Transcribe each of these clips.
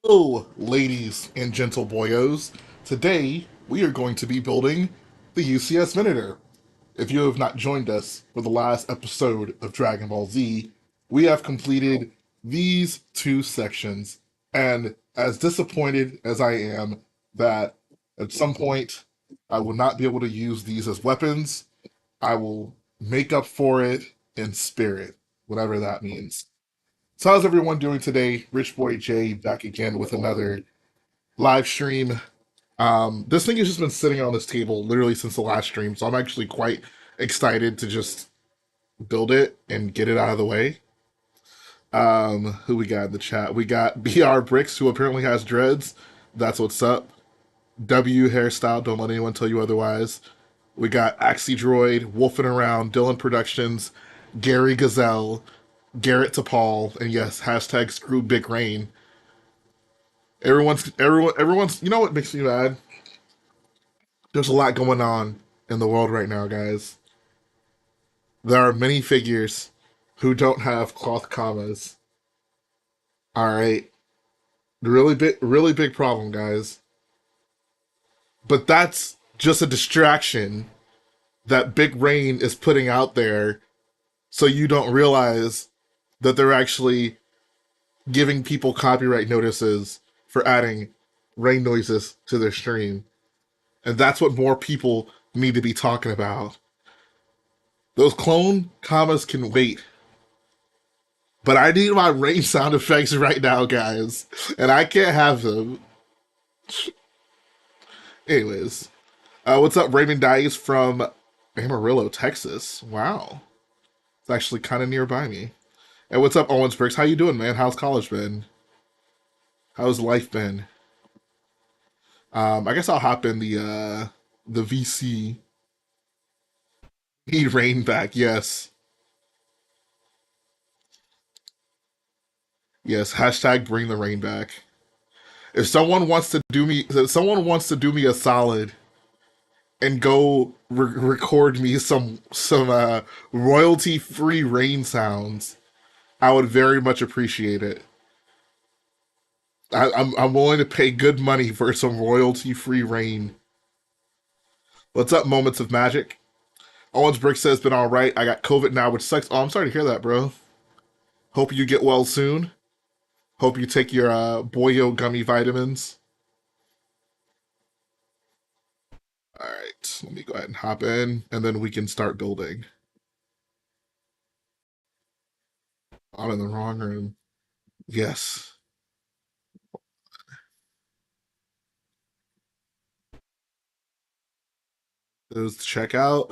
Hello, ladies and gentle boyos. Today, we are going to be building the UCS VENATOR. If you have not joined us for the last episode of Dragon Ball Z, we have completed these two sections, and as disappointed as I am that at some point I will not be able to use these as weapons, I will make up for it in spirit, whatever that means. So how's everyone doing today? Rich Boy J back again with another live stream. This thing has just been sitting on this table literally since the last stream, so I'm actually quite excited to just build it and get it out of the way. Who we got in the chat? We got BR Bricks, who apparently has dreads. That's what's up. W hairstyle, don't let anyone tell you otherwise. We got Axie Droid, Wolfing Around, Dylan Productions, Gary Gazelle, Garrett to Paul, and yes, hashtag screw Big Rain. Everyone's. You know what makes me mad? There's a lot going on in the world right now, guys. There are many figures who don't have cloth commas. All right, really big problem, guys. But that's just a distraction that Big Rain is putting out there, so you don't realize that they're actually giving people copyright notices for adding rain noises to their stream. And that's what more people need to be talking about. Those clone commas can wait. But I need my rain sound effects right now, guys. And I can't have them. Anyways. What's up, Raymond Dice from Amarillo, Texas? Wow. It's actually kind of nearby me. And what's up, Owens Bricks? How you doing, man? How's college been? How's life been? I guess I'll hop in the VC. Need rain back, yes. Yes, hashtag bring the rain back. If someone wants to do me a solid and go record me some royalty free rain sounds, I would very much appreciate it. I'm willing to pay good money for some royalty free rain. What's up, Moments of Magic? Owens Brick says, been all right. I got COVID now, which sucks. Oh, I'm sorry to hear that, bro. Hope you get well soon. Hope you take your Boyo gummy vitamins. All right, let me go ahead and hop in, and then we can start building. I'm in the wrong room. Yes. There's the checkout.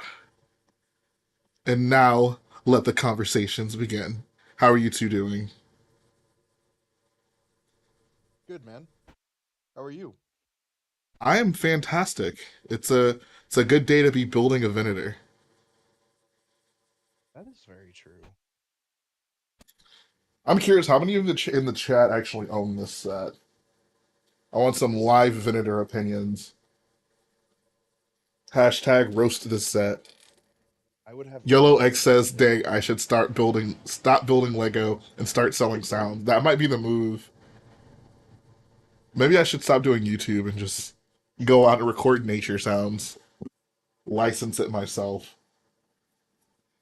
And now, let the conversations begin. How are you two doing? Good, man. How are you? I am fantastic. It's a good day to be building a Venator. That is very true. I'm curious, how many of in the chat actually own this set? I want some live Venator opinions. Hashtag roast this set. I would have Yellow no X says, idea. "Dang, I should stop building Lego and start selling sound." That might be the move. Maybe I should stop doing YouTube and just go out and record nature sounds, license it myself.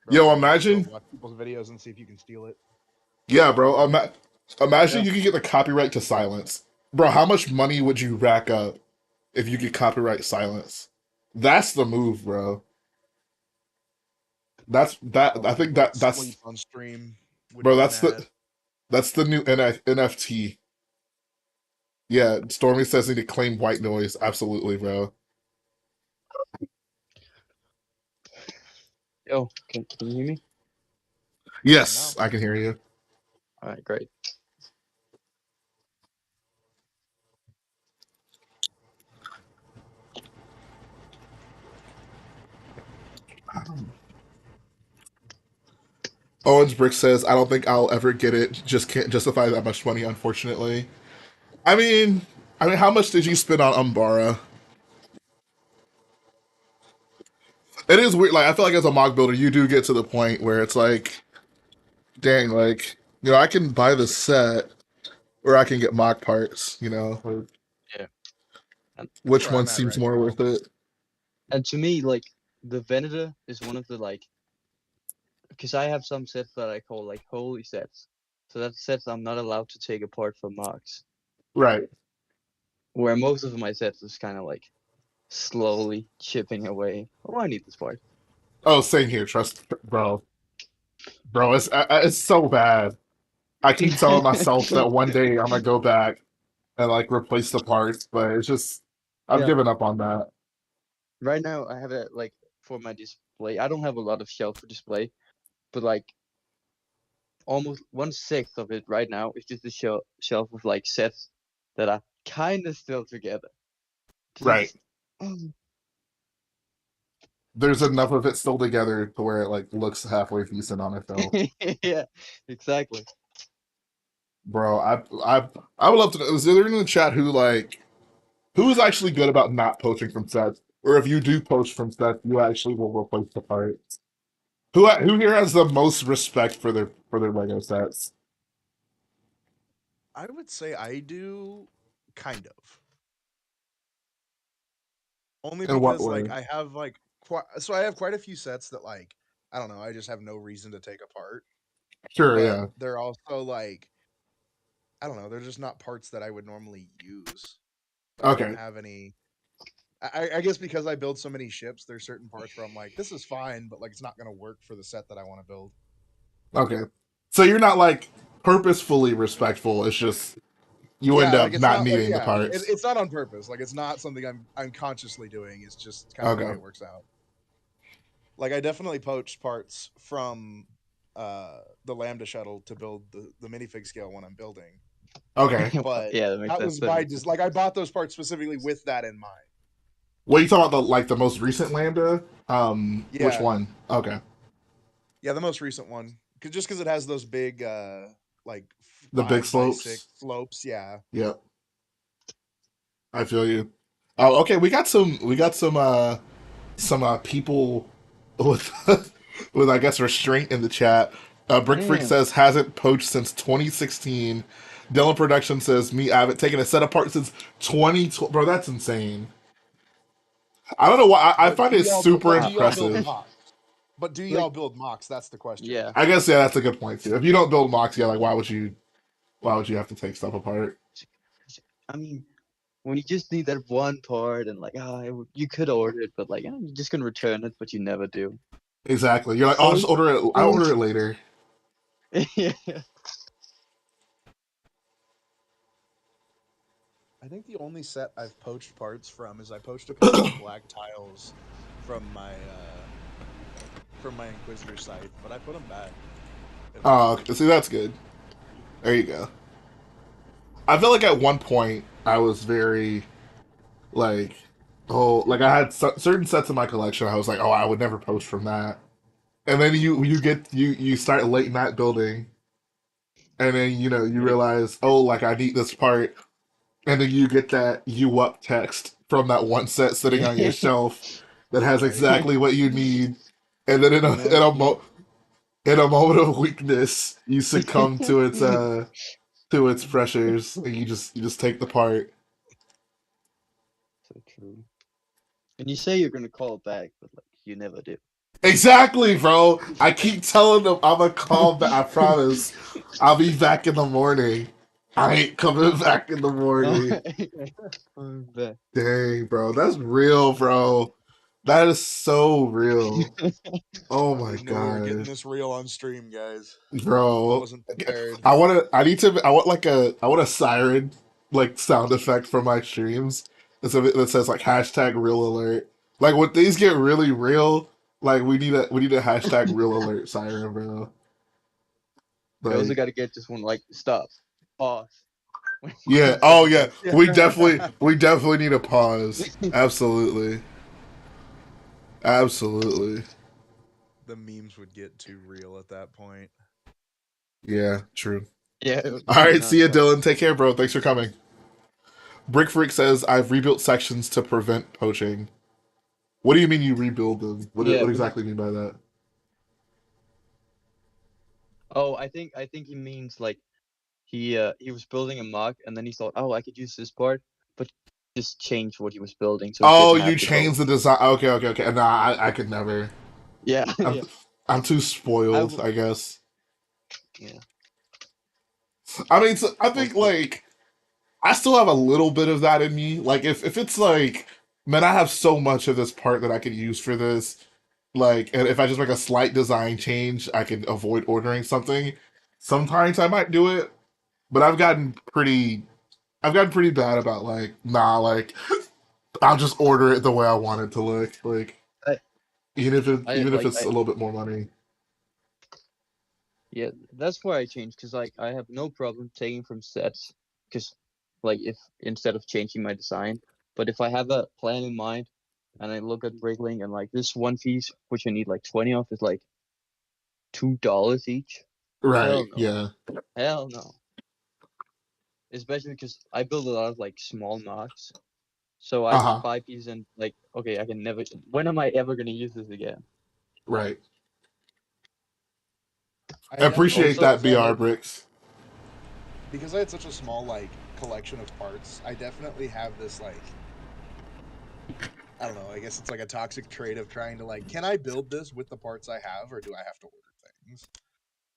Bro, Yo, you should go imagine, watch people's videos and see if you can steal it. yeah, bro. Imagine Yeah. you could get the copyright to silence, bro. How much money would you rack up if you could copyright silence? That's the move, bro. That's that. All I the think people that that's sleep on stream would bro. be mad. That's the new NFT. Yeah, Stormy says need to claim white noise. Absolutely, bro. Oh, can you hear me? I can Yes, now. I can hear you. All right, great. Owens Brick says, "I don't think I'll ever get it. Just can't justify that much money, unfortunately." I mean, how much did you spend on Umbara? It is weird. Like, I feel like as a mock builder, you do get to the point where it's like, dang, like, I can buy this set, or I can get mock parts. You know, or Yeah. And That's which where one I'm at seems right more now. worth it? and to me, like the Venator is one of the like because I have some sets that I call like holy sets. So that's sets I'm not allowed to take apart for marks. Right. Where most of my sets is kind of like slowly chipping away. Oh, I need this part. Oh, same here. Trust, bro. Bro, it's so bad. I keep telling myself that one day I'm gonna go back and like replace the parts, but it's just I've Yeah. given up on that. Right now I have it like for my display. I don't have a lot of shelf for display, but like almost 1/6 of it right now is just a shelf with like sets that are kind of still together. Right. Just oh, There's enough of it still together to where it like looks halfway decent on itself. yeah, exactly. Bro, I would love to know. Is there anyone in the chat who like who is actually good about not poaching from sets? Or if you do poach from sets, you actually will replace the parts. Who here has the most respect for their Lego sets? I would say I do, kind of. Only In what because like way? I have like I have quite a few sets that like I don't know, I just have no reason to take apart. Sure, But yeah. they're also like I don't know, they're just not parts that I would normally use. Like I don't Okay. have any. I guess because I build so many ships, there's certain parts where I'm like, this is fine, but like it's not gonna work for the set that I want to build. Okay. So you're not like purposefully respectful. It's just you end Yeah, like up it's not not like needing the parts. it's not on purpose. Like it's not something I'm consciously doing. It's just kind of the way Okay. it works out. Like I definitely poached parts from the Lambda shuttle to build the minifig scale one I'm building. Okay. But Yeah, that makes that sense. was That my makes just sense. like I bought those parts specifically with that in mind. What are you talking about the like the most recent Lambda? Which Yeah, one? Okay. yeah, the most recent one, just because it has those big like The big 5x6 slopes. slopes. Yeah, Yep. I feel you. Oh, okay. We got some people with with I guess restraint in the chat. Brick Freak Damn. says hasn't poached since 2016. Dylan Production says me I haven't taken a set apart since 2012. Bro, that's insane. I don't know why I but find it super do y'all build impressive. mocks? But do Like y'all build mocks? That's the question. yeah. I guess yeah, that's a good point too. If you don't build mocks, yeah, like why would you have to take stuff apart? I mean, when you just need that one part and like you could order it, but like you're just gonna return it, but you never do. Exactly. You're like, oh, I'll just So order it. I'll order it later. yeah. I think the only set I've poached parts from is I poached a couple of black tiles from my Inquisitor scythe, but I put them back Oh, eventually. okay. See, that's good. There you go. I feel like at one point I was very like, oh, like I had certain sets in my collection. I was like, oh, I would never poach from that. And then you start late night building, and then you Yeah. realize, oh, like I need this part, and then you get that you up text from that one set sitting on your Yeah. shelf that has Right. exactly what you need, and then And then in a moment of weakness, you succumb to its pressures, and you just take the part. So true. And you say you're gonna call it back, but like you never do. Exactly, bro. I keep telling them I'm gonna call back. I promise. I'll be back in the morning. I ain't coming back in the Oh, morning. I'm back. Dang, bro. That's real, bro. That is so real. Oh I my just knew we were getting god. this real on stream, guys. I Bro. wasn't prepared. I want like I want a siren like sound effect for my streams. That says like hashtag real alert. Like when things get really real, like we need a hashtag real alert siren, bro. You also Like gotta get this one like stop, pause. yeah, When oh something yeah. goes. We definitely need a pause. Absolutely. Absolutely. The memes would get too real at that point. Yeah, true. Yeah, it would All be right, see ya, nonstop. Dylan. Take care, bro. Thanks for coming. Brick Freak says I've rebuilt sections to prevent poaching. What do you mean you rebuild them? Yeah. What exactly do you mean by that? Oh, I think he means like he was building a MOC, and then he thought, oh, I could use this part, but just change what he was building, so it Oh, didn't you have the code. changed the design. Okay, okay, okay. No, I could never. Yeah, I'm yeah. I'm too I spoiled, w- I guess. yeah. I mean, so I think Also, like I still have a little bit of that in me. Like if it's like, man, I have so much of this part that I could use for this. Like, and if I just make a slight design change, I can avoid ordering something. Sometimes I might do it, but I've gotten pretty bad about like, nah, like I'll just order it the way I want it to look. Like I I even if like it's a I little bit more money. yeah, that's why I changed, because like I have no problem taking from sets, because like if instead of changing my design, but if I have a plan in mind and I look at Brickling and like this one piece which I need like 20 of is like $2 each. Right, Hell no. yeah. Hell no. Especially because I build a lot of like small MOCs. So I just Uh-huh. buy pieces and like, okay, I can never. When am I ever gonna use this again? Right. I I definitely appreciate Also, that because BR bricks. I had such a small like collection of parts. I definitely have this like I don't know. I guess it's like a toxic trait of trying to like, can I build this with the parts I have, or do I have to order things?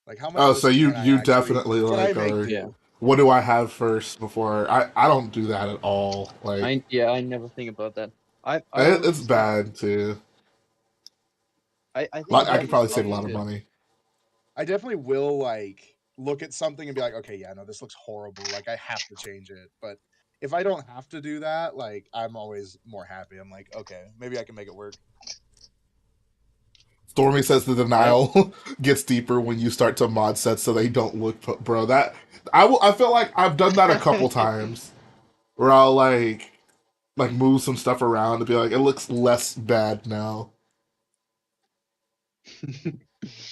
Like, how much Oh, of this so can I you actually definitely can I like make are yeah, do? what do I have first before I don't do that at all. Like I never think about that. I always it's just think bad too. I think I Like it's I could almost probably the save a lot of opposite. money. I definitely will like look at something and be like, okay, yeah, no, this looks horrible. Like, I have to change it. But if I don't have to do that, like, I'm always more happy. I'm like, okay, maybe I can make it work. Stormy says the I denial gets deeper when you start to mod sets so they don't look bro. That I feel like I've done that a couple times where I'll like move some stuff around to be like it looks less bad now.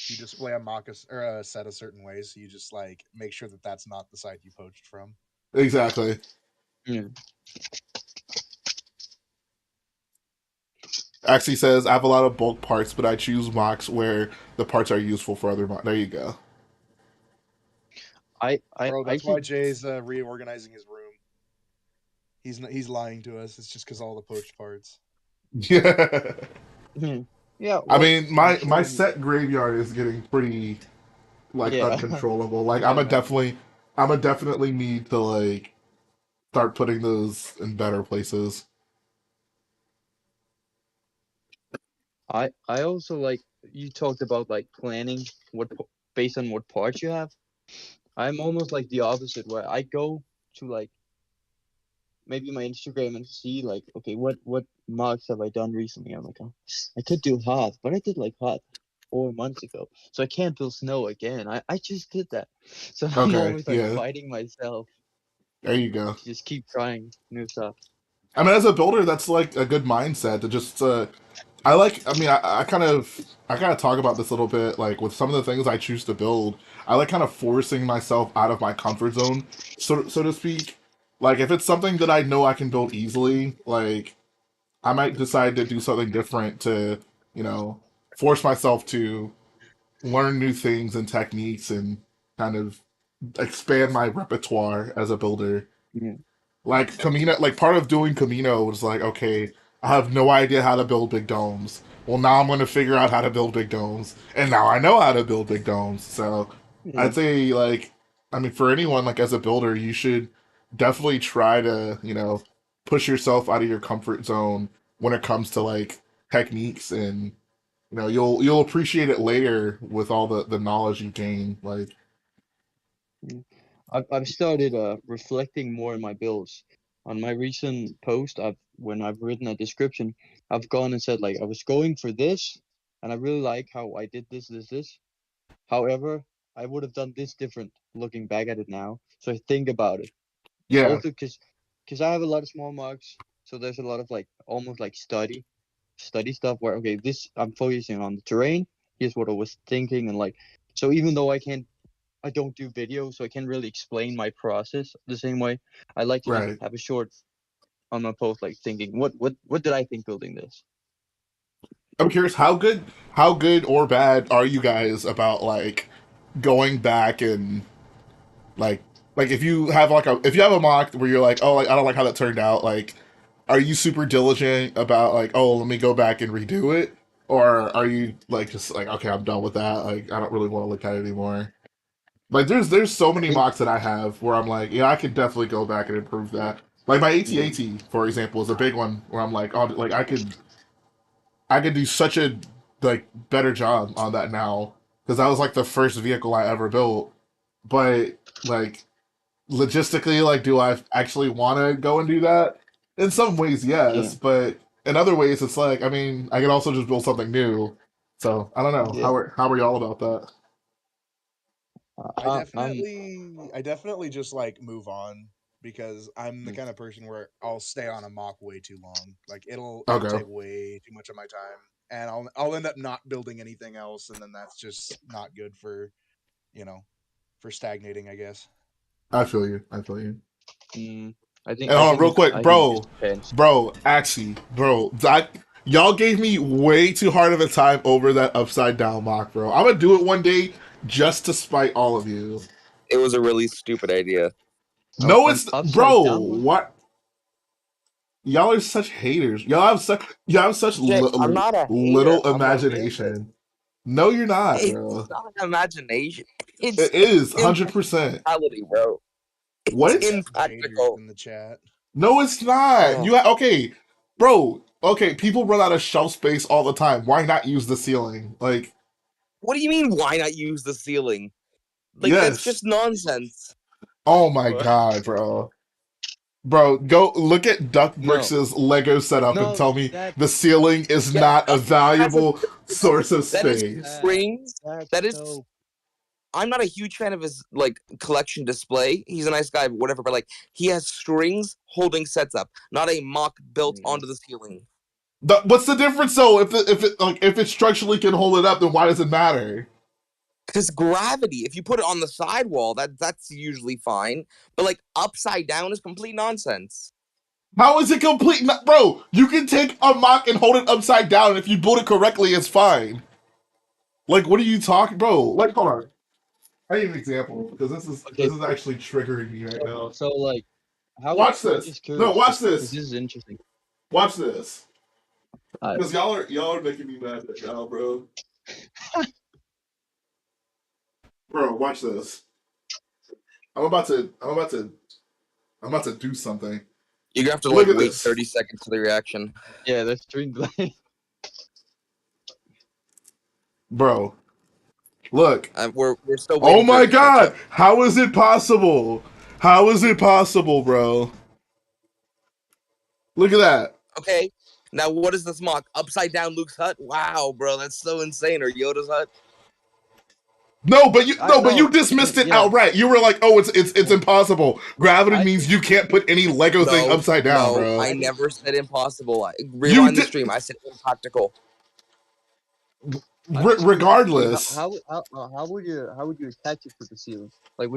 You display a mock or a set a certain way, so you just like make sure that that's not the side you poached from. Exactly. yeah. Actually says I have a lot of bulk parts, but I choose mocks where the parts are useful for other mocks. There you go. Bro, I that's why actually Jay's reorganizing his room. He's lying to us. It's just because all the poached parts. Yeah. yeah. I Well, mean, I'm my showing you. set graveyard is getting pretty like Yeah, uncontrollable. I Like can imagine. I'm a definitely need to like start putting those in better places. I also like you talked about like planning based on what parts you have. I'm almost like the opposite, where I go to like maybe my Instagram and see like, okay, what marks have I done recently? I'm like, oh, I could do hot, but I did like hot 4 months ago, so I can't build snow again. I just did that, so I'm Okay, always like yeah. fighting myself There you go. to just keep trying new stuff. I mean, as a builder, that's like a good mindset to just. I like. I mean, I kind of talk about this a little bit. Like with some of the things I choose to build, I like kind of forcing myself out of my comfort zone, so to speak. Like if it's something that I know I can build easily, like I might decide to do something different to, you know, force myself to learn new things and techniques and kind of expand my repertoire as a builder. Yeah. Like Camino, like part of doing Camino was like, okay, I have no idea how to build big domes. Well, now I'm going to figure out how to build big domes, and now I know how to build big domes. So Yeah. I'd say, like, I mean, for anyone like as a builder, you should definitely try to, push yourself out of your comfort zone when it comes to like techniques, and you'll appreciate it later with all the knowledge you gain. Like, Yeah. I've started reflecting more in my builds. On my recent post, when I've written a description, I've gone and said like I was going for this, and I really like how I did this. However, I would have done this different looking back at it now. So I think about it. yeah, Also, because I have a lot of small marks, so there's a lot of like almost like study stuff where okay, this I'm focusing on the terrain. Here's what I was thinking, and like so even though I don't do video, so I can't really explain my process the same way. I like to just right. have a short on my post, like thinking, what did I think building this? I'm curious how good or bad are you guys about like going back and like Like if you have a mock where you're like, oh, like I don't like how that turned out, like are you super diligent about like, oh, let me go back and redo it? Or are you like just like, okay, I'm done with that. Like I don't really want to look at it anymore. Like there's so I many think mocks that I have where I'm like, yeah, I could definitely go back and improve that. Like my yeah, AT-AT, for example, is a big one where I'm like, oh, like I could do such a like better job on that now because that was like the first vehicle I ever built. But like logistically, like, do I actually want to go and do that? In some ways, yeah, yes, but in other ways, it's like, I mean, I can also just build something new. So I don't know. yeah. How are y'all about that? I'm I definitely just like move on because I'm the mm, kind of person where I'll stay on a mock way too long. Like it'll Okay, take way too much of my time, and I'll end up not building anything else, and then that's just not good for you know for stagnating, I guess. I feel you. I feel you. mm, And hold on, real quick, I think it just depends. actually, that y'all gave me way too hard of a time over that upside down mock, bro. I'm gonna do it one day just to spite all of you. It was a really stupid idea. Oh, No, an it's upside bro. down one? What y'all are such haters. Y'all have such Jay, I'm not a hater. little I'm a realist. imagination. No, you're not, It's bro. not imagination. It's It is 100%. impracticality, bro. It's What? Yes, haters impractical. in the chat. No, it's not. Oh, Okay, bro. Okay, people run out of shelf space all the time. Why not use the ceiling? Like, what do you mean? Why not use the ceiling? Like that's yes. just nonsense. Oh my What? god, bro. Bro, go look at Duck No, Bricks' Lego setup and no, tell me that the ceiling is Yeah, not a has a valuable source of that is space. strings. that's That is. so. I'm not a huge fan of his like collection display. He's a nice guy, whatever, but like he has strings holding sets up, not a mock built Mm. onto the ceiling. What's the difference though? If it structurally can hold it up, then why does it matter? Because gravity, if you put it on the sidewall, that's usually fine. But like upside down is complete nonsense. How is it complete? Bro, you can take a mock and hold it upside down, and if you build it correctly, it's fine. Like, what are you talking, bro? Like, hold on. I need an example because this is Okay, this is actually triggering me right now. so like, how Watch I'm this. just No, curious watch because this. this is interesting. Watch this. Uh, Because y'all are making me mad right now, bro. Bro, watch this. I'm about to. I'm about to. I'm about to do something. You're gonna have to Look like at wait this, 30 seconds for the reaction. yeah, the stream delay. bro. Look. We're still Oh waiting for it my to catch God! up. How is it possible? How is it possible, bro? Look at that. Okay. Now what is this mock? Upside down Luke's hut? Wow, bro, that's so insane. Or Yoda's hut? No, but you I no, but you know. dismissed it Yeah, outright. You were like, "Oh, it's impossible. Gravity I means think you can't put any Lego thing No, upside down, no, bro." I I think never said impossible. You Rewind the did. stream. I said impractical. I'm just curious. Like, Regardless, how would you attach it to the ceiling? Like,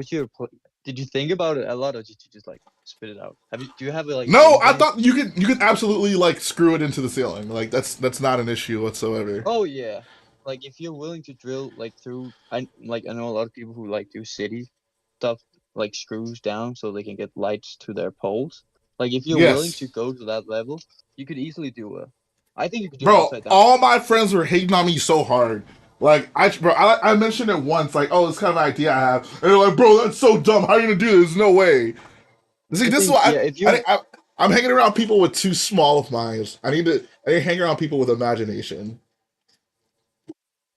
did you think about it a lot, or did you just like spit it out? Do you have like no, things I on it? thought you could absolutely like screw it into the ceiling. Like that's not an issue whatsoever. Oh yeah. Like if you're willing to drill like through, I know a lot of people who like do city stuff like screws down so they can get lights to their poles. Like if you're willing Yes, to go to that level, you could easily do a. I think you could do an bro. upside down. All my friends were hating on me so hard. Like I mentioned it once. Like, oh, it's kind of an idea I have, and they're like, "Bro, that's so dumb. How are you gonna do this? No way." See, I this is think why yeah, if you I'm hanging around people with too small of minds. I need to hang around people with imagination.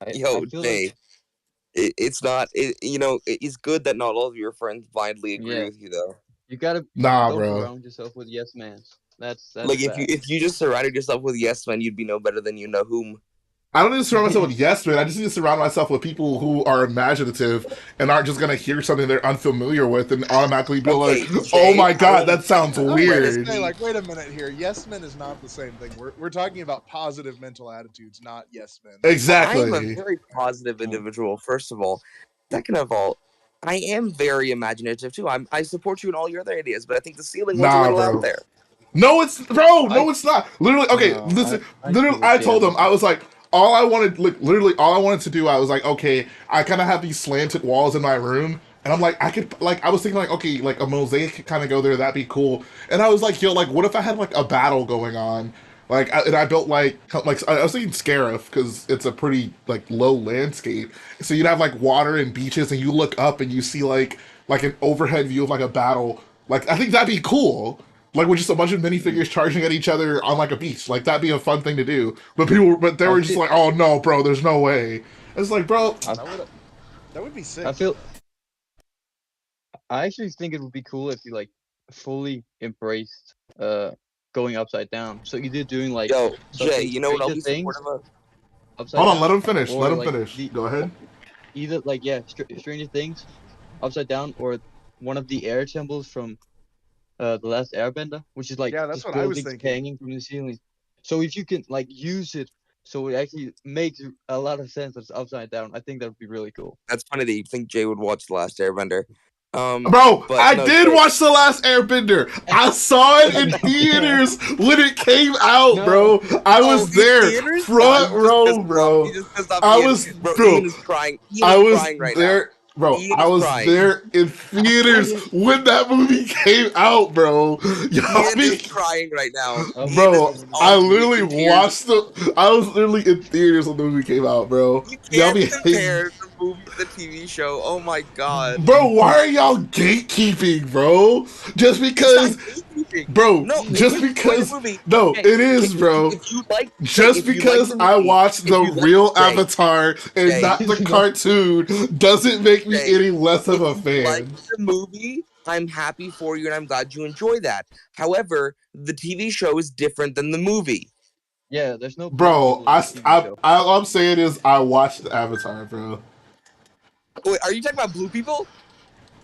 I Yo, feel like Jay, it's not. It's good that not all of your friends blindly agree yeah, with you, though. you gotta Nah, don't bro. surround yourself with yes mans. That's Like if you bad. if you just surrounded yourself with yes men, you'd be no better than you know whom. I don't need to surround myself with yes men. I just need to surround myself with people who are imaginative and aren't just gonna hear something they're unfamiliar with and automatically be like, Okay, "Oh Jay, my god, that sounds I was gonna weird." say, me. like, wait a minute here. Yes men is not the same thing. We're talking about positive mental attitudes, not yes men. I'm a Exactly. very positive Mm. individual. First of all, second of all, I am very imaginative too. I support you in all your other ideas, but I think the ceiling one's a Nah, little out bro. there. No, it's bro. I No, it's not. Literally, okay. no, Listen. I see Literally, what I Jay told has them to I say. was like, all I wanted, like, literally, all I wanted to do. I was like, okay, I kind of have these slanted walls in my room, And I'm like, I was thinking like, okay, like a mosaic could kind of go there, that'd be cool. And I was like, yo, like, what if I had like a battle going on? And I built like I was thinking Scarif because it's a pretty like low landscape. So you'd have like water and beaches, and you look up and you see like an overhead view of like a battle. Like I think that'd be cool. Like with just a bunch of minifigures charging at each other on like a beach. Like that'd be a fun thing to do. But they I were just feel, like, oh no, bro, there's no way. It's like, bro, I, That would be sick. I feel, I actually think it would be cool if you like fully embraced going upside down. So either doing like Yo, Jay, something you know what I'll Stranger be Things supportive of? upside hold on, down, let him finish. or Let him like finish. Go ahead. either like yeah, Stranger Things upside down, or one of the air temples from the Last Airbender, which is like Yeah, that's just what I was buildings thinking. hanging from the ceiling. So if you can like use it, so it actually makes a lot of sense that it's upside down. I think that would be really cool. That's funny that you think Jay would watch The Last Airbender. Bro, But I no, did Jay, watch The Last Airbender. I saw it in theaters when it came out, No. bro. I Oh, was there, theaters? Nah, front you just row, pissed him off. bro. You just pissed off I Ian. was, Bro, bro. Ian is crying. Ian I is was crying right now. there, bro. Ian I is was crying. there in theaters when that movie came out, bro. Y'all Ian be, is crying right now. Oh, Ian is bro. just I on mute literally in tears. watched the. I was literally in theaters when the movie came out, bro. You Y'all can't be hating. compare the movie to the TV show. Oh my god. Bro, why are y'all gatekeeping, bro? Just It's not because, gatekeeping. bro, No, if just you enjoy the because, movie, no, Jay, it is, bro. if you like, Jay, Just if you like because the I movie, watched if the you like, real Jay, Avatar and Jay, not the cartoon doesn't make me Jay, any less of if a you like fan. the movie, I'm happy for you and I'm glad you enjoy that. However, the TV show is different than the movie. Yeah, there's no blue Bro, people in the TV show. all I'm saying is I watched Avatar, bro. Wait, are you talking about blue people?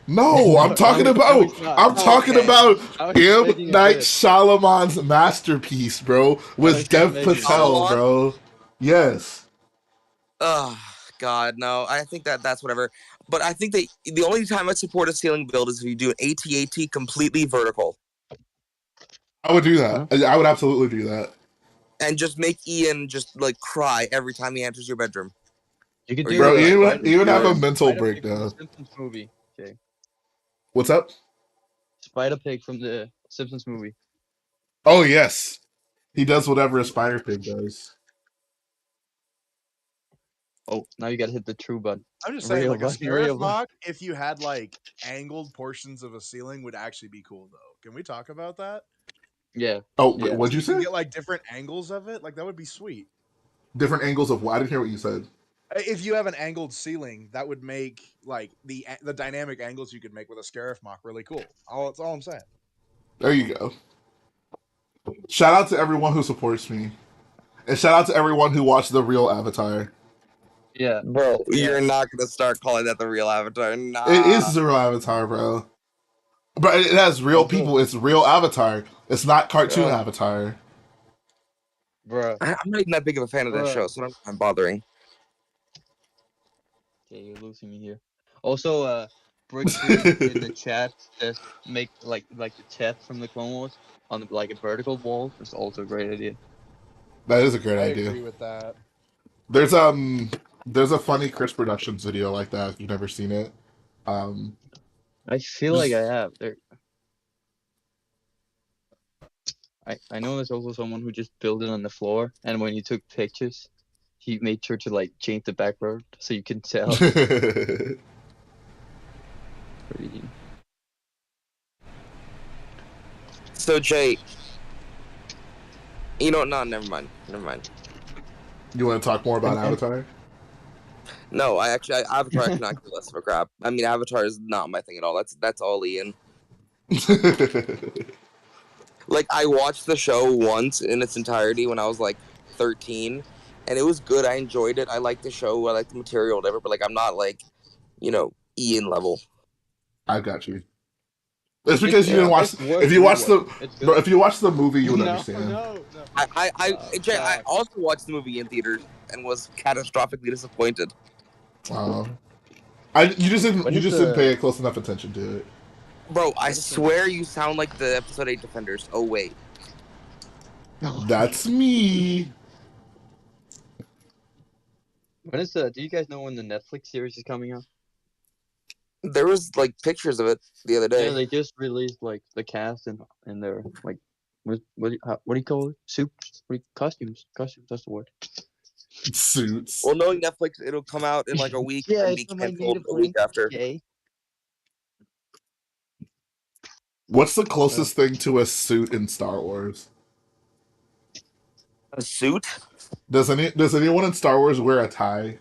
No, I'm No, talking no, about it's not. I'm No, talking it's Okay. not. about I was just M. making a Night bit. Shyamalan's masterpiece, bro, I was with just Dev making a bit. Patel, Shyamalan? bro. Yes. Oh God, no. I think that's whatever. But I think that the only time I support a ceiling build is if you do an AT-AT completely vertical I would do that. Huh? I would absolutely do that. and just make Ian just like cry every time he enters your bedroom. You could Or do Bro, a even spider. even have a mental Spider pig from the breakdown. Simpsons movie. Okay, What's up? Spider Pig from the Simpsons movie. Oh yes. He does whatever a spider pig does. Oh, now you gotta hit the true button. I'm just saying, Real like a button, real Scarif button. mock, if you had like angled portions of a ceiling, would actually be cool though. Can we talk about that? Yeah. Oh, Yeah. what'd you You can say? get like different angles of it. Like that would be sweet. Different angles of what? I didn't hear what you said. If you have an angled ceiling, that would make like the dynamic angles you could make with a Scarif mock really cool. That's all I'm saying. There you go. Shout out to everyone who supports me. And shout out to everyone who watched the real Avatar. Yeah. Bro, Yeah. you're not gonna start calling that the real Avatar. Nah. It is the real Avatar, bro. But it has real Also, people. It's real Avatar. It's not cartoon bro, Avatar. bruh, I'm not even that big of a fan of that show, bruh. so I'm bothering. Okay, you're losing me here. Also, Brick Green in the chat says make like the chat from the Clone Wars on like a vertical wall. That's also a great idea. That is a great I idea. agree with that. There's there's a funny Chris Productions video like that if you've never seen it. Um I feel like I have. I know there's also someone who just built it on the floor, and when he took pictures, he made sure to like change the background so you can tell. Pretty- So Jay, you know, no, never mind. Never mind. You want to talk more about Avatar? No, Avatar I cannot give less of a crap. I mean, Avatar is not my thing at all. That's all Ian. Like, I watched the show once in its entirety when I was like 13, and it was good. I enjoyed it. I liked the show. I liked the material, whatever. But like, I'm not like, Ian level. I got you. It's because you didn't watch. It's worth If you watch the, It's bro, good. if you watch the movie, you would No, understand. no. Jay, I Fuck. also watched the movie in theaters and was catastrophically disappointed. You just didn't. When You is just didn't the- pay close enough attention to it. Bro, I What is it? swear you sound like the episode 8 Defenders. Oh, wait. That's me. When is the? Do you guys know when the Netflix series is coming out? There was like pictures of it the other Yeah, day. they just released like the cast and their like what do you call it? Suits? Costumes? Costumes. That's the word. Suits. Well, knowing Netflix, it'll come out in like a week Yeah, and it's be not my canceled native a week language. after. Yay. What's the closest thing to a suit in Star Wars? A suit? Does anyone in Star Wars wear a tie?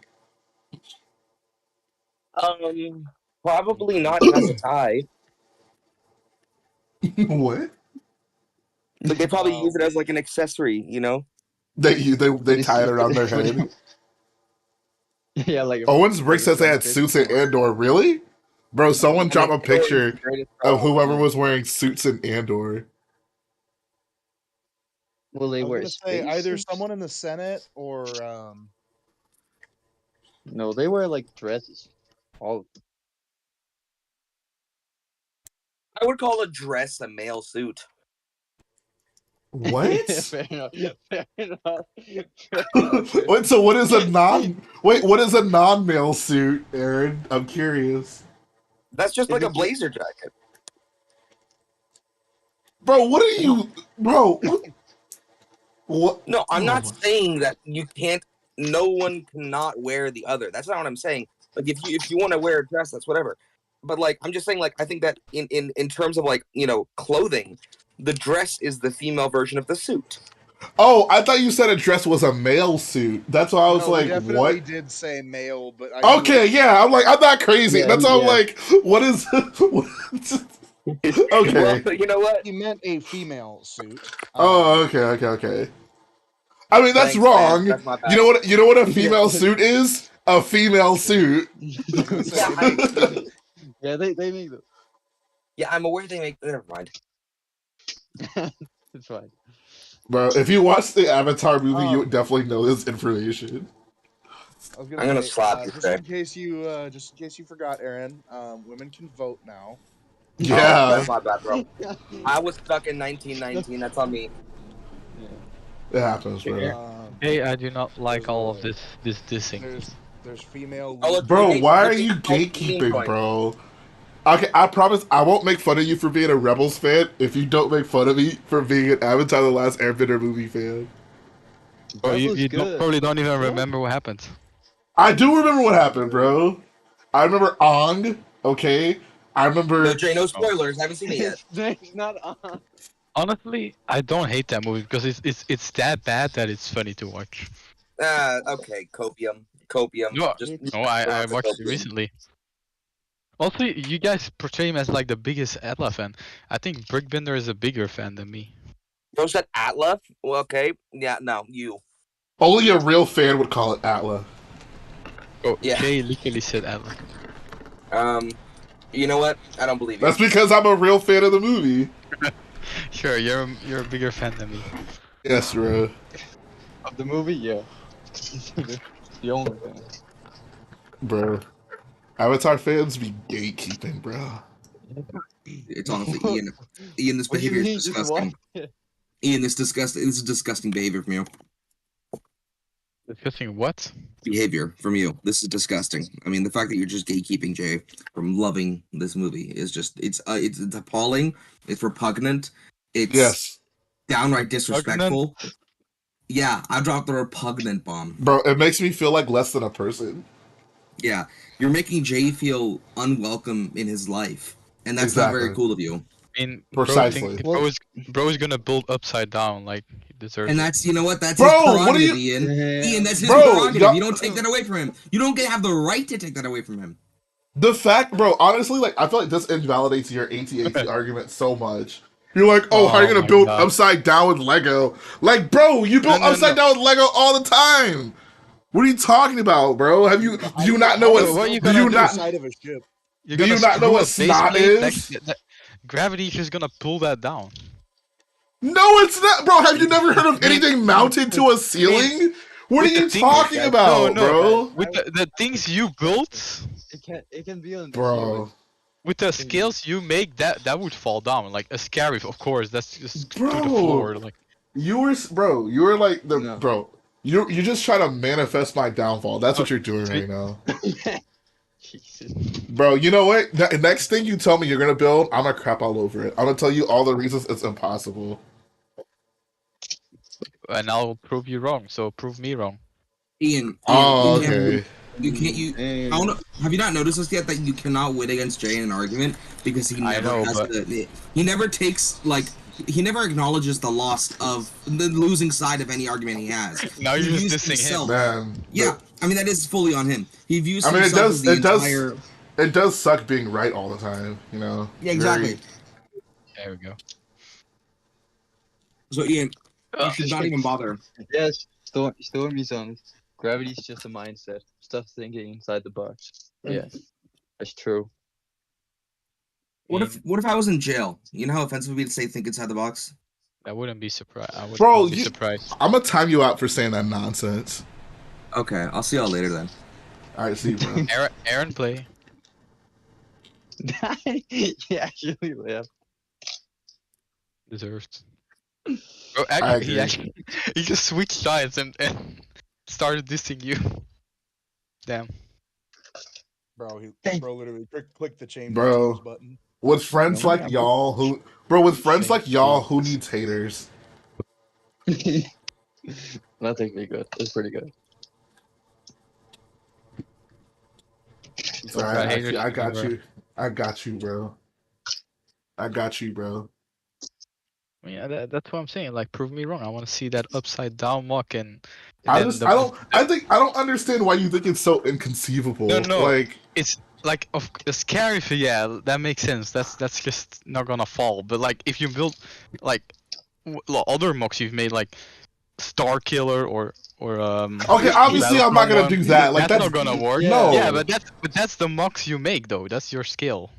Probably not as a tie. What? Like they probably use it We as like an accessory, you know? They It's tie it just around their for head. yeah, Owens Brick like a says they friend had fit suits in for like Andor. Really? Bro, someone I mean, drop a Andor is picture the greatest Star of Wars, whoever man. was wearing suits in Andor. will they I was wear gonna say space either suits? someone in the Senate or No, they wear like dresses. All of I would call a dress a male suit. them. What? Fair enough. Fair enough. Fair enough. Fair Wait, so what is a enough. non? Wait, what is a non-male suit, Aaron? I'm curious. That's just If like a it's blazer jacket. Bro, what are you? Bro, what? No, I'm Oh not my. saying that you can't. No one cannot wear the other. That's not what I'm saying. Like if you want to wear a dress, that's whatever. But like I'm just saying, like I think that in terms of like clothing, the dress is the female version of the suit. Oh, I thought you said a dress was a male suit. That's why I was no, he like, definitely what? did say male, but I do Okay, understand. yeah. I'm like, I'm not crazy. yeah, That's why I'm yeah. like, what is? What? Well, Okay. you know what? He meant a female suit. Oh, okay, okay, okay. I mean, that's Thanks, man. wrong. That's my You bad. know what? You know what a Yeah. female suit is? A female suit. I was gonna Yeah, say it I makes sense. Yeah, they make them. yeah, I'm aware they make. Never mind. It's fine. Bro, if you watch the Avatar movie, you would Um, definitely know this information. I was gonna I'm gonna say slap you just today. in case you forgot, Aaron, women can vote now. Oh, Yeah, that's my bad, bro. I was stuck in 1919. That's on me. Yeah. it happens, bro. Hey, Um, hey, I do not like there's all of a this dissing. there's female Oh, lead look, the Bro, gate, why the are gate you called Beam gatekeeping, joint. bro? Okay, I promise I won't make fun of you for being a Rebels fan if you don't make fun of me for being an Avatar: The Last Airbender movie fan. Oh, That you, was you don't, good. probably don't even What? remember what happened. I that do movie remember was what so happened, good. bro. I remember Ong. Okay, I No, remember. Jay, no Oh. spoilers. I haven't seen it yet. It's not on. Honestly, I don't hate that movie because it's that bad that it's funny to watch. Okay, copium. No, Just It's no, shout I out to watched it copium. recently. Also, you guys portray him as like the biggest Atla fan. I think Brickbender is a bigger fan than me. You said Atla? Well, okay. Yeah, no, you. Only a real fan would call it Atla. Oh, Yeah. Jay literally said Atla. You know what? I don't believe you. That's because I'm a real fan of the movie. Sure, you're a bigger fan than me. Yes, bro. Of the movie, yeah. The only thing. Bro. Avatar fans be gatekeeping, bro. It's honestly Ian. Ian, this What do you behavior is mean? Just watch disgusting. it. Ian, this disgusting. This is disgusting behavior from you. Discussing what? Behavior from you. This is disgusting. I mean, the fact that you're just gatekeeping Jay from loving this movie is just it's appalling. It's repugnant. It's Yes. downright Repugnant? disrespectful. Yeah, I dropped the repugnant bomb. Bro, it makes me feel like less than a person. Yeah, you're making Jay feel unwelcome in his life, and that's not very Exactly. cool of you. I mean, Precisely. Well, bro is gonna build upside down like he deserves And it. that's, you know what? That's his Bro, what are prerogative, you. Ian. Ian, that's his Bro, prerogative. y'all. You don't take that away from him. You don't have the right to take that away from him. The fact, bro, honestly, like, I feel like this invalidates your AT-AT argument so much. You're like, oh, how are you Oh gonna my build god. upside down with Lego? Like, bro, you build No, no, upside no. down with Lego all the time. What are you talking about, bro? Have you? Do you not know What are what? you Do gonna you do? not? Side of a ship. You're Do gonna you not know screw what a base snot plate that, is? that gravity is just gonna pull that down. No, it's not, bro. Have you never heard of I mean, anything mounted to a I mean, ceiling? What are with the you things, talking Guys, no, about, no, guys, bro? with the things you built, it can be on the Bro, ceiling. with the scales you make, that would fall down. Like a scary, of course, that's just to the bro, floor. Like, you were like the No. bro. You just try to manifest my downfall. That's oh, what you're doing so, right now. Jesus. Bro, you know what? Next thing you tell me you're gonna build, I'm gonna crap all over it. I'm gonna tell you all the reasons it's impossible. And I'll prove you wrong. So prove me wrong. Ian, Oh, you can't okay. I wanna, have you not noticed this yet that you cannot win against Jay in an argument because he I never know, has but- he never takes he never acknowledges the loss of the losing side of any argument he has. Now He you're just views dissing him. himself. Man. Yeah, I mean that is fully on him. He views I mean, himself as the entire. it does suck being right all the time, you know? Yeah, exactly. Very- There we go. So Ian, you Ugh. should not even bother. Yes, Stormy's on. Gravity's just a mindset. Stop thinking inside the box. Yeah, that's true. What if I was in jail? You know how offensive it would be to say think inside the box? I wouldn't be surprised. I would Bro, not be surprised. I'm gonna time you out for saying that nonsense. Okay, I'll see y'all later then. Alright, see you, bro. Aaron play. He actually left. Deserved. Bro, I actually, agree. he just switched sides and started dissing you. Damn. Bro, Thank- bro literally clicked the change Bro. teams button. With friends No, like I'm- y'all who with friends like Change y'all, who teams. needs haters? That's actually good. That's pretty good. It's alright, I got you. I got you, bro. I got you, bro. Yeah, that's what I'm saying. Like, prove me wrong. I want to see that upside down walk and I then just I don't understand why you think it's so inconceivable. No. Like it's like a scary for yeah, that makes sense. That's just not gonna fall. But like, if you build like other mocks you've made, like Star Killer or okay, obviously I'm not gonna do that. Like that's not gonna work. No. Yeah, but that's the mocks you make though. That's your skill.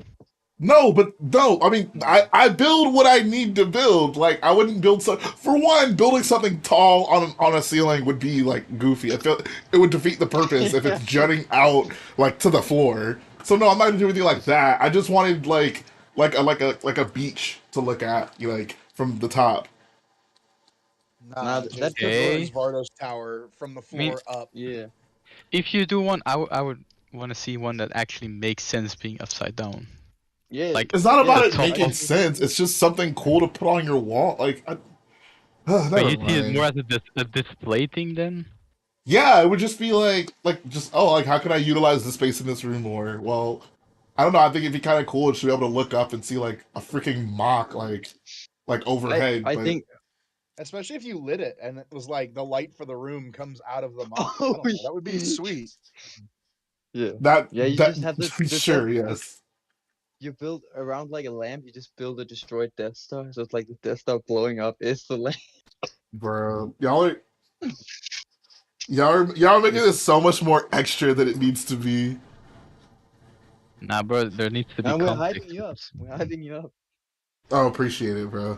No, but no, I mean, I build what I need to build. Like, I wouldn't build for one, building something tall on a ceiling would be like goofy. I feel it would defeat the purpose if it's jutting out like to the floor. So no, I'm not gonna do anything like that. I just wanted like a beach to look at, like from the top. Nah, that's just okay. Vardo's tower from the floor up. Yeah. If you do one, I would want to see one that actually makes sense being upside down. Yeah. Like, It's not about the it top making of- sense. It's just something cool to put on your wall. Like, But never you see it mind. more as a display thing then? Yeah, it would just be like just how can I utilize the space in this room more? Well, I don't know. I think it'd be kind of cool to be able to look up and see like a freaking mock like overhead. I but think. Especially if you lit it and it was like the light for the room comes out of the mock. Oh, I don't know, that would be sweet. Yeah. that Yeah, you that just have the sure yes, You build around like a lamp. You just build a destroyed Death Star. So it's like the Death Star blowing up is the lamp. bro. Y'all are making this so much more extra than it needs to be. Nah, bro, there needs to be And we're context. hyping you up. We're hyping you up. Oh, appreciate it, bro.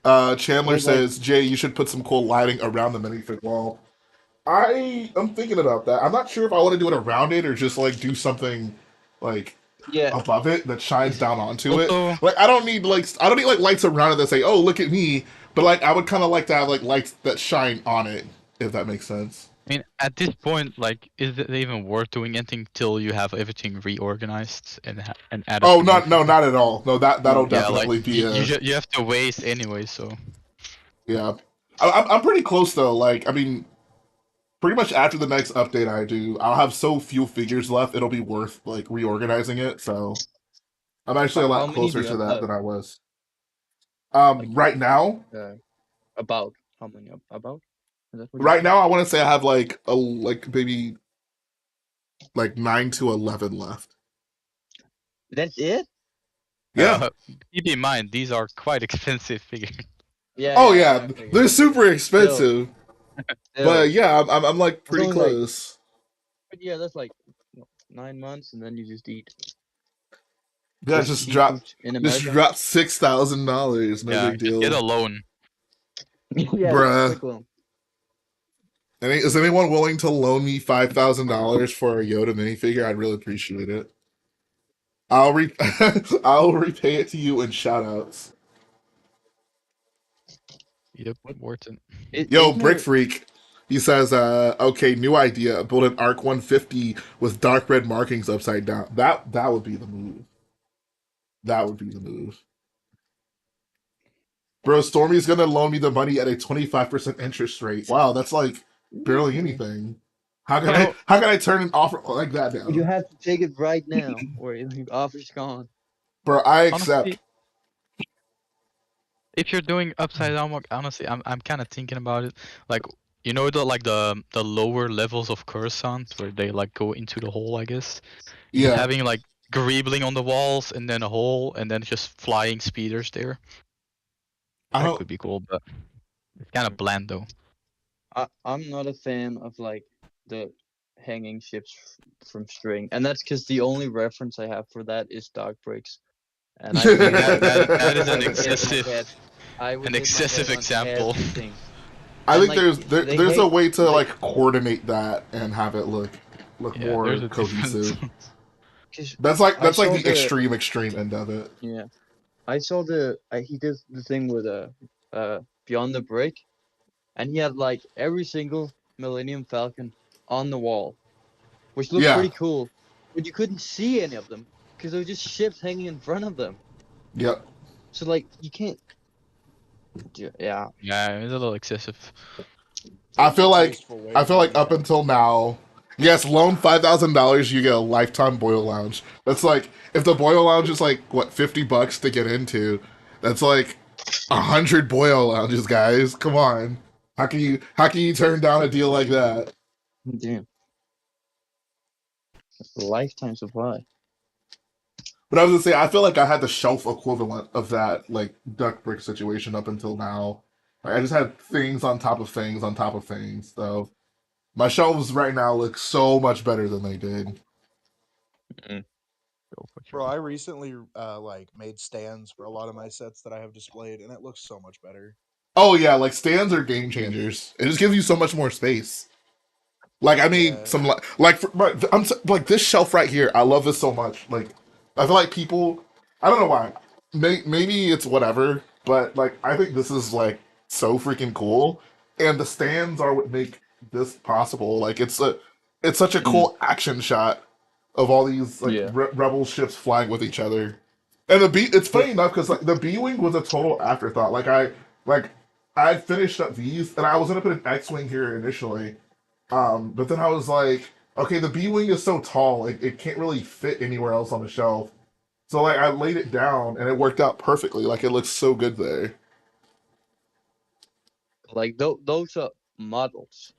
Chandler There's, like- says, Jay, you should put some cool lighting around the minifig wall. I am thinking about that. I'm not sure if I want to do it around it or just like do something like Yeah. above it that shines down onto Also- it. Like I don't need like lights around it that say, "Oh, look at me." But like I would kind of like to have like lights that shine on it, if that makes sense. I mean, at this point, like, is it even worth doing anything till you have everything reorganized and added? Oh, to not new not at all. No, that'll Yeah, definitely like be you have to waste anyway, so yeah. I'm pretty close though. Like I mean, pretty much after the next update I do, I'll have so few figures left. It'll be worth like reorganizing it. So I'm actually a How lot many closer do you to have that left? than I was. Right now, About how many? About? Is that what you right said? now, I want to say I have like maybe like 9 to 11 left. That's it? Yeah. keep in mind these are quite expensive figures. Yeah. Oh yeah, yeah, I figured. they're super expensive. Still. But yeah, I'm like pretty only, like- close. But yeah, that's like 9 months, and then you just eat. Yeah, Just just seafood in just America. drop $6,000. No Yeah, big just deal. get a loan. Yeah, Bruh. quick loan. Is anyone willing to loan me $5,000 for a Yoda minifigure? I'd really appreciate it. I'll repay it to you in shoutouts. Yep, worth it. Yo, Isn't Brick there- Freak. He says, okay, new idea. Build an Arc 150 with dark red markings upside down. That would be the move. That would be the move. Bro, Stormy's gonna loan me the money at a 25% interest rate. Wow, that's like barely Ooh. anything. How can I Well, how can I turn an offer like that you down? have to take it right now, or your offer's gone. Bro, I Honestly, accept. if you're doing upside down walk, honestly, I'm kind of thinking about it. Like, you know, the lower levels of Coruscant where they like go into the hole, I guess. Yeah. Having like greebling on the walls and then a hole and then just flying speeders there. I That don't could be cool, but it's kind of bland though. I'm not a fan of like the hanging ships from string, and that's because the only reference I have for that is dog bricks, and I I mean, think that is I would hit my head. I would an hit my excessive head on example. everything. I And think like they there's a hate way to like like coordinate that and have it look Yeah, there's more a difference. cohesive. because I That's like saw the the extreme end of it. yeah I saw the he did the thing with Beyond the Break, and he had like every single Millennium Falcon on the wall, which looked Yeah. pretty cool, but you couldn't see any of them because there were just ships hanging in front of them. Yep. So like you can't. Yeah, Yeah, it's a little excessive. I It's a feel like tasteful way to up handicap until display. now, yes, loan $5,000, you get a lifetime Boyle Lounge. That's like if the Boyle Lounge is like what $50 to get into, that's like 100 Boyle Lounges, guys. Come on, how can you turn down a deal like that? damn, lifetime supply. But I was gonna say, I feel like I had the shelf equivalent of that like duck brick situation up until now. Like, I just had things on top of things on top of things. So my shelves right now look so much better than they did. Mm. Go for Bro, it. I recently like made stands for a lot of my sets that I have displayed, and it looks so much better. Oh yeah, like stands are game Yeah. changers. It just gives you so much more space. Like I made Yeah, some but like this shelf right here. I love this so much. Like I feel like people, I don't know why. Maybe it's whatever, but like I think this is like so freaking cool. And the stands are what make this possible. Like it's such a Mm. cool action shot of all these like Yeah. rebel ships flying with each other. And the B, it's But funny enough because like the B wing was a total afterthought. Like I finished up these, and I was gonna put an X wing here initially, but then I was like, okay, the B wing is so tall, it can't really fit anywhere else on the shelf. So like I laid it down, and it worked out perfectly. Like it looks so good there. like those are models.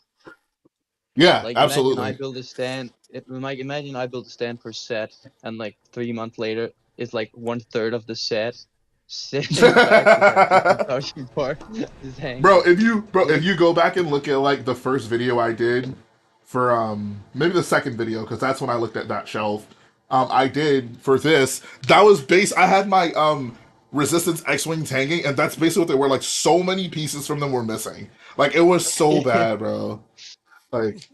Yeah, Like imagine I absolutely. build a stand. Like imagine I build a stand per set, and like 3 months later, it's like 1/3 of the set sitting back with like the concussion part just Bro, hanging. if Like you go back and look at like the first video I did for maybe the second video because that's when I looked at that shelf. I did for this. That was base. I had my resistance X-wings hanging, and that's basically what they were. Like so many pieces from them were missing. Like it was so bad, bro. Like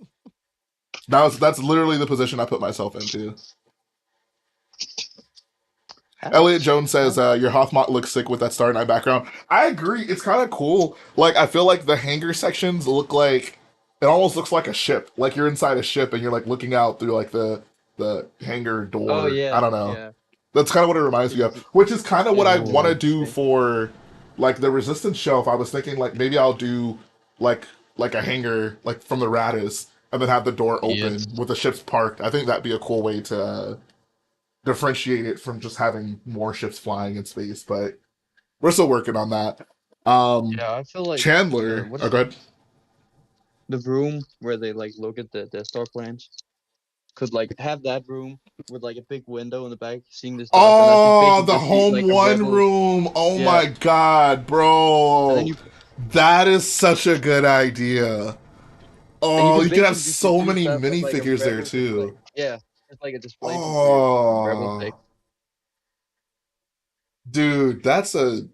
that's literally the position I put myself into. Elliot happens. Jones says, your Hothmot looks sick with that Star Night background. I agree. It's kind of cool. Like, I feel like the hangar sections look like, it almost looks like a ship. Like you're inside a ship and you're like looking out through like the hangar Oh door. I yeah, don't know. yeah. That's kind of what it reminds me of. It, Which is kind of what it I looks want to very do interesting. for like the resistance shelf. I was thinking like maybe I'll do like a hangar like from the Radis and then have the door Yes. open with the ships parked. I think that'd be a cool way to differentiate it from just having more ships flying in space, but we're still working on that. Yeah, I feel like Chandler, what oh, is go ahead. the room where they like look at the Death Star plans could like have that room with like a big window in the back, seeing the stars, and that could Oh, basically the just be home like a one rebel. room. Oh Yeah, my god, and then bro. That is such a good idea. you Oh, can you can have basically just so use many that as like a minifigures there rebel display. too. Yeah, it's like a display room for your rebel Oh, pick. dude, that's a.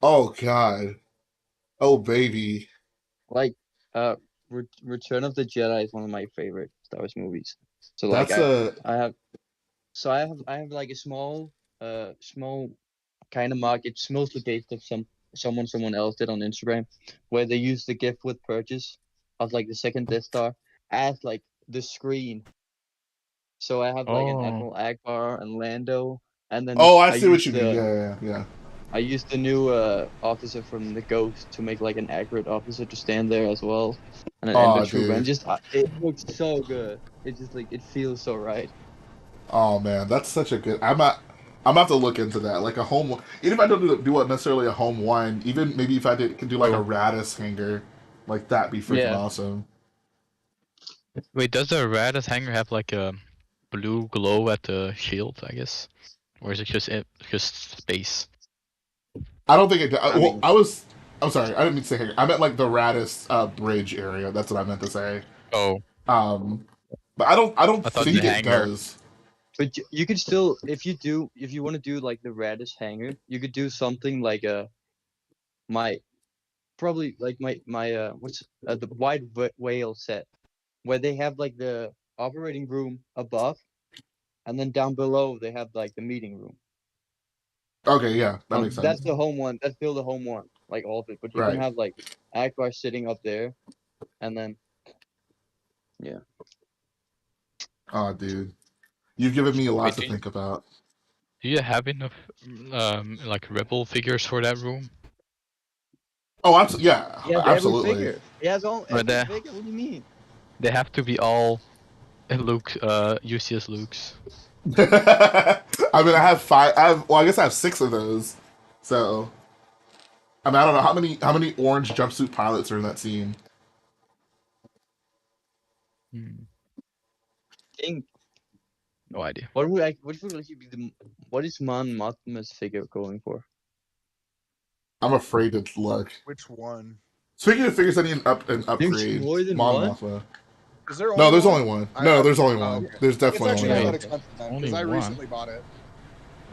Oh god. Oh baby. Like Return of the Jedi is one of my favorite Star Wars movies. So like That's a. I have I have like a small kind of mock. It's mostly based of someone else did on Instagram, where they use the gift with purchase. of like the second Death Star as like the screen. So I have like an Oh, Admiral Akbar and Lando, and then Oh, I I see what use you mean. the Yeah. I used the new officer from the Ghost to make like an accurate officer to stand there as well, and an Ender Oh, Trooper, and dude. just it looks so good. It just like it feels so right. Oh man, that's such a good. I'm about to look into that. Like a home, even if I don't do it necessarily a home one, even maybe if I could do like a oh. Radis hanger, like that'd be freaking Yeah, awesome. Wait, does the Radis hanger have like a blue glow at the shield, I guess? Or is it just space? I don't think it. I Well, mean, I'm sorry. I didn't mean to say hanger. I meant like the Radis bridge area. That's what I meant to say. Oh, Um, but I don't I thought the think it hanger. does. but you could still, if you want to do like the Radish hanger, you could do something like my probably like my what's the whale set, where they have like the operating room above, and then down below they have like the meeting room. Okay, yeah, that makes That's sense. the home one. That's still the home one, like all of it. But you can Right. have like Akbar sitting up there, and then yeah. Oh, dude, you've given me a lot Wait, to think about. do you have enough like rebel figures for that room? Oh, yeah, He has every absolutely. figure. He has all Or every figure. What do you mean? they have to be all Luke UCS Lukes. I mean, I have five. Well, I guess I have six of those. So, I mean, I don't know how many orange jumpsuit pilots are in that scene. Hmm, Think no idea. what would I what would actually be what is Mon Mothma's figure going for? I'm afraid to look. Which one? Speaking of figures, I need an There's upgrade. more than Mon one. Mothma. Is there No, only there's one? only one. No, there's only Oh, one. okay. There's It's definitely actually only not one. that Wait, expensive then, only because I one? recently bought it.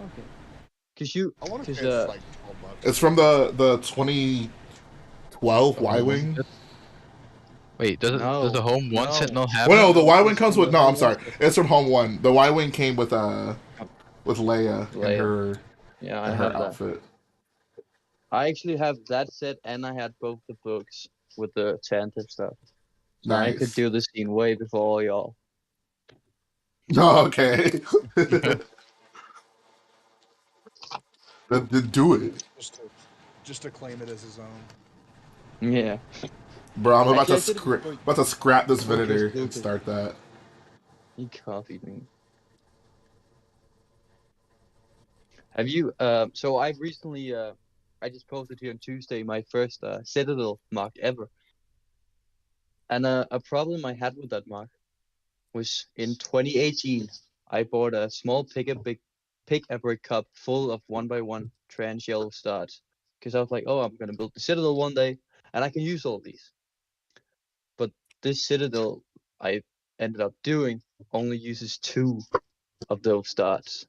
Okay. Cause you, I want to cause say it's like $12. It's from the 2012 The Y home one wing. set? Wait, does the no, home one set no, not have Well, it? no, the Y wing it's comes from with. the No, I'm home one sorry. set. It's from Home One. The Y wing came with Leia and Leia. Yeah, I her have that. outfit. I actually have that set, and I had both the books with the Tantive stuff. So I could Nice. do the scene way before all y'all. Oh, okay. Then do it, Just to claim it as his own. Yeah. bro. I'm Actually, I said it before, about to scrap this before Chris Venator and Lucas. start that. He copied me. Have you? So I recently, I just posted here on Tuesday my first Citadel mark ever, and a problem I had with that mark was in 2018. I bought a small pick a brick cup full of 1x1 trans yellow starts because I was like, oh, I'm gonna build the Citadel one day, and I can use all these. But this Citadel I ended up doing only uses 2 of those starts.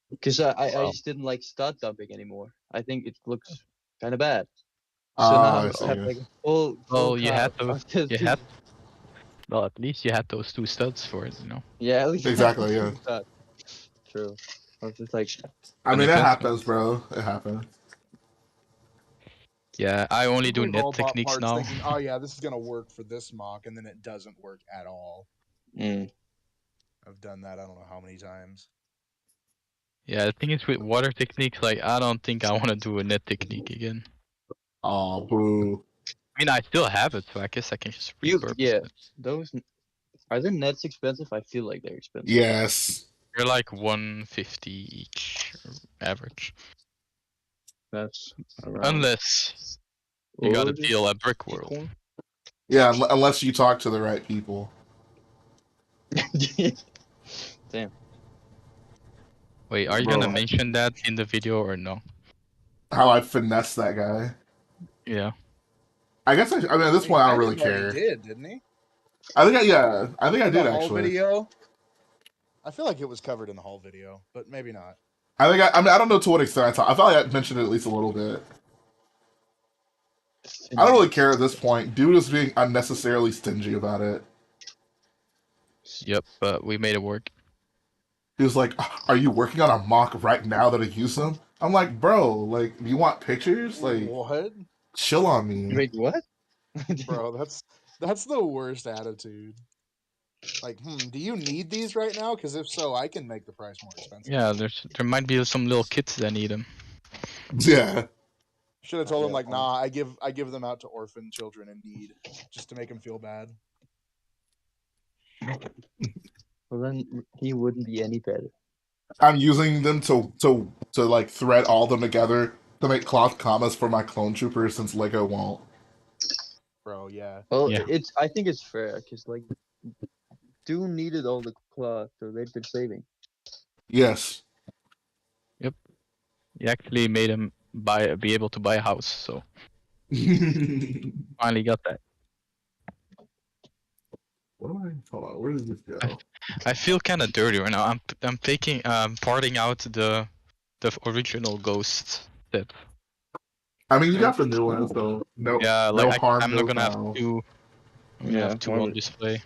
Because I Wow. just didn't like start dumping anymore. I think it looks kind of bad. So now I I'm gonna have see. like a full Well, you had cup those. of just You two. had. Well, at least you had those 2 studs for it, you know. Yeah, at least I have Exactly. Yeah. 2 starts. True. I was just like, I When mean, it it comes to, happens, bro. It happens. yeah, I I only think do we've net all bought techniques parts now. thinking, oh yeah, this is gonna work for this mock, and then it doesn't work at all. mm. I've done that I don't know how many times. Yeah, the thing is with water techniques, like I don't think I want to do a net technique again. Oh, boo. I mean, I still have it, so I guess I can just repurpose Yeah, it. those are the nets expensive? I feel like they're expensive. Yes. They're like 150 each, average. That's around. Unless you got a Or deal at Brick World. Bitcoin? Yeah, unless you talk to the right people. Damn. Wait, are you Bro, gonna mention that in the video or no? how I finesse that guy. Yeah. I guess I mean, at this He point, I don't kind really of already care. did, didn't he? I think I think I In the did whole actually. video. I feel like it was covered in the whole video, but maybe not. I mean, I don't know to what extent I talk. I felt like I mentioned it at least a little bit. I don't really care at this point. Dude is being unnecessarily stingy about it. Yep, but we made it work. He was like, "Are you working on a mock right now that I use them?" I'm like, "Bro, like, do you want pictures? Like, What, chill on me." Wait, what? bro? That's the worst attitude. Like, do you need these right now? Because if so, I can make the price more expensive. Yeah, there might be some little kids that need them. Yeah. Should have told him Yeah, like, nah, I give them out to orphan children in need, just to make him feel bad. Well, then he wouldn't be any better. I'm using them to like thread all them together to make cloth commas for my clone troopers since Lego won't. Bro, yeah. Well, Yeah. I think it's fair because like Doom needed all the cloth, so they've been saving. Yes. You actually made him be able to buy a house, so finally got that. Hold on, where does this go? I feel kind of dirty right now. I'm taking parting out the original Ghost set. I mean, you got the new one, so Yeah, no like harm, I'm no not gonna have foul. two. I'm gonna have two why on would- display,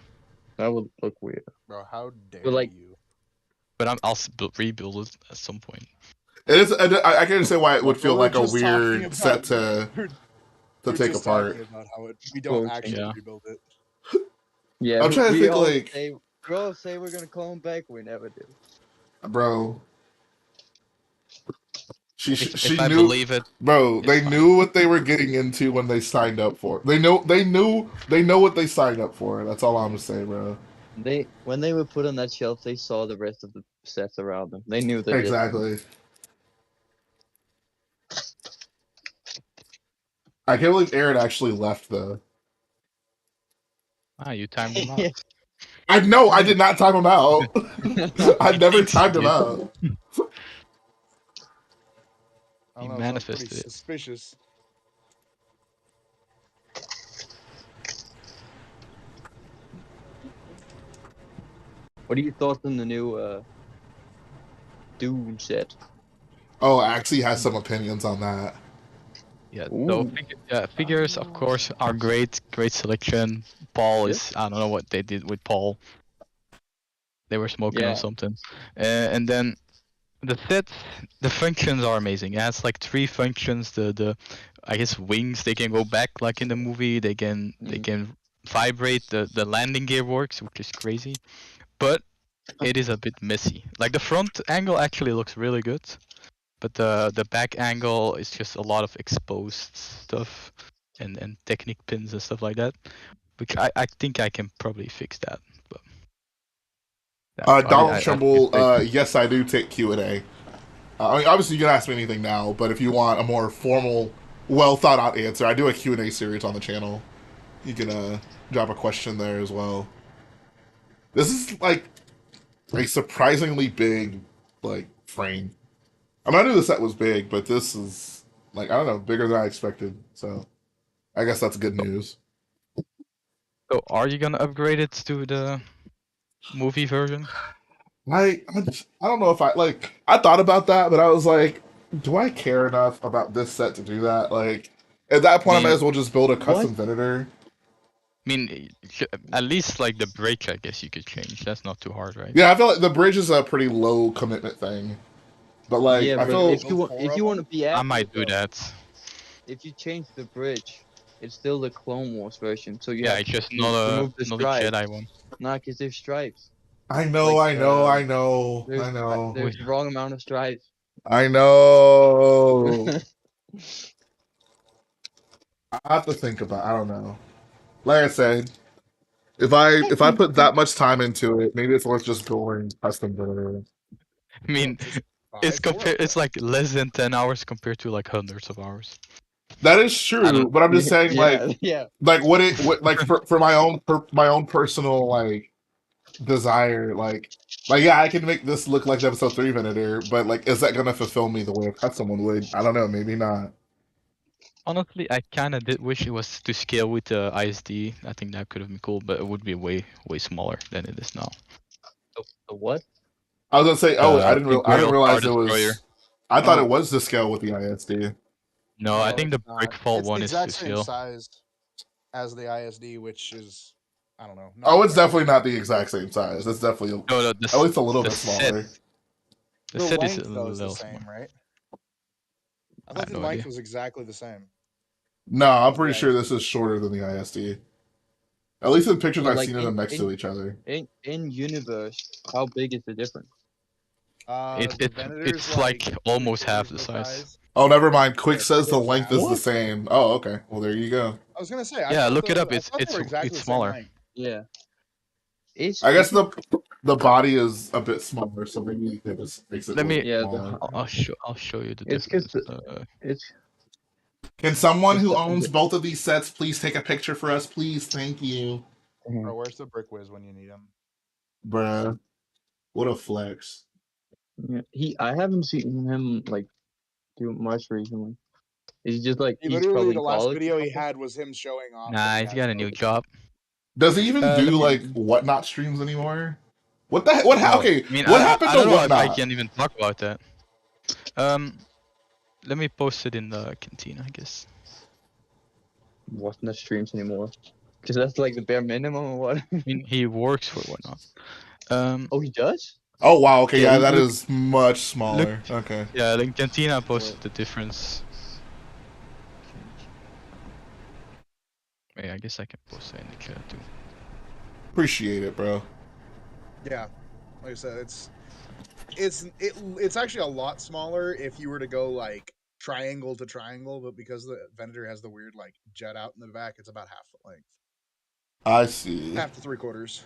That would look weird. Bro, how dare But, like- you? but I'll rebuild it at some point. It is. I can understand why it would Look, feel we're like a just talking weird set to We're take just apart. talking about how we don't Poaching. actually Yeah. rebuild it. Yeah, I'm trying to we think, all like- say, we all say we're gonna call him back. We never do. Bro. If She I knew, believe it, bro. it's They fine. knew what they were getting into when they signed up for it. They know what they signed up for. That's all I'm gonna say, bro. When they were put on that shelf, they saw the rest of the sets around them. They knew the difference. Exactly. I can't believe Aaron actually left though. You timed him out. I know I did not time him out. I never timed him Dude. out. I He don't know, sounds pretty manifested it. suspicious. What are your thoughts on the new Dune set? Oh, Axie has some opinions on that. Yeah, Ooh. so figures of course are great selection. Paul is I don't know what they did with Paul. They were smoking Yeah. on something, and then the sets, the functions are amazing. It has like 3 functions. The I guess wings, they can go back like in the movie. They can vibrate. The landing gear works, which is crazy, but it is a bit messy. Like the front angle actually looks really good. But the back angle is just a lot of exposed stuff and technique pins and stuff like that, which I think I can probably fix that. But Donald I Trimble, think yes, I do take Q&A. I mean, obviously, you can ask me anything now, but if you want a more formal, well thought out answer, I do a Q&A series on the channel. You can drop a question there as well. This is like a surprisingly big like frame. I mean, I knew the set was big, but this is like I don't know, bigger than I expected. So I guess that's good news. So are you gonna upgrade it to the movie version? I don't know if I thought about that, but I was like, do I care enough about this set to do that? Like at that point, I might as well just build a custom Venator. I mean, at least like the bridge, I guess you could change. That's not too hard, right? Yeah, I feel like the bridge is a pretty low commitment thing, but like yeah, I but feel if you want to be accurate, I might do though, that. if you change the bridge, it's still the Clone Wars version. So you Yeah, have it's just to not remove the a stripes. Jedi one. Nah, because there's stripes. I know, Like, I know. There's the wrong amount of stripes. I know. I have to think about. I don't know. Like I said, if I put that much time into it, maybe it's worth just going custom Venator. I mean, Just buy it's 4 of it's them. like less than 10 hours compared to like hundreds of hours. That is true, but I'm just saying, yeah. like what like for my own personal like desire, like yeah, I can make this look like the episode 3 Venator, but like, is that gonna fulfill me the way a custom one would? I don't know, maybe not. Honestly, I kind of did wish it was to scale with the ISD. I think that could have been cool, but it would be way smaller than it is now. The what? I was gonna say, I didn't Imperial realize Star it was. Destroyer. I thought it was to scale with the ISD. No, I No, think the it's not. Brickfall It's one the is exact to same scale. size as the ISD, which is I don't know. Oh, it's quite- definitely not the exact same size. It's definitely No, at least a little the bit smaller. set, The set is length a though is the little same, smaller. right? I I thought have the no length idea. was exactly the same. No, I'm pretty Yeah, sure this is shorter than the ISD. At least in pictures But I've like seen them next to each other. in universe, how big is the difference? The Venators it's like almost half three-quarters the size. Oh, never mind. Quick Yeah, says the three-quarters length half. is the What? same. Oh, okay. Well, there you go. I was gonna say, Yeah, look it up. I It's thought they were exactly it's the same smaller. length. Yeah. I guess the body is a bit smaller, so maybe it just makes it Let a me- little Yeah, smaller. I'll show you the It's 'cause difference. it's Can someone it's who the, owns both of these sets please take a picture for us, please? Thank you. Bro, where's the Brick Whiz when you need him? Bruh. What a flex. yeah, I haven't seen him like do much recently. It's just like He he's literally, probably the in last college or video he something. had was him showing off. Nah, that he he's has got a both new of them. job. Does he even let do me- like whatnot streams anymore? What the heck? What No, okay, I mean, what happened I to don't know if I whatnot? can even talk about that. Let me post it in the canteen, I guess. Watching the streams anymore. Because that's like the bare minimum or what? I mean, he works for whatnot. Oh, he does? Oh wow, okay, Yeah, yeah, that look- is much smaller. Okay. Yeah, in canteen I posted the difference. Wait, I guess I can post that in the chat too. Appreciate it, bro. Yeah, like I said, it's actually a lot smaller if you were to go like triangle to triangle, but because the Venator has the weird like jet out in the back, it's about half the length, I see. half to three-quarters.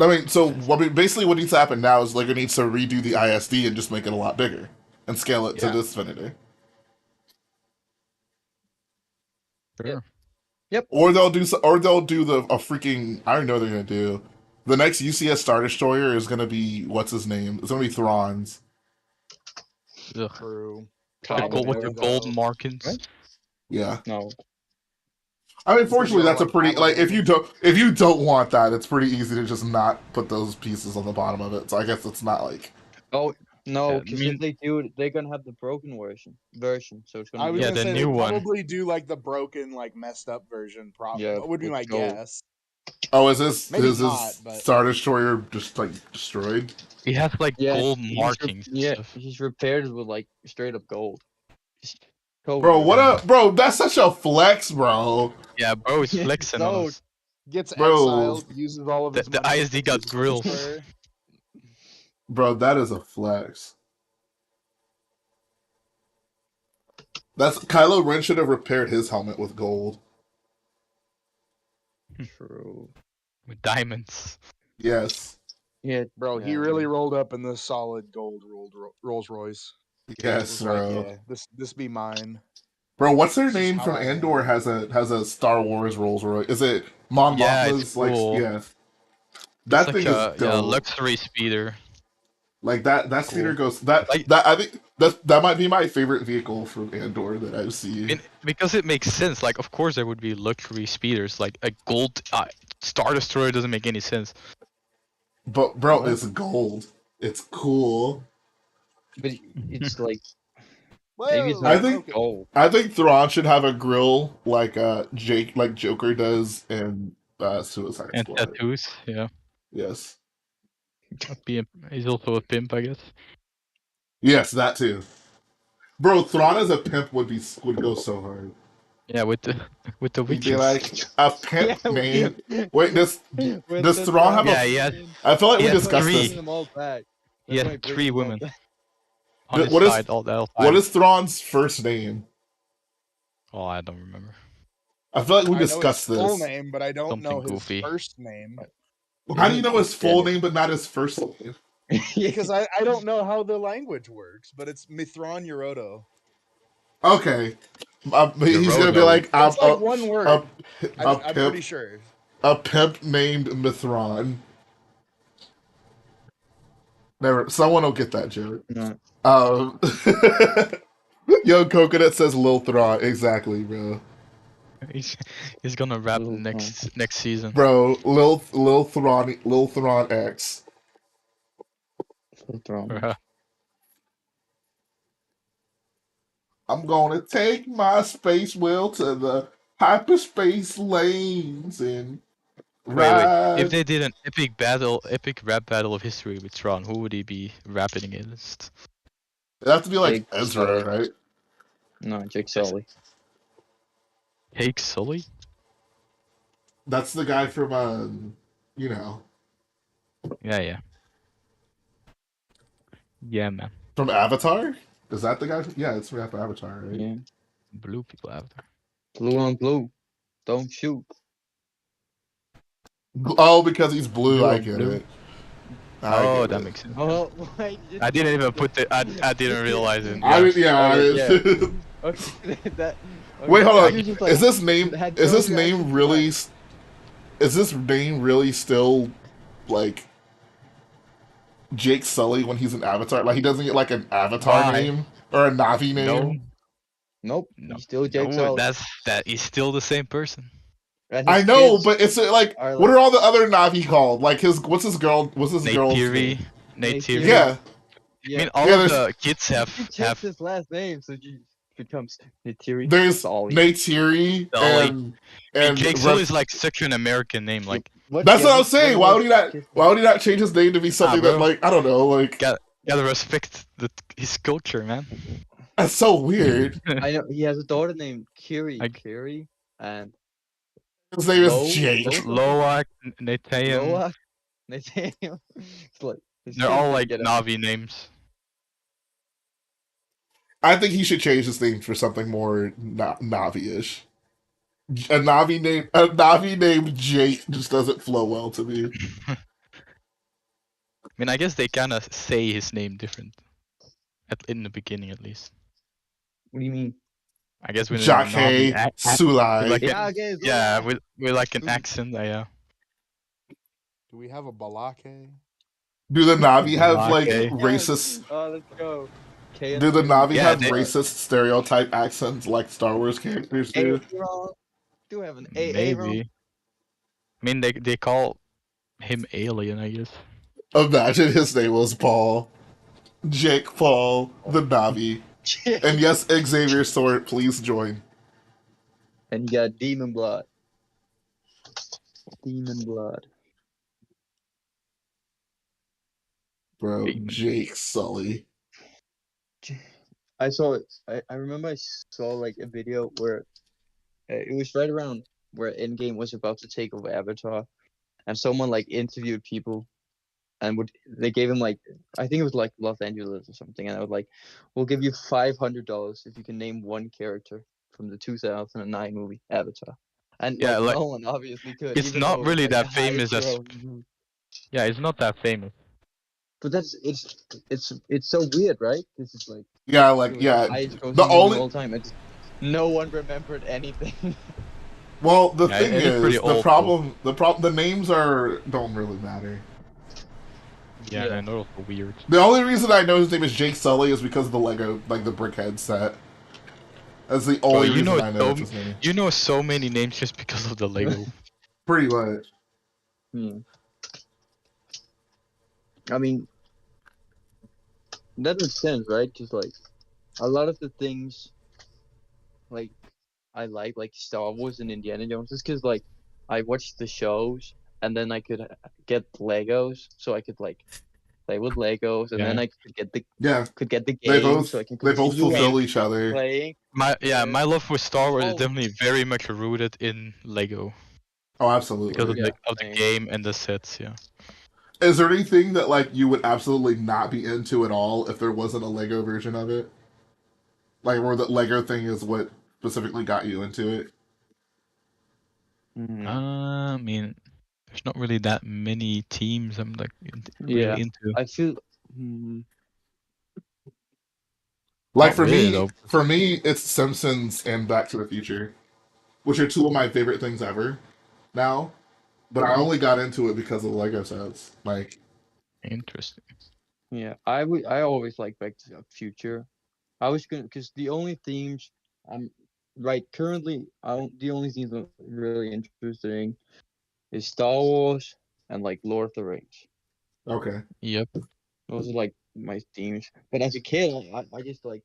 I mean, so basically what needs to happen now is Lego needs to redo the ISD and just make it a lot bigger and scale it to Yeah. this Venator. Sure. Or they'll do a freaking I don't know what they're gonna do. The next UCS Star Destroyer is gonna be what's his name? It's gonna be Thrawn's. Ugh. True. With the gold though. markings. What? Yeah. No. I mean, It's gonna be fortunately, all, that's a like, pretty battle like if damage. you don't want that, it's pretty easy to just not put those pieces on the bottom of it. So I guess it's not like Oh, no, Yeah, I because mean- if they do it, they're gonna have the broken version. So it's gonna I be was Yeah, gonna the say new they one. probably do like the broken, like messed up version. Yeah, Would be with my gold. guess. oh, is this Maybe is this not, but- Star Destroyer just like destroyed? He has like Yeah, gold markings and stuff. he's repaired with like straight up gold. Just covered Bro, with what it. up, bro? That's such a flex, bro. Yeah, bro is Yeah, flexing so- on us. Gets Bro. exiled, uses all of his The money. ISD got grills. Bro, that is a flex. That's Kylo Ren should have repaired his helmet with gold. True. With diamonds. Yes. Yeah, Bro, he yeah. really rolled up in the solid gold Rolls Royce. Yes, Was like, bro. yeah, this be mine. Bro, what's their This is name how from I Andor am. has a Star Wars Rolls Royce? Is it Mon Yeah, Mothma's it's cool. like yeah. It's That like thing is a dope. luxury speeder. Like that speeder goes that Like- I think that might be my favorite vehicle from Andor that I've seen. Because it makes sense. Like, of course there would be luxury speeders. Like a gold Star Destroyer doesn't make any sense. But bro, What? it's gold. It's cool. But it's like Whoa, maybe it's I not think- gold. I think Thrawn should have a grill like Joker does in Suicide And Squad. tattoos, yeah. Yes. He's also a pimp, I guess. Yes, that too. Bro, Thrawn as a pimp would go so hard. Yeah, with the He'd be witches. like a pimp named. Wait, does With Thrawn have Yeah, a? he has I feel like he we has discussed three. this. them all back. He That's has why bringing 3 them all women back. on his What is- side all the time. What is Thrawn's first name? Oh, I don't remember. I feel like we I know discussed his full this. name, but I don't Something know his goofy. first name How do you know his full Yeah. name but not his first name? because I don't know how the language works. But it's Mithron Euroto. Okay. He's gonna be Yoroto. like, It's like one word. a I'm pretty pimp, sure. a pimp named Mithron. Never. Someone will get that joke. No. Yo, Coconut says Lil Thrawn. Exactly, bro. He's gonna rap Little next season. Bro, Lil Thrawn X. Full throne. Bruh. I'm gonna take my space wheel to the hyperspace lanes and Wait. ride. If they did an epic rap battle of history with Tron, who would he be rapping against? It'd have to be like Jake Ezra, Sully. right? No, Jake Sully. Take Sully? That's the guy from you know, Yeah. Yeah, man. from Avatar. Is that the guy? Yeah, it's from Avatar, right? Yeah. Blue people out there. Blue on blue. Don't shoot. Oh, because he's blue. Blue I on get blue. it. I Oh, get that it. makes sense. Oh, wait. I didn't even put it. I didn't realize it. I Yeah. mean, yeah. Okay, Okay, that. Wait, Okay, hold you on. just, like, Is this name? had Is told this you I should name really? relax. Is this name really still like Jake Sully when he's an Avatar? Like he doesn't get like an Avatar Why? name or a Navi No, name? Nope, no, he's still Jake no. Sully. That is still the same person. And I his know, kids but it's like, are what like are all the other Navi called? Like his, what's his girl? What's his girl's name? Neytiri. Nate Neytiri. Fury. Yeah, I mean, all yeah. of There's the kids You have can change have his last name so he becomes Nitiri there's Sully. Neytiri Sully. and I mean, Jake Sully Rev. is like such an American name. Like, That's what I'm saying. Why would he not? Kiss Why would he not change his name to be something that bro. like I don't know? Like gotta respect his culture, man. that's so weird. I know he has a daughter named Kiri. Like- Kiri and His name is Lo. Jake. Loak, Netayan. Loa. Nathaniel. It's like his They're kids all didn't like get him. Navi names. I think he should change his name for something more Navi-ish. A Navi named Jake just doesn't flow well to me. I mean, I guess they kind of say his name different, in the beginning at least. What do you mean? I guess with a Jake Navi Sulai. with like Yeah, a, okay, yeah, Zola. with like an accent. Yeah. Do we have a Balake? Do the Navi have like Okay. racist? Oh, let's go. K Do the Navi Yeah, have they- racist stereotype accents like Star Wars characters do? Do we have an Maybe. I mean, they call him alien, I guess. Imagine his name was Paul. Jake Paul, the Navi. And yes, Xavier Sword, please join. And you got Demon Blood. Demon Blood. Bro, Demon. Jake Sully. I saw it. I remember I saw like a video where it was right around where Endgame was about to take over Avatar, and someone like interviewed people, and they gave him like I think it was like Los Angeles or something, and I was like, we'll give you $500 if you can name one character from the 2009 movie Avatar. And Yeah, like, like, no one obviously could. it's even not though really like, that the famous highest as- grossing- Yeah, it's not that famous. But it's so weird, right? This is like Yeah, it like was yeah. the highest grossing The movie only of all time. And no one remembered anything. well, the Yeah, thing it is pretty is, old, the names don't really matter. Yeah, Yeah. I know it's weird. The only reason I know his name is Jake Sully is because of the Lego, like the Brickhead set. That's the only you reason know I know so- that's his name. You know so many names just because of the Lego. Pretty much. I mean, that makes sense, right? Just like a lot of the things, like I like Star Wars and Indiana Jones, just because like I watched the shows and then I could get Legos, so I could like play with Legos, and then Yeah. I could get the Yeah, game, they both so I can they both continue fulfill each other. playing. My love for Star Wars is Oh. definitely very much rooted in Lego Oh, because absolutely. of Yeah, the same. game and the sets. Yeah. Is there anything that like you would absolutely not be into at all if there wasn't a Lego version of it? Like where the Lego thing is what specifically got you into it? I mean, there's not really that many teams I'm like really Yeah. into. I feel. Like Not for really, me, though. for me, it's Simpsons and Back to the Future, which are two of my favorite things ever. Now, but I only got into it because of the Lego sets. Like, Interesting. Yeah, I always like Back to the Future. I was gonna because the only themes I'm right currently the only themes I'm really interested in is Star Wars and like Lord of the Rings. okay, Yep. Those are like my themes. But as a kid, I just like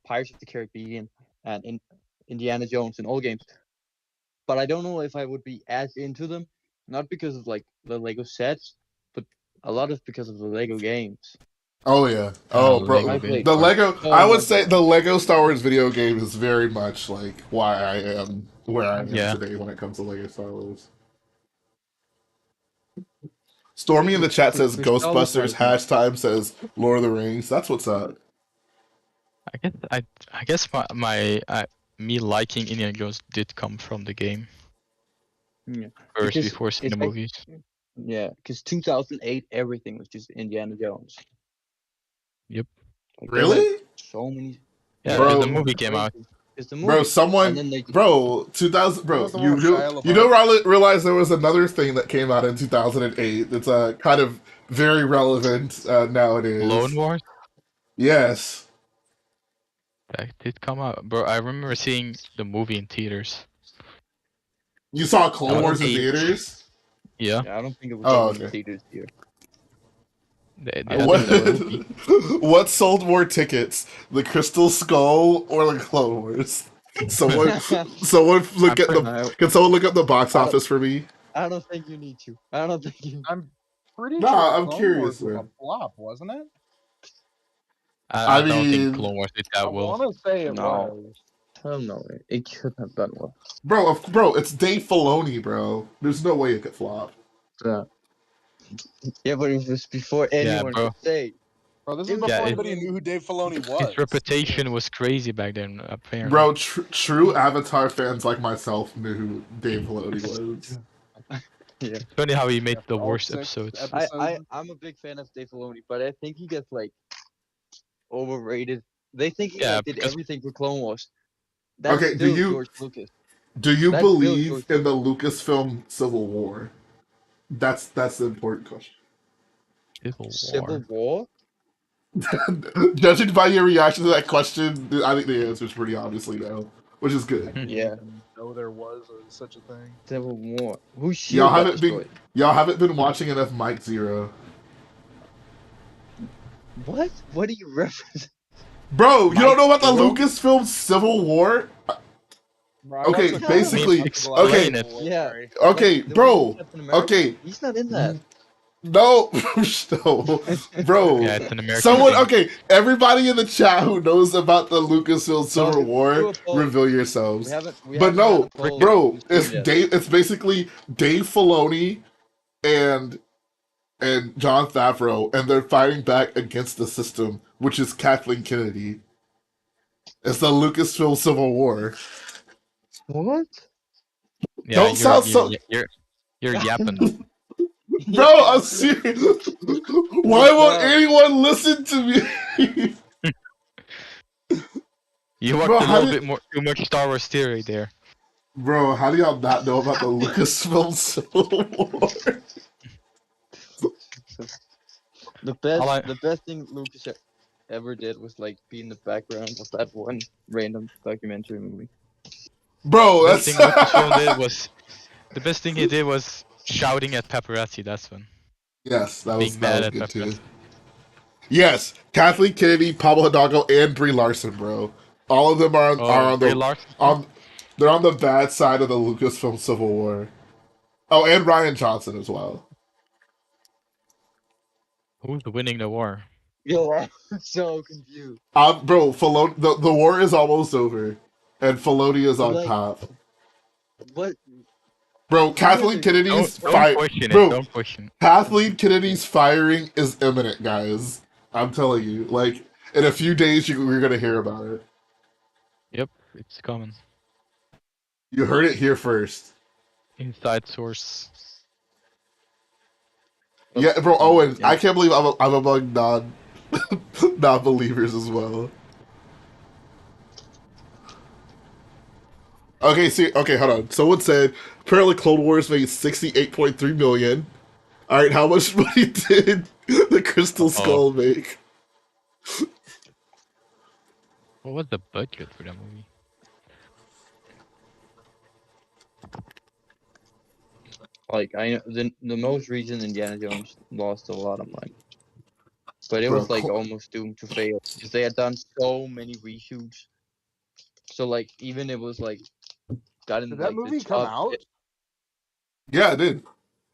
Pirates of the Caribbean and Indiana Jones and all games. But I don't know if I would be as into them, not because of like the Lego sets, but a lot of because of the Lego games. oh yeah, oh bro, Lego I games played the are- Lego. so I would much say Lego. the Lego Star Wars video game is very much like why I am where I am Yeah. today when it comes to Lego Star Wars. Stormy in the chat says Crystal is Ghostbusters. like that. Hashtag says Lord of the Rings. That's what's up. I guess me liking Indiana Jones did come from the game Yeah. first Because before seeing it's the like, movies. yeah, because 2008 everything was just Indiana Jones. Yep. Like, they had Really? so many. Yeah, Bro. the movie came out. It's the movie. Bro, And someone, then they 2000, bro, Wasn't the one with Shia you LaBeouf? don't realize there was another thing that came out in 2008 that's kind of very relevant nowadays. Clone Wars? Yes. That did come out. Bro, I remember seeing the movie in theaters. You saw Clone I Wars in don't think- theaters? Yeah. I don't think it was Oh, even in okay. theaters here. They I had What, it in the movie. what sold more tickets, the Crystal Skull or the Clone Wars? Someone look at No, can someone look up the box I don't- office for me? I don't think you need to. I don't think you. I'm pretty Nah, sure I'm Clone curious, Wars was man. a flop, wasn't it? I I don't mean- think Clone Wars did I that well. want to say it No. was. Hell no, it could have done well. Bro, it's Dave Filoni, bro. There's no way it could flop. Yeah, but it was before anyone bro. could say. Bro, this It is was before Yeah, anybody knew who Dave Filoni was. His reputation was crazy back then, apparently. Bro, true Avatar fans like myself knew who Dave Filoni was. Yeah. It's funny how he made the all worst 6 episodes. I'm a big fan of Dave Filoni, but I think he gets like overrated. They think he Yeah, did because- everything for Clone Wars. That's Okay, still George Lucas. Do you That's still believe George in the Lucasfilm Civil War? That's the important question. Civil War? Judging by your reaction to that question, I think the answer is pretty obviously no, which is good. I didn't Yeah. even know there was such a thing. Civil War. Who's Y'all shield got haven't been destroyed? watching enough Mike Zero. What? What do you reference? Bro, you don't know about the Zero? Lucasfilm Civil War? Bro, I Okay, watched a basically- couple of okay, episodes, yeah. sorry. Okay, Like, the bro. one with Captain America? Okay, He's not in that. no, no, bro. Yeah, it's an American Someone, thing. okay, everybody in the chat who knows about the Lucasfilm Civil do War, a poll. reveal We yourselves. haven't. We But haven't no, had a poll bro, on the it's stream yet. Dave. It's basically Dave Filoni and John Favreau, and they're fighting back against the system, which is Kathleen Kennedy. It's the Lucasfilm Civil War. What? Yeah, Don't sound so- you're yapping. Bro, I'm serious. Why won't anyone listen to me? You watched Bro, a how little did- bit more too much Star Wars theory there. Bro, how do y'all not know about the Lucasfilm Civil War? The best thing Lucas ever did was like be in the background of that one random documentary movie. Bro, The that's best thing Lucasfilm did was the best thing he did was shouting at paparazzi. That's one. yes, that was Being mad good at too. paparazzi. Yes, Kathleen Kennedy, Pablo Hidalgo, and Brie Larson, bro. All of them are on Brie the Larson? they're on the bad side of the Lucasfilm Civil War. Oh, and Ryan Johnson as well. Who's winning the war? Yo, I'm so confused. Bro, Filoni, the war is almost over, and Filoni is But, on like, top. What? Bro, Kathleen Don't- Kennedy's Don't fire. question it. Bro, Don't question. Kathleen Kennedy's firing is imminent, guys. I'm telling you. Like, in a few days, we're gonna hear about it. Yep, it's coming. You heard it here first. Inside source. Yeah, bro, Owen, Yeah. I can't believe I'm among non-believers as well. Okay, hold on. Someone said apparently Clone Wars made 68.3 million. All right, how much money did the Crystal Skull make? What was the budget for that movie? Like I know the most recent Indiana Jones lost a lot of money, but it Bro, was like almost doomed to fail because they had done so many reshoots. So like even it was like gotten Did that like movie the come top. out? Yeah, it did.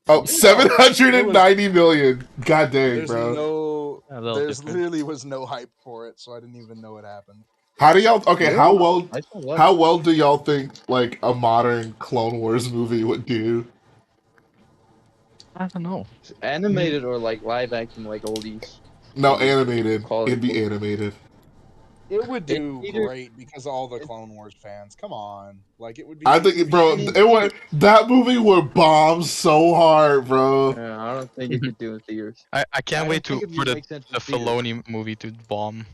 Oh, Yeah, 790 million. God dang, There's bro. A little there's different. literally was no hype for it, so I didn't even know it happened. How do y'all? Okay, how well? I saw one. How well do y'all think like a modern Clone Wars movie would do? I don't know. Animated or like live action, like all these. No, all these animated. Call it It'd be animated. It would It's do either. great because of all the It's, Clone Wars fans. Come on, like it would I be. It would think, be I bro, mean, it would that movie would bomb so hard, bro. I don't think it could do in theaters. I can't I wait don't think it for would make sense in the theaters. Filoni movie to bomb.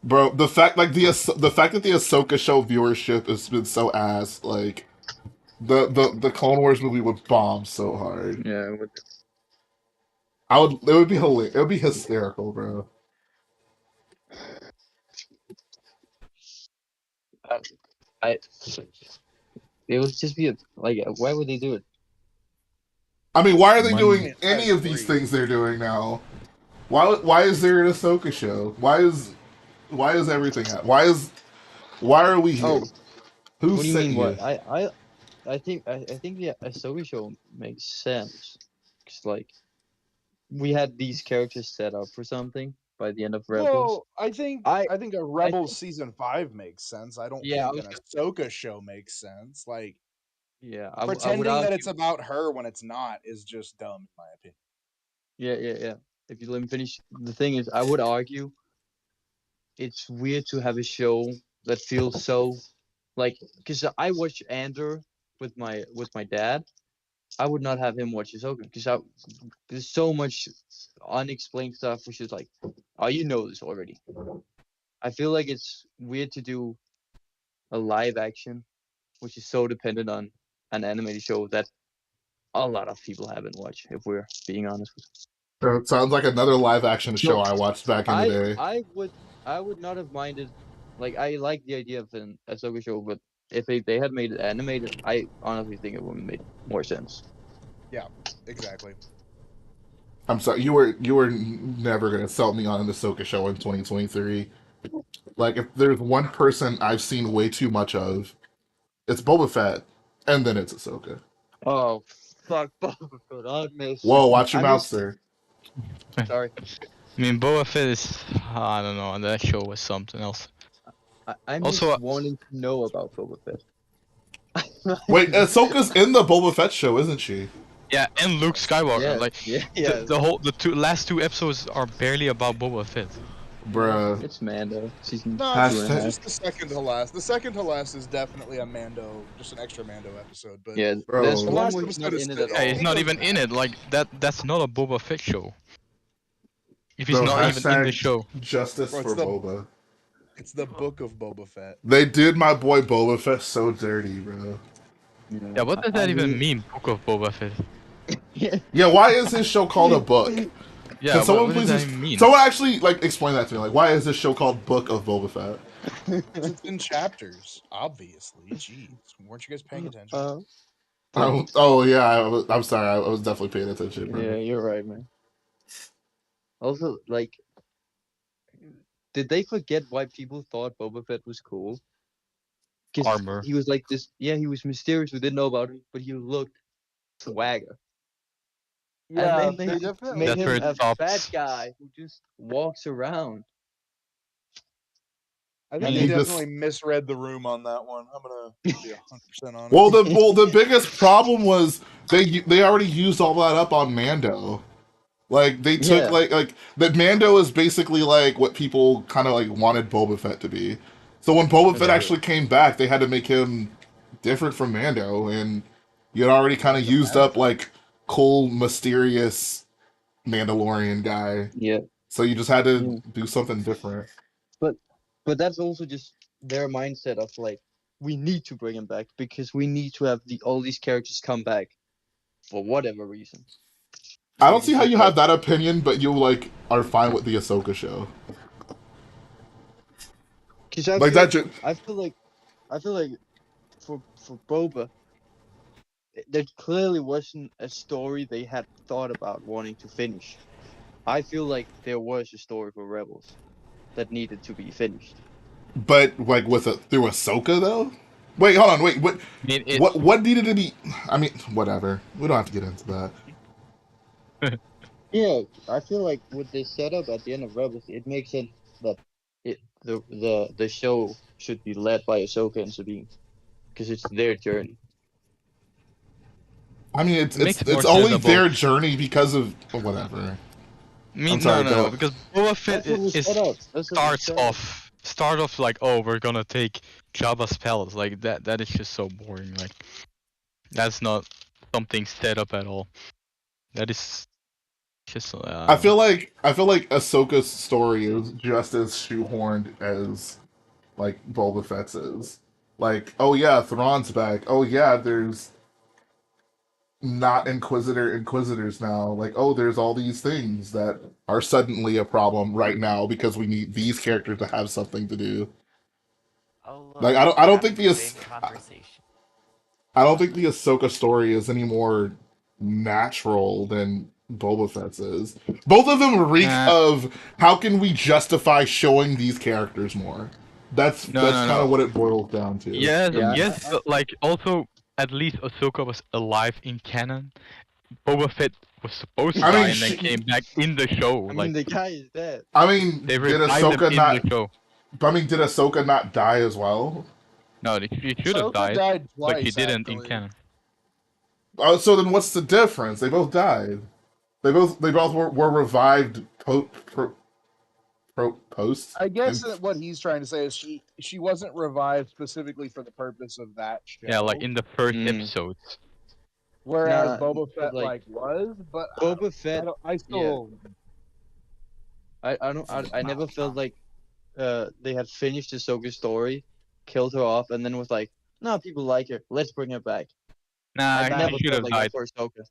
Bro, the fact the fact that the Ahsoka show viewership has been so ass, like the Clone Wars movie would bomb so hard. Yeah, it would. It would be hilarious. It would be hysterical, bro. I, I it would just be like, why would they do it? I mean, why are they Money. doing I any of these agree. things they're doing now? Why is there an Ahsoka show? Why is everything at? Why are we here? Oh, Who what do you sent mean? you? What? I think the Ahsoka show makes sense. Cause like we had these characters set up for something by the end of Rebels. Well, I think I I think a I Rebels think season 5 makes sense. I don't yeah, I think was an gonna, Ahsoka show makes sense. Like yeah, I would pretending that it's argue. about her when it's not is just dumb, in my opinion. Yeah. If you let me finish, the thing is, I would argue it's weird to have a show that feels so like, because I watch Andor with my dad. I would not have him watch Ahsoka because there's so much unexplained stuff, which is like, oh, you know this already. I feel like it's weird to do a live action, which is so dependent on an animated show that a lot of people haven't watched. If we're being honest with So it sounds like another live action you. show I watched back in the day. I would not have minded. Like, I like the idea of an Ahsoka show, but if they had made it animated, I honestly think it would have made more sense. Yeah, exactly. I'm sorry, you were never gonna sell me on an Ahsoka show in 2023. Like, if there's one person I've seen way too much of, it's Boba Fett, and then it's Ahsoka. Oh fuck, Boba Fett! Whoa, watch your I mouth, miss. sir. Sorry, I mean, Boba Fett is, I don't know, that show was something else. I miss Also, wanting to know about Boba Fett. Wait, Ahsoka's in the Boba Fett show, isn't she? yeah, and Luke Skywalker. Yeah, Like yeah. the last two episodes are barely about Boba Fett. No, Bruh. it's Mando. Season No, two and a half. just the second to last. The second to last is definitely a Mando, just an extra Mando episode. But Yeah, Bro. there's the one last where he's not episode is in it still, at Yeah, he's all. not goes even in back. it. Like that's not a Boba Fett show. If he's Bro, not even in the hashtag show. justice Bro, for Boba. it's the book of Boba Fett. They did my boy Boba Fett so dirty, bro. Yeah, what does that even mean? Book of Boba Fett. Yeah, why is his show called a book? Yeah, Can someone what does please that even mean? someone actually like explain that to me? Like, why is this show called Book of Boba Fett? It's in chapters, obviously. Jeez, weren't you guys paying attention? Oh yeah, I'm sorry, I was definitely paying attention, bro. Yeah, you're right, man. Also, like, did they forget why people thought Boba Fett was cool? Because Armor. he was like this. Yeah, he was mysterious. We didn't know about him, but he looked swagger. Yeah, And they they definitely. made That's where him it a stops. fat guy who just walks around. I think And they He then, just definitely misread the room on that one. I'm gonna be 100% honest. well the biggest problem was they already used all that up on Mando. Like they took yeah, like that Mando is basically like what people kind of like wanted Boba Fett to be. So when Boba that's Fett Yeah. true. actually came back, they had to make him different from Mando, and you had already kind of That's a used bad up guy. like cool, mysterious Mandalorian guy. Yeah, So you just had to yeah. do something different. But that's also just their mindset of like, we need to bring him back because we need to have all these characters come back for whatever reason. I don't Which see is how just you like, have that opinion, but you like are fine with the Ahsoka show. because Like that. I feel like for Boba, there clearly wasn't a story they had thought about wanting to finish. I feel like there was a story for Rebels that needed to be finished. But like with through Ahsoka though. Wait, hold on. Wait, what? I mean, it. What needed to be? I mean, whatever. We don't have to get into that. Yeah, I feel like with this setup at the end of Rebels, it makes sense that the show should be led by Ahsoka and Sabine because it's their journey. I mean, It makes more it's sense only on their both. journey because of whatever. I'm No, sorry, no, no, go. because Boba Fett That's what was is set up. That's what was set up. start off like, oh, we're gonna take Jabba's palace. Like that. That is just so boring. Like that's not something set up at all. That is just I don't know. I feel like Ahsoka's story is just as shoehorned as like Boba Fett's is. Like, oh yeah, Thrawn's back. Oh yeah, there's not Inquisitors now. Like, oh, there's all these things that are suddenly a problem right now because we need these characters to have something to do. Oh Like, look, we're I don't having think the same conversation. I don't think the Ahsoka story is any more natural than Boba Fett's is. Both of them reek Nah, of how can we justify showing these characters more. no, That's no, kind no. of what it boils down to. Yes, Yeah, yes, but like also at least Ahsoka was alive in canon. Boba Fett was supposed to I die mean, and then came back in the show. I Like mean the guy is dead. I mean, they did revived him Ahsoka in the not? show. I mean, did Ahsoka not die as well? No, she should have Ahsoka died, died but she twice, didn't in actually. canon. Oh, so then what's the difference? They both died. They both were revived post I guess and that what he's trying to say is she wasn't revived specifically for the purpose of that show. Yeah, like in the first Mm. episodes. Whereas Nah, Boba but, Fett like, was, but Boba Fett. I still I never felt like they had finished Ahsoka's story, killed her off, and then was like, no, people like her. Let's bring her back. I Nah, never she should felt have like died. that for Ahsoka.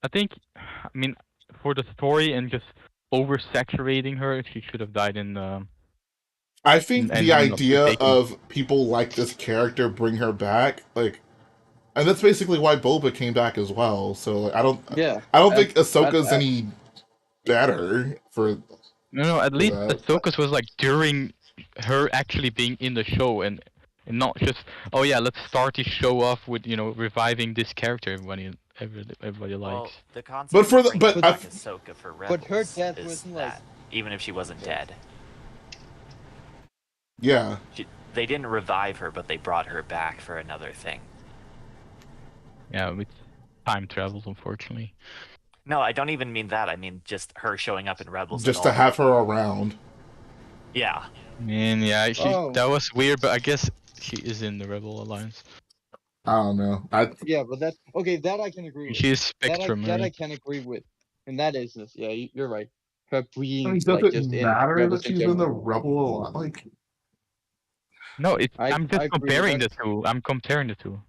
I think, I mean, for the story and just oversaturating her, she should have died in I think the and not been idea taken. of people like this character bring her back, like, and that's basically why Boba came back as well. So like, Yeah. I don't And, think Ahsoka's and, any better No, at least that. Ahsoka's was like during her actually being in the show and not just, oh yeah, let's start the show off with, reviving this character everybody Well, likes. the concept But for of the bringing but back I, Ahsoka for but her Rebels death is wasn't like. that even if she wasn't dead, yeah, they didn't revive her, but they brought her back for another thing. Yeah, with time travels, unfortunately. No, I don't even mean that. I mean just her showing up in Rebels just at to all. have her around. Yeah. And yeah, Oh. that was weird, but I guess she is in the Rebel Alliance. I don't know. Yeah, but that okay. That I can agree with. She is That Spectrum, I right? can agree with. In that instance, yeah, you're right. Her I being mean, does like it just in matter Rebels that in she's in the general. Rebel a lot? Like, No, I I'm just agree with comparing the that. two. I'm comparing the two.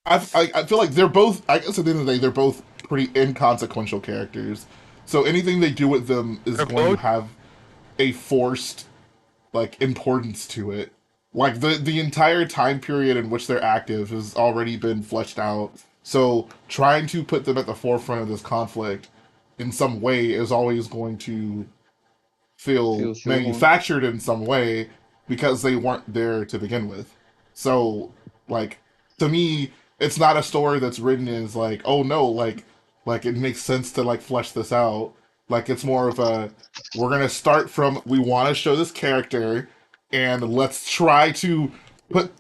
I feel like they're both. I guess at the end of the day, they're both pretty inconsequential characters. So anything they do with them is They're going to both have a forced like importance to it. Like the entire time period in which they're active has already been fleshed out. So trying to put them at the forefront of this conflict in some way is always going to feel Feel shoehorned. manufactured in some way because they weren't there to begin with. So, like, to me, it's not a story that's written as like, oh no, like it makes sense to like flesh this out. Like it's more of a we're gonna start from we want to show this character and let's try to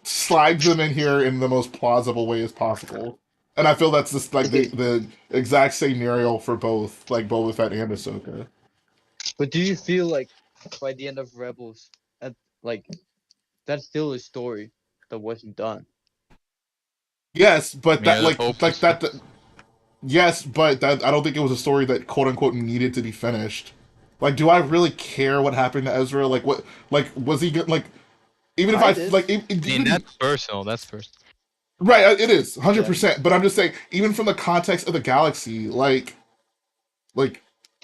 slide them in here in the most plausible way as possible. And I feel that's just like Okay, the exact same scenario for both like Boba Fett and Ahsoka. but do you feel like by the end of Rebels, at like that's still a story that wasn't done? Yes, I but mean, that I hope like that. Yes, but that I don't think it was a story that quote unquote needed to be finished. Like, do I really care what happened to Ezra? Like, what? Like, was he good? Like, even if I I did. like, I mean, that's personal. That's personal. right, it is Yeah. 100%. But I'm just saying, even from the context of the galaxy, like,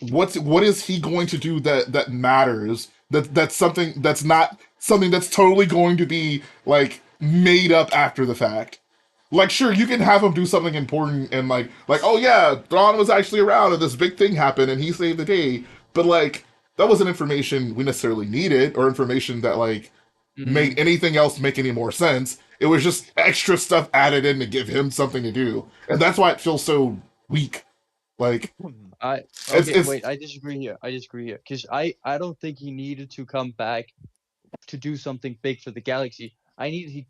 what is he going to do that matters? That's something that's not something that's totally going to be like made up after the fact. Like, sure, you can have him do something important and like, oh yeah, Thrawn was actually around and this big thing happened and he saved the day. But like, that wasn't information we necessarily needed or information that like made Mm, anything else make any more sense. It was just extra stuff added in to give him something to do, and that's why it feels so weak. Like, okay, it's wait, I disagree here. Because I don't think he needed to come back to do something big for the galaxy. I needed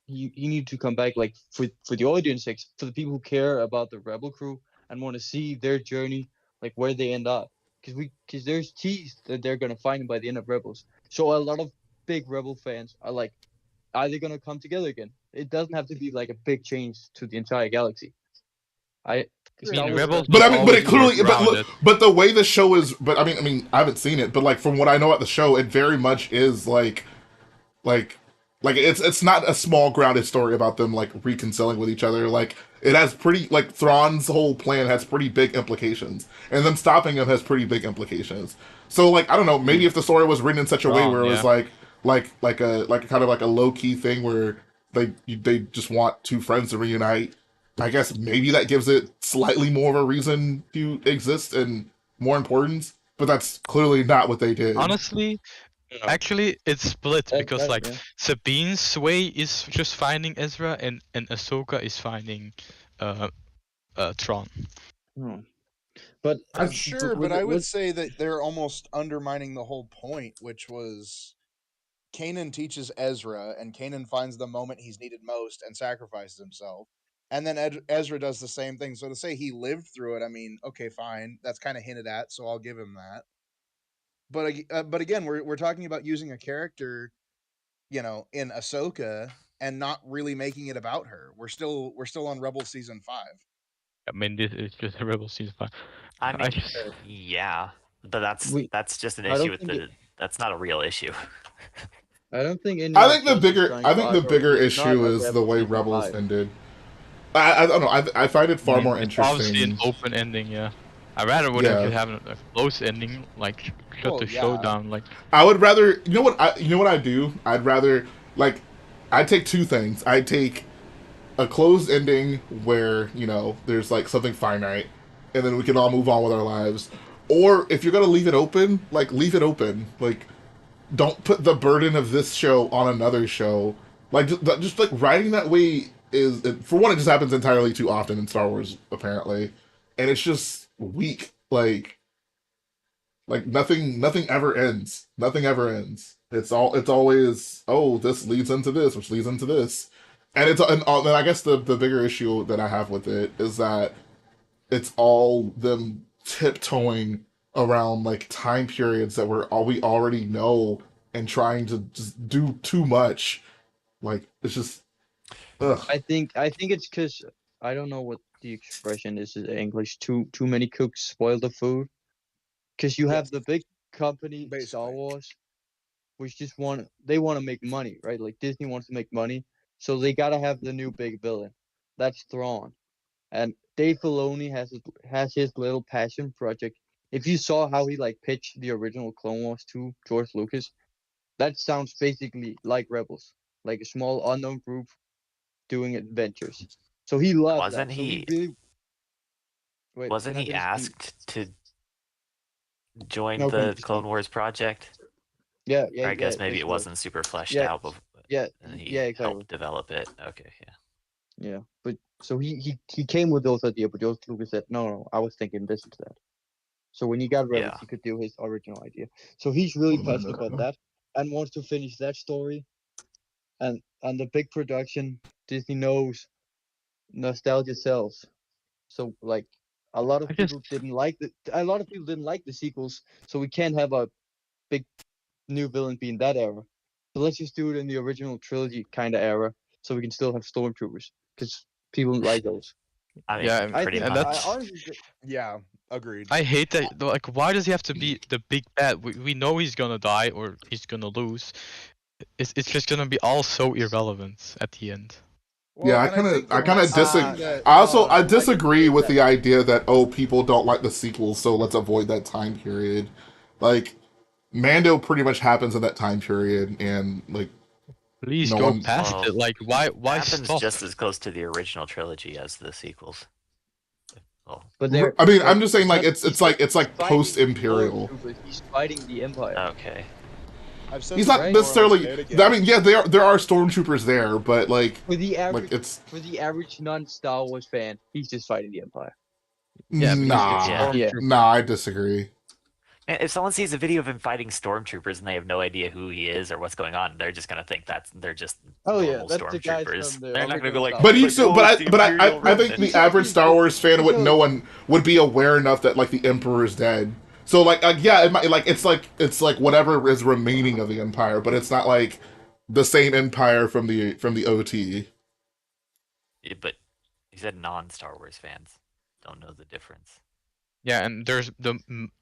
he needed to come back like for the audience sake, for the people who care about the Rebel crew and want to see their journey, like where they end up. Because there's teased that they're gonna find him by the end of Rebels. So a lot of big Rebel fans are like, are they gonna come together again? It doesn't have to be like a big change to the entire galaxy. I Star mean, Wars Rebels doesn't But was I have mean, to but always it be. more clearly, grounded. but the way the show is, but I mean, I haven't seen it, but like from what I know about the show, it very much is like like it's not a small grounded story about them like reconciling with each other. Like it has pretty like Thrawn's whole plan has pretty big implications, and them stopping him has pretty big implications. So like I don't know, maybe if the story was written in such a way Thrawn, where it was yeah. like kind of like a low key thing where they just want two friends to reunite. I guess maybe that gives it slightly more of a reason to exist and more importance, but that's clearly not what they did. Honestly, No. actually, it's split because like Yeah. Sabine's way is just finding Ezra, and Ahsoka is finding Tron. Hmm. But Sure, but I would say that they're almost undermining the whole point, which was Kanan teaches Ezra, and Kanan finds the moment he's needed most and sacrifices himself. And then Ezra does the same thing. So to say he lived through it, I mean, okay, fine, that's kind of hinted at, so I'll give him that. But again, we're talking about using a character, in Ahsoka and not really making it about her. We're still on Rebel season 5. I mean, this is just a Rebel season 5. I mean, just- yeah, but We- that's just an I don't issue with think that's not a real issue. I don't think any I of think the those bigger trying I think the hard, or bigger it's not issue a is the Rebel way season Rebels 5. ended. I don't know. I find it far more it's obviously an interesting. open ending, yeah. I rather would Yeah. have have a close ending, like shut Well, the show yeah. down, like I would rather. You know what I do? I'd rather like. I'd take two things. I'd take a closed ending where there's like something finite, and then we can all move on with our lives. Or if you're gonna leave it open, like leave it open. Like don't put the burden of this show on another show. Like just like writing that way is for one, it just happens entirely too often in Star Wars apparently, and it's just weak. Like nothing ever ends. Nothing ever ends. It's always, oh, this leads into this, which leads into this, and I guess the bigger issue that I have with it is that it's all them tiptoeing around like time periods that we already know and trying to just do too much. Like it's just ugh. I think it's because I don't know what the expression is in English. Too many cooks spoil the food. Because you have Yes. the big company Star Basically. Wars, which just want to make money, right? Like Disney wants to make money, so they gotta have the new big villain. That's Thrawn, and Dave Filoni has his little passion project. If you saw how he like pitched the original Clone Wars to George Lucas, that sounds basically like Rebels, like a small unknown group doing adventures. So he loved Wasn't that. So he he? really wait. Wasn't Can I he finish? asked to join No, the finish. Clone Wars project? Yeah, Or I guess yeah. maybe This it was. wasn't super fleshed Yeah, out, yeah, and he yeah, exactly. helped develop it. Okay, yeah. Yeah, but so he came with those ideas, but George Lucas said, no, I was thinking this instead. So when he got Rebels, Yeah. he could do his original idea. So he's really passionate about that and wants to finish that story. And the big production, Disney knows nostalgia sells. So like a lot of I just people didn't like the sequels. So we can't have a big new villain be in that era. So let's just do it in the original trilogy kind of era, so we can still have stormtroopers because people like those. I mean, yeah, I pretty think and much. I that's honestly Yeah, agreed. I hate that. Like, why does he have to be the big bad? We know he's gonna die or he's gonna lose. It's just gonna be all so irrelevant at the end. Well, Yeah, and I think the I kind of messaging disagree. that I no, I disagree disagree with with that. the idea that people don't like the sequels, so let's avoid that time period. Like Mando pretty much happens in that time period, and like Please no go one. past Well, it. Like, why happens stop? just as close to the original trilogy as the sequels. Well, But they're I mean, but I'm just saying, like he's it's fighting post Imperial. stormtroopers. He's fighting the Empire. okay. I've said He's this not Right? before, and I'll necessarily. say it again. I mean, yeah, there are stormtroopers there, but like For the average it's non-Star Wars fan, he's just fighting the Empire. Yeah, but he's a nah, Yeah. Yeah. stormtrooper. nah. I disagree. If someone sees a video of him fighting stormtroopers and they have no idea who he is or what's going on, they're just gonna think they're just Oh yeah, normal that's the guys stormtroopers. from the They're not gonna go underground like, stuff. But he but still, no, it's the Imperial I think remnant. the average Star Wars fan would no one would be aware enough that like the Emperor's dead. So yeah, it might, like it's like whatever is remaining of the Empire, but it's not like the same Empire from the OT. Yeah, but he said non-Star Wars fans don't know the difference. Yeah, and there's the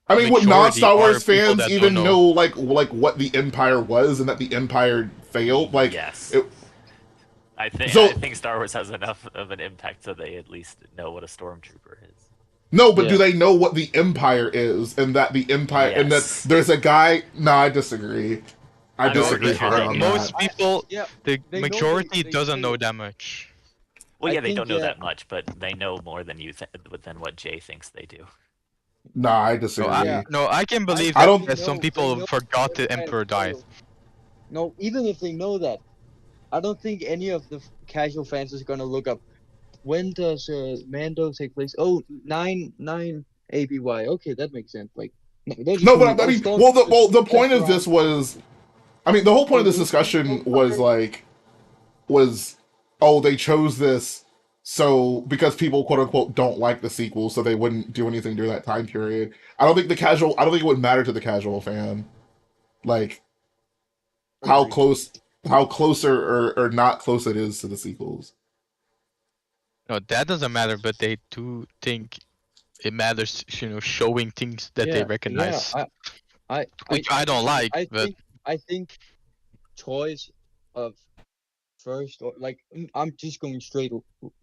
I mean, would non majority Star are Wars people fans that even don't know like what the Empire was and that the Empire failed? Like, yes, it, I so think Star Wars has enough of an impact so they at least know what a stormtrooper is. no, but do Yeah. they know what the Empire is and that the Empire and that Yes. there's a guy? No, I disagree. I I'm disagree pretty sure hard they on do. most that. people, Yeah, the they know majority they doesn't know know. that much. Well, I yeah, they think, don't know yeah. that much, but they know more than than what Jay thinks they do. Nah, I No, disagree. I can believe I that, don't- that some know- people they know forgot the every kind of Emperor died. spoil. No, even if they know that, I don't think any of the casual fans is gonna look up when does Mando take place. Oh, 9 ABY. Okay, that makes sense. Like, no, they're just No, gonna but I be, mean, Stormtroopers, the point that's of this wrong. was, I mean, the whole point Oh, of this Luke discussion was Skywalker. like, oh, they chose this so because people quote unquote don't like the sequel, so they wouldn't do anything during that time period. I don't think it would matter to the casual fan, like how Agreed. close, how closer or not close it is to the sequels. No, that doesn't matter, but they do think it matters, showing things that they Yeah, recognize, which I don't like, but I think choice of first or like I'm just going straight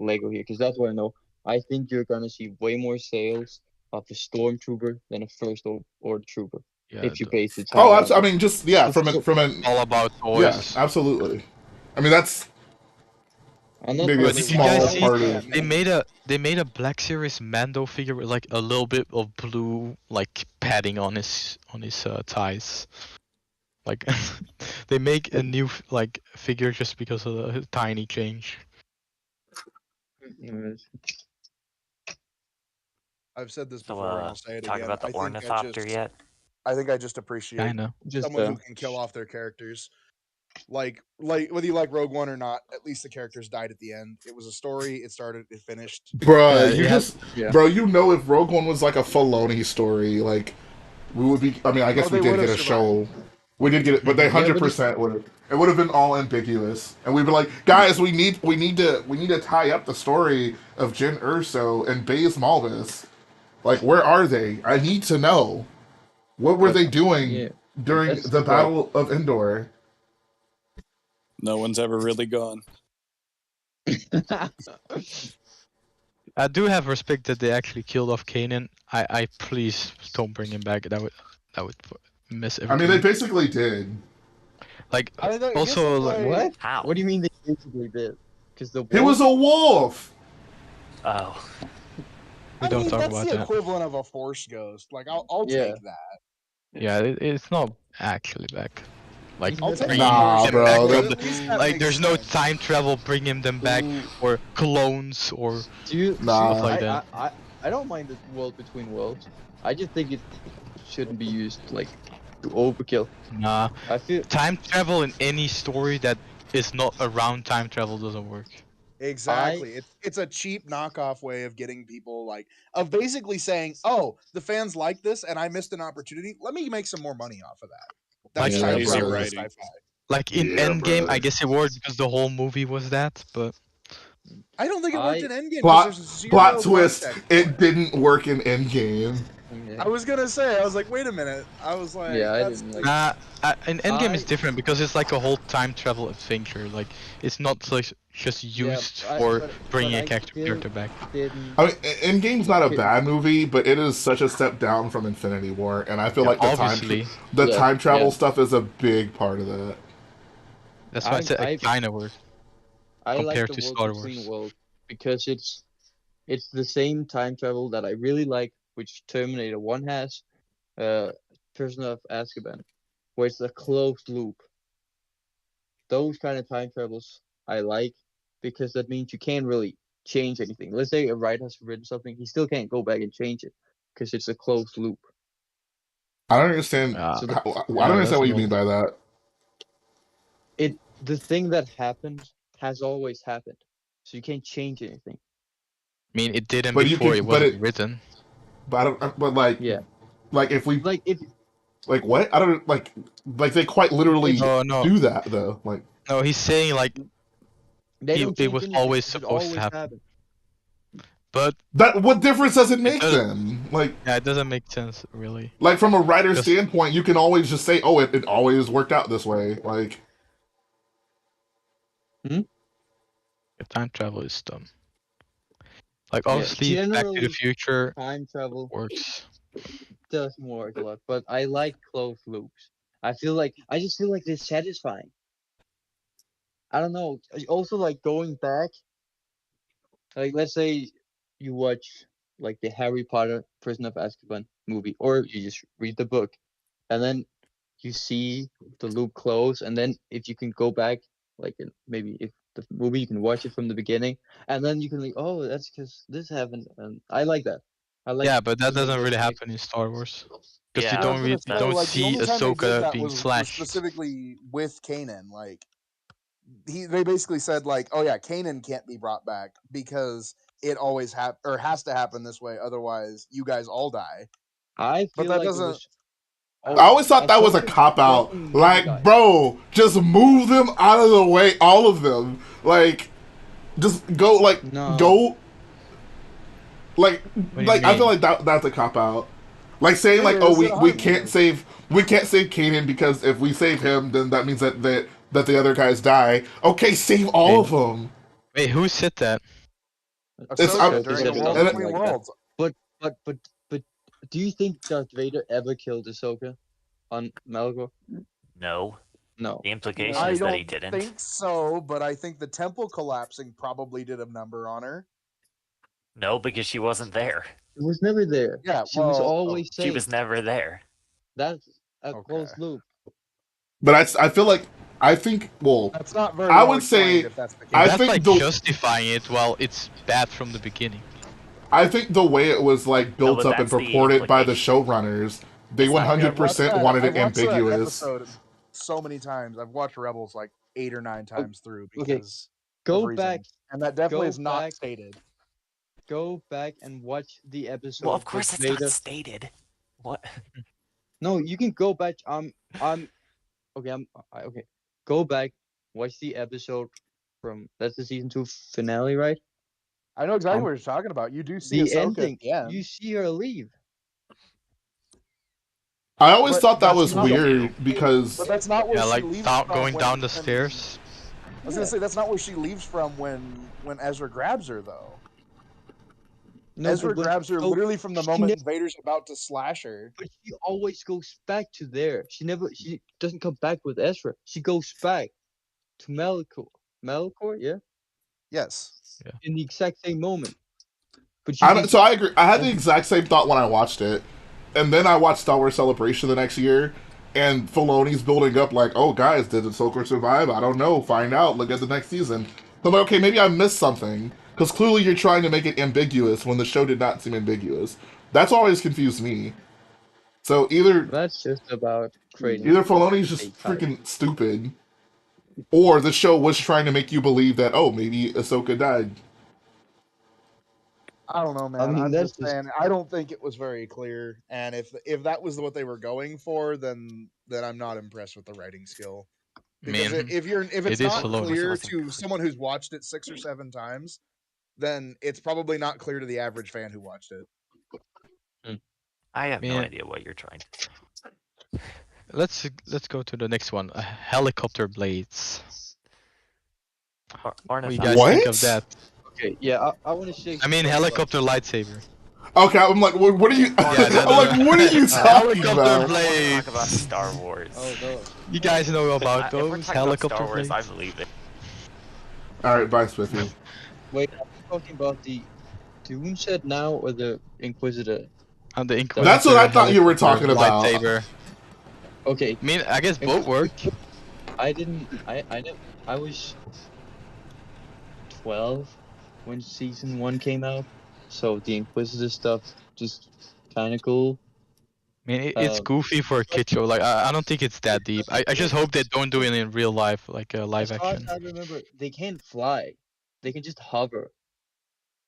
Lego here because that's what I know. I think you're gonna see way more sales of a stormtrooper than a first order trooper yeah, if you base the Oh, timeline. I mean, just yeah, It's so- from an all about yeah, toys. absolutely. I mean, that's and that's maybe a But what did they you want. guys small see part of. they made a Black Series Mando figure with like a little bit of blue like padding on his thighs. Like they make a new like figure just because of a tiny change. I've said this So, before and I'll say it talk again. about the ornithopter yet? I think I just appreciate Kinda. Just someone who can kill off their characters. Like whether you like Rogue One or not, at least the characters died at the end. It was a story. It started. It finished. Bruh, Yeah, it had- bro, if Rogue One was like a Filoni story, like we would be. I mean, I guess they we did would've get a show. We did get it, but they Yeah, but 100% would have. It would have been all ambiguous, and we'd be like, guys, we need to tie up the story of Jyn Erso and Baze Malbus. Like, where are they? I need to know. What were But, they doing yeah, during that's the like- Battle of Endor? No one's ever really gone. I do have respect that they actually killed off Kanan. I please don't bring him back. That would mess I everything. mean, they basically did. like I mean, I guess also that's like, why- What? How? What do you mean they basically did? Because the He was a wolf. Oh, we don't talk that's about the that. equivalent of a Force ghost. Like I'll Yeah. take that. Yeah, it's not actually back. Like I'll take bringing Nah, them bro, back that- from At least that like makes there's no sense. time travel bringing them back or clones or Do you? Nah. stuff like that. I don't mind the world between worlds. I just think it shouldn't be used like to overkill. Nah, I feel time travel in any story that is not around time travel doesn't work. Exactly. It's a cheap knockoff way of getting people of basically saying, "Oh, the fans like this, and I missed an opportunity. Let me make some more money off of that." That's Like, time yeah, travel bro. in sci-fi. Like in Yeah, Endgame, bro. I guess it worked because the whole movie was that, but I don't think it worked in Endgame because Plot there's zero plot twist. context for It didn't work in Endgame. I was gonna say, I was like, wait a minute. I was like, Yeah, I that's didn't like. nah, in Endgame is I- different because it's like a whole time travel adventure. Like it's not like just used for bringing a I character still back. didn't. I mean, Endgame's not a Okay. bad movie, but it is such a step down from Infinity War, and I feel Yeah, like the obviously. time travel Yeah. stuff is a big part of that. That's why I said I- it kind of worked. I like compared the to world Star between Wars. worlds because it's the same time travel that I really like, which Terminator 1 has, Prisoner of Azkaban, where it's a closed loop. Those kind of time travels I like because that means you can't really change anything. Let's say a writer has written something, he still can't go back and change it because it's a closed loop. I don't understand. Uh, So I don't yeah, understand that's what you about mean by that. the thing that happened has always happened. So you can't change anything. I mean, it didn't But you before can, it but wasn't it, written. but I don't, but Yeah. like if we, Like if like what? I don't like they quite literally No, no, do that though. Like no. He's saying like they don't it change was anything, always because it supposed to always happen. happened. But that. What difference does it it make does. then? Yeah, it doesn't make sense really. Like from a writer's Because standpoint, you can always just say, "Oh, it always worked out this way." Like time travel is dumb. Like Yeah, obviously, Back to the generally Future time travel works. doesn't work a lot, but I like closed loops. I just feel like they're satisfying. I don't know. Also, like going back, like let's say you watch like the Harry Potter Prison of Azkaban movie, or you just read the book, and then you see the loop close, and then if you can go back, like maybe if the movie you can watch it from the beginning, and then you can like, oh, that's because this happened, and I like that. I like Yeah, but that because doesn't there's really an happen in Star Wars. Because Yeah, I was gonna you say, don't like, the see only time they did Ahsoka that being was slashed. specifically with Kanan. Like, they basically said, like, oh yeah, Kanan can't be brought back because it always has to happen this way, otherwise you guys all die. I But feel that like it doesn't. was. I always thought that was a Ahsoka's cop the out. only movie Like, guy. bro, just move them out of the way, all of them. Like, just go, like, No, go, like, What do you I feel mean? like that's a cop out. Like saying It like, oh, is. It we 100% can't is. save Kanan because if we save him, then that means that the other guys die. Okay, save all of Wait, them. wait, who said that? It's Ahsoka Ahsoka during the said World and something Between like that. Worlds. But but do you think Darth Vader ever killed Ahsoka on Malgor? no. No. The implication I is that he don't didn't. think so, but I think the temple collapsing probably did a number on her. No, because she wasn't there. She was never there. Yeah, She was well, always She was saved. never there. That's a okay. closed loop. but I feel like I think well, That's not very I well would explained say if that's the case. I That's think like the justifying it while it's bad from the beginning. I think the way it was like No, built but up and that's the purported by the implication. showrunners, they It's not Okay, I've watched 100% that. wanted I've it watched that ambiguous. episode so many times. I've watched Rebels like 8 or 9 times through Okay, because of go reasons, back. and that definitely Go is not back. stated. Go back and watch the episode Well, of with course it's Vader. not stated. What? No, you can go back. I'm okay. Okay. Go back. Watch the episode from that's the season 2 finale, right? I know exactly Um, what you're talking about. You do see the Ahsoka at ending. the end, You see her leave. I always but thought that that's was not. weird because But that's not where Yeah, she like leaves from. going down the when stairs. I was gonna say that's not where she leaves from when Ezra grabs her though. No, Ezra but when grabs her so literally from the she moment never, Vader's about to slash her. but she always goes back to there. She doesn't come back with Ezra. She goes back to Malachor. Malachor, yeah, Yes. in the exact same moment. But she just so I agree. I had the exact same thought when I watched it, and then I watched Star Wars Celebration the next year, and Filoni's building up like, oh guys, did Ahsoka survive? I don't know. Find out. Look at the next season. So I'm like, okay, maybe I missed something because clearly you're trying to make it ambiguous when the show did not seem ambiguous. That's always confused me. So that's just about creating either Filoni's a just hype. freaking stupid, or the show was trying to make you believe that oh maybe Ahsoka died. I don't know, I man. mean, I'm that's just just saying. I don't think it was very clear, and if that was what they were going for, then I'm not impressed with the writing skill. Because Man, if it it's is not Filoni. clear to someone who's watched it 6 or 7 times, then it's probably not clear to the average fan who watched it. I have no Man, idea what you're trying to. let's go to the next one. Helicopter blades. What do you guys think of What? that? okay. Yeah, I want to say I mean, something about helicopter lightsaber. Okay, I'm like, what are you? Yeah, I'm like, what are you talking helicopter about? I want to blades. talk about Star Wars. oh no. You guys know about If we're those talking about Star helicopter Wars, blades? I believe it. All right, bye, Smithy. Wait, are we talking about the Dune set now or the Inquisitor? On the Inquisitor. That's what I thought you were helicopter talking about. Lightsaber. Okay. I mean, I guess both work. I didn't. I was 12 when season 1 came out, so the Inquisitor stuff just kind of cool. I mean, it's goofy for a kid show. Like, I don't think it's that deep. I just hope they don't do it in real life, like a live as far action. as I remember, they can't fly. They can just hover.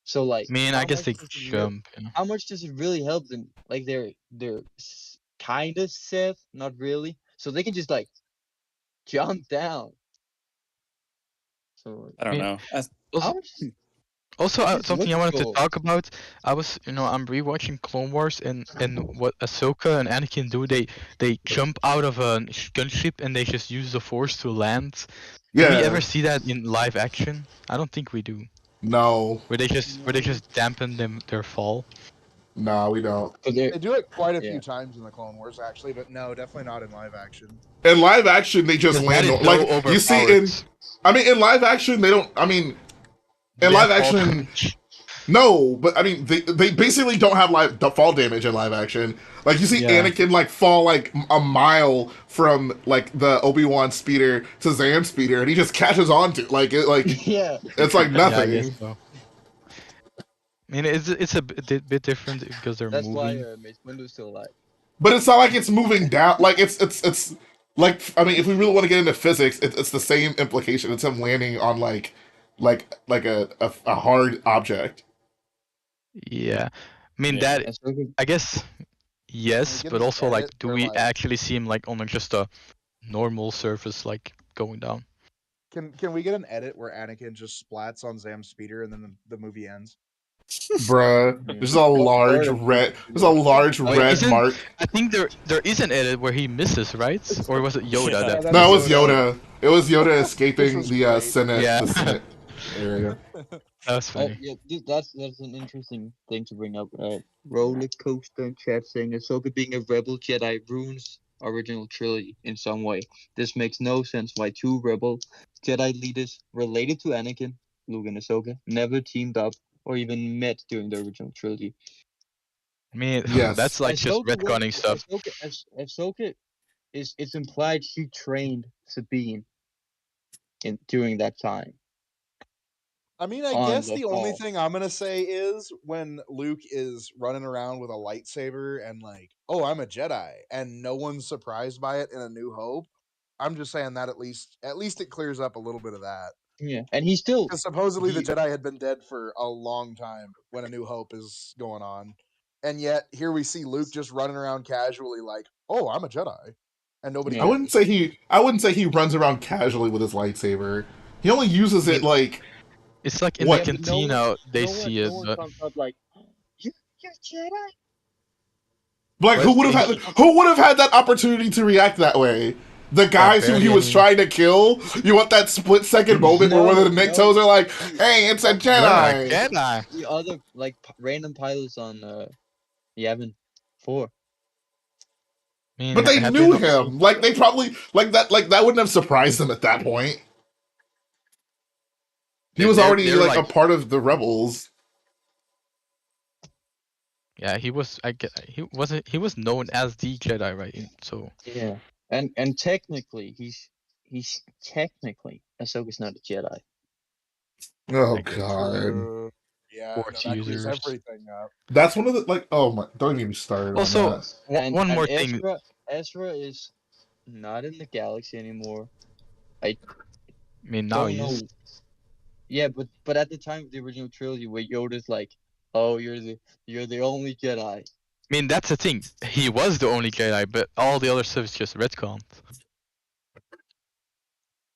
So like, I mean, I guess they does it jump. You know? how much does it really help them? Like they're kind of Sith, not really. So they can just like jump down. So I don't mean, know. Also, how much? also It just something I looks wanted to cool. talk about. I'm rewatching Clone Wars, and what Ahsoka and Anakin do. They jump out of a gunship and they just use the Force to land. Do we Yeah. ever see that in live action? I don't think we do. No. Where they just dampen their fall. No, we don't. So They do it quite a yeah. few times in the Clone Wars, actually, but no, definitely not in live action. In live action, they just Because that land is like so you see overpowered. in live action they don't. I mean, in They live have fall action, damage. no, but I mean they basically don't have the fall damage in live action. Like you see Yeah. Anakin like fall like a mile from like the Obi-Wan speeder to Zan's speeder, and he just catches onto like Yeah. it's like Yeah, I nothing. guess so. I mean, it's a bit different because they're That's why moving. Mace Windu's still alive. But it's not like it's moving down. Like it's like I mean, if we really want to get into physics, it's the same implication. It's him landing on like a hard object. Yeah. I mean, Yeah. that, I guess, yes, get but an also, like, edit do where, we like- actually see him, like, on just a normal surface, like, going down? Can we get an edit where Anakin just splats on Zam's speeder and then the movie ends? Bruh, there's a large red. There's a large Wait, red mark. I think there is an edit where he misses, right? Or was it Yoda Yeah. that? that No, it is was Yoda. It was Yoda escaping was the great. Senate. Yeah. The Senate area. That was funny. Yeah, that's an interesting thing to bring up. Roller coaster in chat saying Ahsoka being a rebel Jedi ruins original trilogy in some way. This makes no sense why two rebel Jedi leaders related to Anakin, Luke and Ahsoka, never teamed up or even met during the original trilogy. I mean, Yes. that's like just retconning stuff. Ahsoka it's implied she trained Sabine during that time. I mean, I On guess the the only fall. thing I'm gonna say is when Luke is running around with a lightsaber and like, oh, I'm a Jedi, and no one's surprised by it in A New Hope. I'm just saying that at least it clears up a little bit of that. Yeah, and he still Because supposedly the he- Jedi had been dead for a long time when A New Hope is going on, and yet here we see Luke just running around casually, like, "Oh, I'm a Jedi," and nobody. Yeah. I wouldn't say he runs around casually with his lightsaber. He only uses it like It's like in What? the Yeah, but no cantina, one- they no one- see no it. one But comes up like, you're Jedi. like who would have had that opportunity to react that way? The guys who he barely was any. trying to kill. You want that split second moment where one of the No, Niktos are like, "Hey, it's a Jedi." Jedi. The other like random pilots on Yavin 4. I mean, But they have knew not- him. Like they probably like that wouldn't have surprised them at that point. He was they're- already they're like a part of the rebels. Yeah, he was. He was known as the Jedi, right? So Yeah, and technically he's technically Ahsoka's not a Jedi. Oh I guess. god. Yeah, Force that clears users. everything up. That's one of the like oh my don't even get me started Also, on that. one more thing. Ezra is not in the galaxy anymore. I mean, now Don't he know. is. Yeah, but at the time of the original trilogy, where Yoda's like, "Oh, you're the only Jedi." I mean, that's the thing. He was the only Jedi, but all the other stuff is just retcon.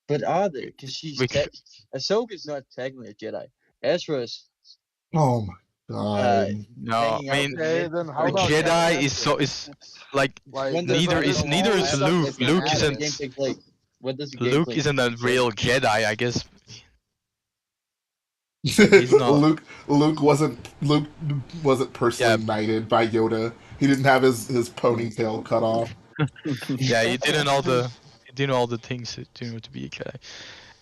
But are they? Because Ahsoka's not technically a Jedi. Ezra's Oh my god. No, hanging I out mean, with Okay, Nick then for how a about Jedi Captain is like Like, When there's neither is always stuff Luke. that's been Luke added. isn't. game take place? What does the game Luke take isn't a place? real Jedi, I guess. He's not. Luke wasn't personally knighted by Yoda. He didn't have his ponytail cut off. Yeah, he didn't all the things to be a Jedi.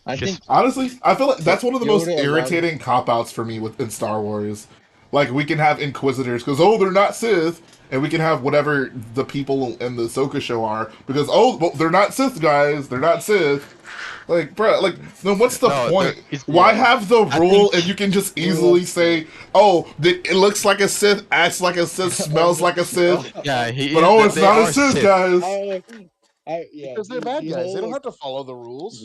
I Just- think Honestly, I feel like that's one of the most Yoda allowed irritating cop outs for me in Star Wars. Like we can have Inquisitors because they're not Sith, and we can have whatever the people in the Ahsoka show are. Because well, they're not Sith guys. They're not Sith. Like, bro, like, then what's the No, point? it's Why have the I rule think- and you can just easily say, oh, it looks like a Sith, acts like a Sith, smells like a Sith, yeah, he but is, oh, it's they not a are Sith, guys. Yeah, Because they're bad guys. They don't have to follow the rules.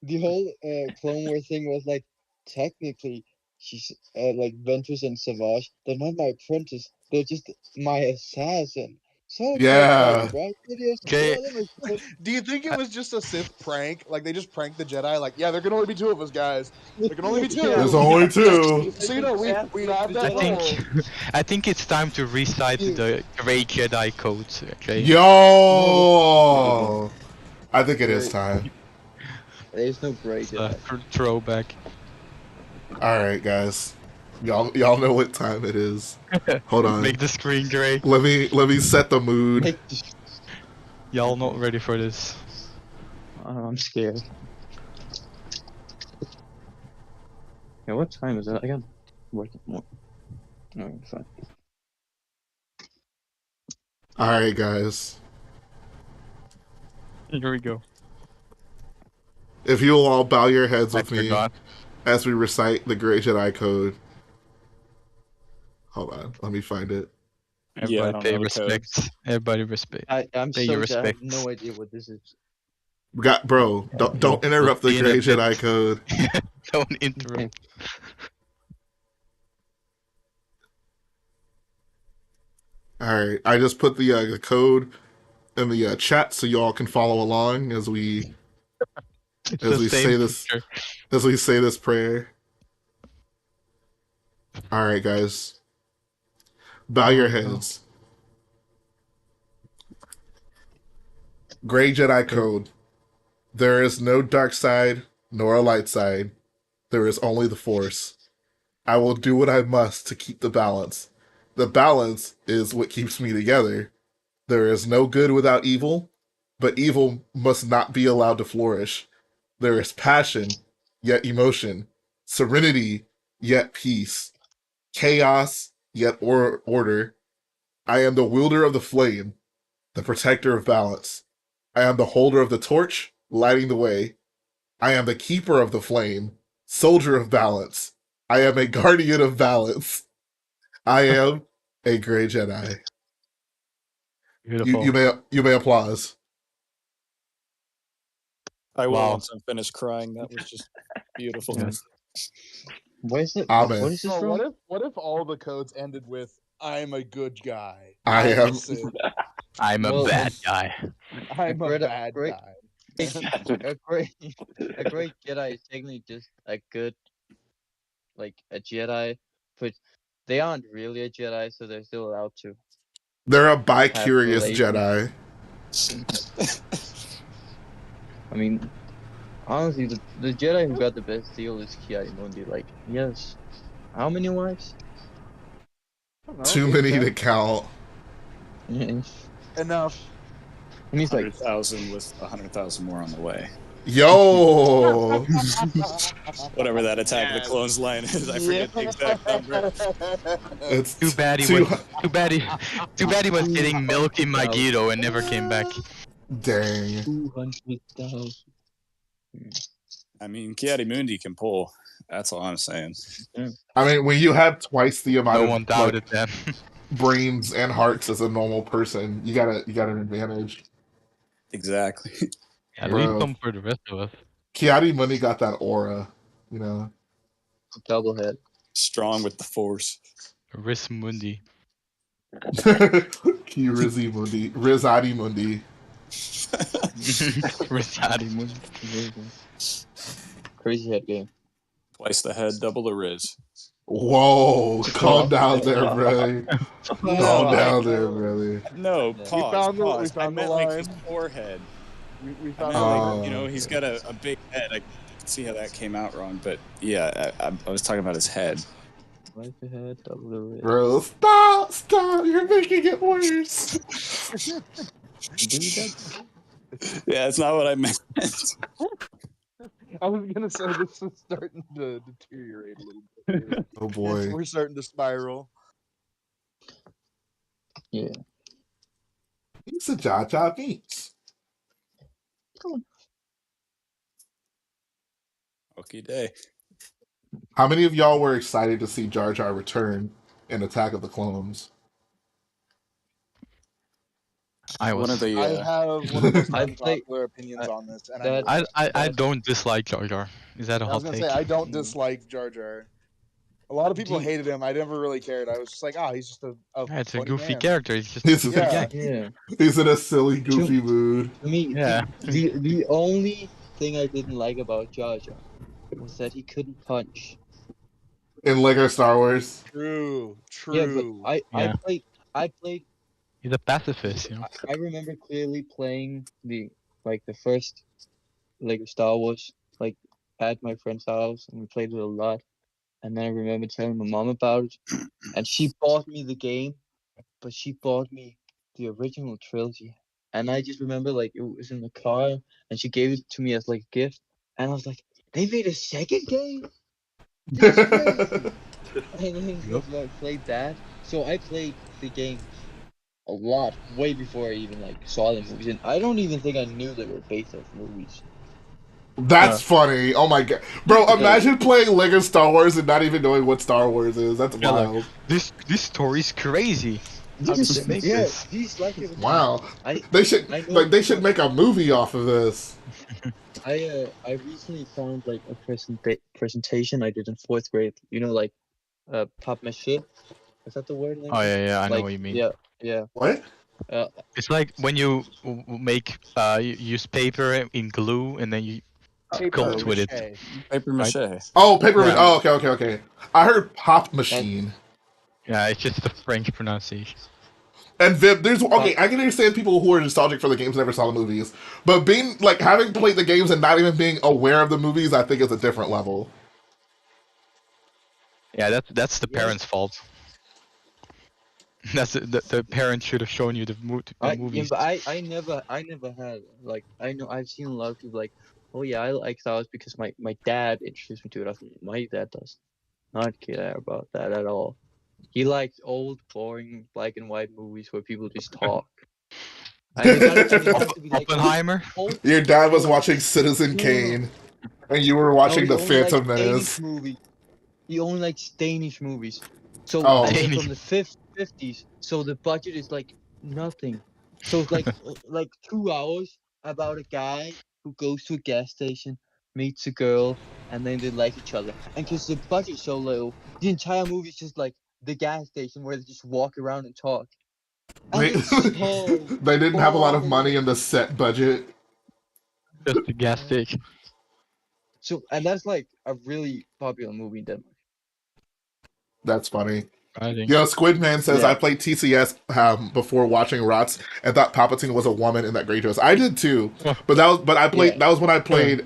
The whole Clone Wars thing was like, technically, she's like Ventress and Savage. They're not my apprentice. They're just my assassin. So Yeah. right? Videos. Okay. Yeah, that makes sense. Do you think it was just a Sith prank? Like they just pranked the Jedi? Like, yeah, there can only be two of us, guys. There can only be two. There's only two. So you know, we have that I rule. think I think it's time to recite the Grey Jedi codes. Okay. Yo! I think it is time. There's no Grey It's a Jedi. throwback. Alright, guys. Y'all know what time it is. Hold on. Make the screen gray. Let me set the mood. Make the Y'all not ready for this. I'm scared. Yeah, what time is it? I got working more. No, fine. Alright, guys. Here we go. If you'll all bow your heads I with me forgot. as we recite the Grey Jedi Code. Hold on, let me find it. Yeah, I Everybody don't pay know the code. respect. Everybody respect. I'm Pay so your sad. I have respects. no idea what this is. Bro, don't interrupt the see in a Grey bit. Jedi Code. Don't interrupt. Alright, I just put the code in the chat so y'all can follow along as we It's as the we same say this picture. as we say this prayer. Alright, guys. Bow your heads. Grey Jedi Code. There is no dark side nor a light side. There is only the Force. I will do what I must to keep the balance. The balance is what keeps me together. There is no good without evil, but evil must not be allowed to flourish. There is passion, yet emotion. Serenity, yet peace. Chaos, yet order. I am the wielder of the flame, the protector of balance. I am the holder of the torch, lighting the way. I am the keeper of the flame, soldier of balance. I am a guardian of balance. I am a Grey Jedi. Beautiful. You may applause. I will Wow. once I'm finished crying. That was just beautiful. Yes. What is it? Amen. What is this So from? what if all the codes ended with "I'm a good guy"? I I'm am- a Sith. I'm a Well, bad guy. I'm a great- bad great- guy. a great Jedi is technically just a good, like a Jedi, but they aren't really a Jedi, so they're still allowed to. They're a bi-curious relations. Jedi. I mean, honestly, the Jedi who got the best deal is Ki-Adi-Mundi. Like, yes, how many wives? Too many to count. And Enough. he's like, 100,000 with 100,000 more on the way. Yo! Whatever that Attack of the Yes. Clones line is, I forget the exact number. It's Too bad he too- was. Too bad he was getting milk in Magiro and never came back. Dang. 200,000. I mean, Ki-Adi-Mundi can pull. That's all I'm saying. I mean, when you have twice the amount No of one doubted that. brains and hearts as a normal person, you got an advantage. Exactly. At Bro. least some for the rest of us. Ki-Adi-Mundi got that aura, you know. Double head. Strong with the Force. Riz Mundi. Rizadi-Mundi. Rizadi-Mundi. Rizadi Mundi. Amazing. Crazy head game. Twice the head, double the Riz. Whoa, calm down there, brother. Calm down there, brother. No, Yeah. pause. We Pause. found I the meant like his line. forehead. We I found meant Oh. like, you know, he's got a big head. I can see how that came out wrong, but yeah, I was talking about his head. Twice the head, double the wrist. Bro, stop. You're making it worse. Yeah, that's not what I meant. I was gonna say this is starting to deteriorate a little bit. Oh boy. We're starting to spiral. Yeah. He's a Jar Jar Binks. Okay, day. How many of y'all were excited to see Jar Jar return in Attack of the Clones? I One of was. the I have one of the most I played unpopular opinions I, on this, and I that. know it's I that don't dislike Jar Jar. Is that a I was hot gonna take? say I don't Mm. dislike Jar Jar. A lot of people the hated him. I never really cared. I was just like, oh, he's just a Yeah, it's a funny goofy man. character. He's just a He's, goofy Yeah. guy. yeah. he's in a silly, To goofy mood. to me, Yeah. the only thing I didn't like about Jar Jar was that he couldn't punch. In Lego Star Wars. True. Yeah, but True. Yeah. I played He's a pacifist, you know. I remember clearly playing the first Lego Star Wars like at my friend's house, and we played it a lot. And then I remember telling my mom about it, and she bought me the game, but she bought me the original trilogy. And I just remember like it was in the car, and she gave it to me as like a gift, and I was like, they made a second game? That's crazy. And then Yep. I played that. So I played the games a lot, way before I even like saw the movies, and I don't even think I knew they were based off movies. That's funny. Oh my god. Bro, imagine playing Lego Star Wars and not even knowing what Star Wars is. That's Yeah, like wild. this story's crazy. How did they make Yeah, this? just like it was. Wow. I They should I know they should make a movie off of this. I recently found like a presentation I did in fourth grade. You know, like pop mache. Is that the word in Oh English? yeah, yeah, I know Like what you mean. yeah. What? Uh, It's like when you make you use paper in glue and then you Paper sculpt with it, mache. Paper right? mache. Oh, paper. Yeah. Oh, okay. I heard pop and machine. Yeah, it's just the French pronunciation. And Viv, there's pop. okay. I can understand people who are nostalgic for the games and never saw the movies, but being like having played the games and not even being aware of the movies, I think is a different level. Yeah, that's the Yeah, parents' fault. That's the parents should have shown you the yeah, movies. but I never had like I know I've seen a lot of people like, oh yeah, I like Star Wars because my dad introduced me to it. I was like, my dad does not care about that at all. He likes old, boring black and white movies where people just talk. And it got to be like Oppenheimer. old. Your dad was No, watching Citizen no, no, no. Kane, and you were No, watching he The only likes Phantom Danish Menace. movies. He only likes Danish movies. So, and Oh, they're Danish. from the 50s. So the budget is like nothing. So it's like 2 hours about a guy who goes to a gas station, meets a girl, and then they like each other. And because the budget's so low, the entire movie is just like the gas station where they just walk around and talk. And they it's so they didn't have a lot of money in boring. the set budget. Just the gas Yeah. station. So, and that's like a really popular movie in Denmark. That's funny. I think. Yo, Squidman says I Yeah. played TCS before watching Rots and thought Palpatine was a woman in that Grey dress. I did too, Oh, but I played. Yeah. That was when I played.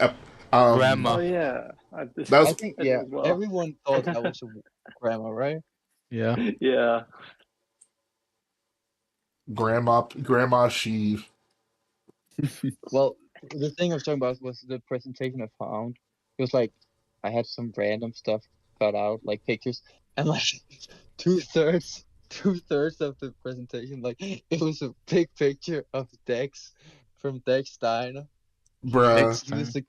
grandma. Oh yeah, this That I was think, I did yeah, as well. everyone thought that was a grandma, right? Yeah. Yeah. Grandma Sheev. Well, the thing I was talking about was the presentation I found. It was like I had some random stuff cut out, like pictures, and like two thirds of the presentation, like it was a big picture of Dex from Dex Steiner. Bruh. He was the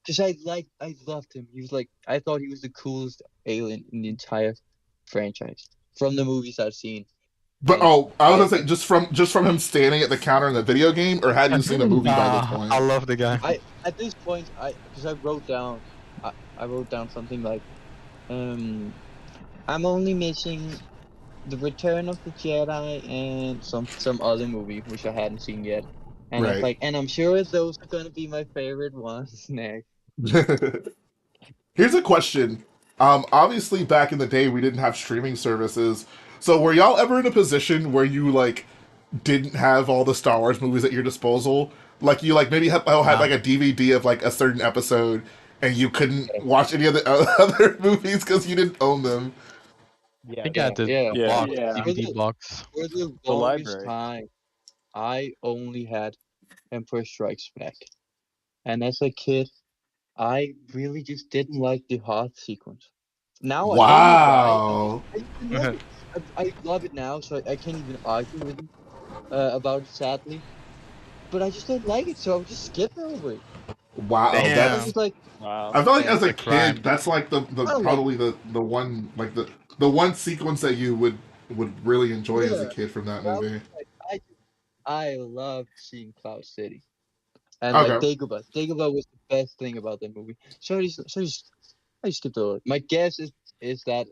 because I loved him. He was like I thought he was the coolest alien in the entire franchise from the movies I've seen. But And I was I gonna say just from him standing at the counter in the video game, or had you seen the movie by this point? I love the guy. I at this point because I wrote down I wrote down something like I'm only missing the Return of the Jedi and some other movie which I hadn't seen yet, and it's Right. like and I'm sure those are gonna be my favorite ones next. Here's a question. Obviously, back in the day, we didn't have streaming services. So, were y'all ever in a position where you like didn't have all the Star Wars movies at your disposal? Like you like maybe had Nah. like a DVD of like a certain episode, and you couldn't watch any of the other movies because you didn't own them. I think I had the Yeah. Yeah. box, Yeah. DVD box. For the The longest library. time, I only had Empire Strikes Back, and as a kid, I really just didn't like the heart sequence. Now I know why. Wow. I just didn't like it. I love it now, so I can't even argue with him about it, sadly. But I just don't like it, so I'll just skip over it. Wow, I'm Damn. just like, Wow. I feel like yeah, as a The crime. kid, that's like the I don't like. probably the one like the one sequence that you would really enjoy as a Yeah, kid from that but I was movie. like, I loved seeing Cloud City and like Okay. Dagobah. Dagobah was the best thing about that movie. I skipped over it. My guess is that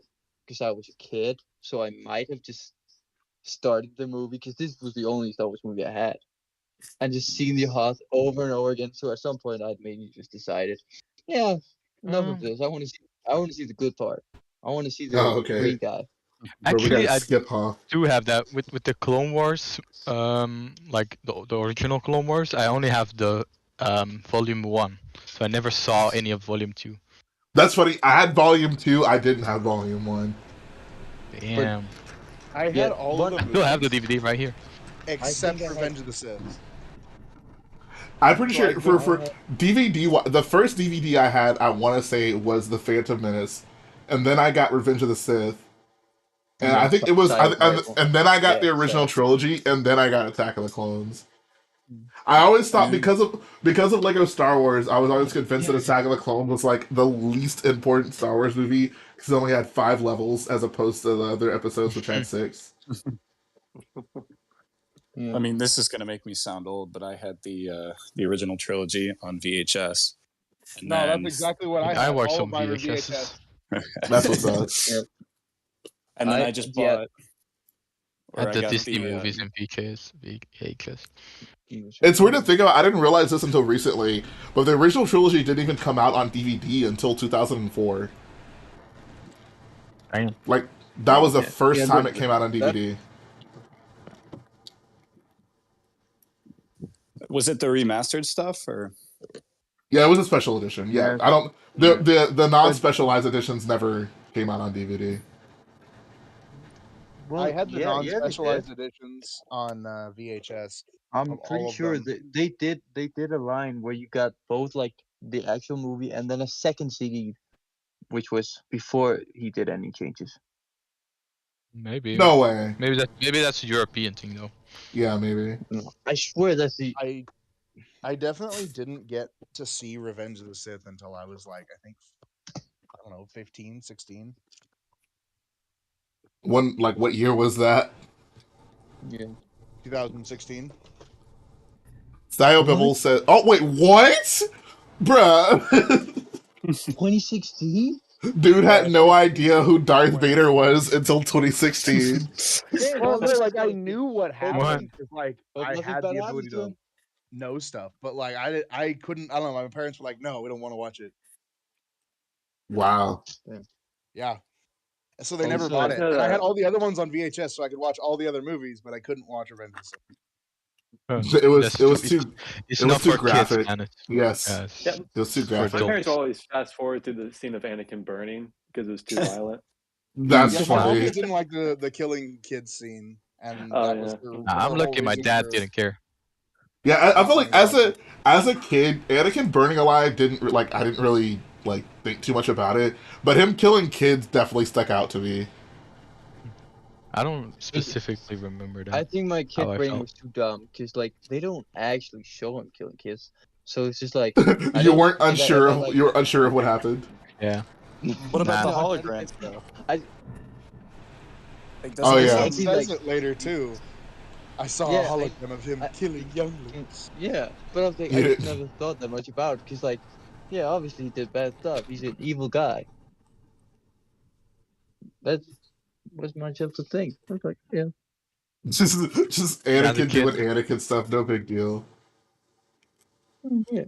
because I was a kid, so I might have just started the movie because this was the only Star Wars movie I had, and just seen the Hoth over and over again. So at some point, I'd maybe just decided, yeah, enough of this. I want to see. I want to see the good part. I want to see Oh, the okay. green guy. But we gotta Actually, I skip, huh? do have that with the Clone Wars, like the original Clone Wars. I only have the volume 1, so I never saw any of volume 2. That's funny. I had volume 2. I didn't have volume 1. But Damn. I yeah, had all one. of I the still have the movies DVD right here. I think except I had. Revenge of the Sith. I'm pretty So I sure for couldn't. for DVD, the first DVD I had, I want to say was The Phantom Menace, and then I got Revenge of the Sith, And and I then think it was, Side of and then I got Yeah, the original sad. trilogy, and then I got Attack of the Clones. I always I thought mean, because of Lego Star Wars, I was always convinced that Yeah, Attack of the Clones was like the least important Star Wars movie because it only had 5 levels as opposed to the other episodes which had 6. yeah. I mean, this is gonna make me sound old, but I had the original trilogy on VHS, and No, that's then exactly what I Yeah, I had. watched All of some mine were VHS. VHSs. That's what's up. Yeah. and then I just Yeah. bought, I or had I the got Disney the movies in VHS. It's weird to think about. I didn't realize this until recently, but the original trilogy didn't even come out on DVD until 2004. Damn. Like that was the Yeah, first yeah, time it came out on that DVD. was it the remastered stuff or Yeah, it was a special edition. Yeah, yeah, I don't. The yeah. the but non-specialized editions never came out on DVD. I well, had the yeah, they did. non-specialized editions on VHS I'm of pretty all of sure them. that they did a line where you got both like the actual movie and then a second CD, which was before he did any changes. Maybe. No way. Maybe that's a European thing though. Yeah, maybe. No, I swear that's the I definitely didn't get to see Revenge of the Sith until I was like, I think, I don't know, 15, 16. What year was that? yeah. 2016. Style What? Bibble said. Oh wait, what? Bruh. 2016? Dude had Yeah, no idea who Darth 20. Vader was until 2016. Yeah, Well, no, nothing like I bad. knew what Hope What? happened because like hope I nothing had bad the happens ability to to him. know stuff, but like I couldn't. I don't know. My parents were like, "No, we don't want to watch it." Wow. Yeah, so they never Also, bought I it, had and I had a all the other ones on VHS, so I could watch all the other movies, but I couldn't watch Revenge of the Sith. It was That's it too. was too It's it was not too for kids, graphic. man. Yes, yeah. it was too For My graphic. parents adults. always fast forward to the scene of Anakin burning because it was too violent. That's Yeah, my mom funny. just didn't like the killing kids scene, and Oh that was yeah. I'm her whole lucky my reason dad for didn't care. Yeah, I not feel like wanting to watch it. as a kid, Anakin burning alive didn't like I didn't really like think too much about it, but him killing kids definitely stuck out to me. I don't specifically remember I that. think my How kid I brain felt. was too dumb because like they don't actually show him killing kids, so it's just like I You don't weren't and unsure I of like you were unsure of what happened. Yeah. What about the no, holograms though? I Like, Oh doesn't His it yeah, son have exactly says like it later too. I saw a yeah hologram of him killing Mm, younglings. yeah, but I was like, I you just never thought that much about because, like, yeah, obviously he did bad stuff. He's an evil guy. That was my job to think. I was like, yeah, just As a Anakin kid. doing Anakin stuff, no big deal. yeah.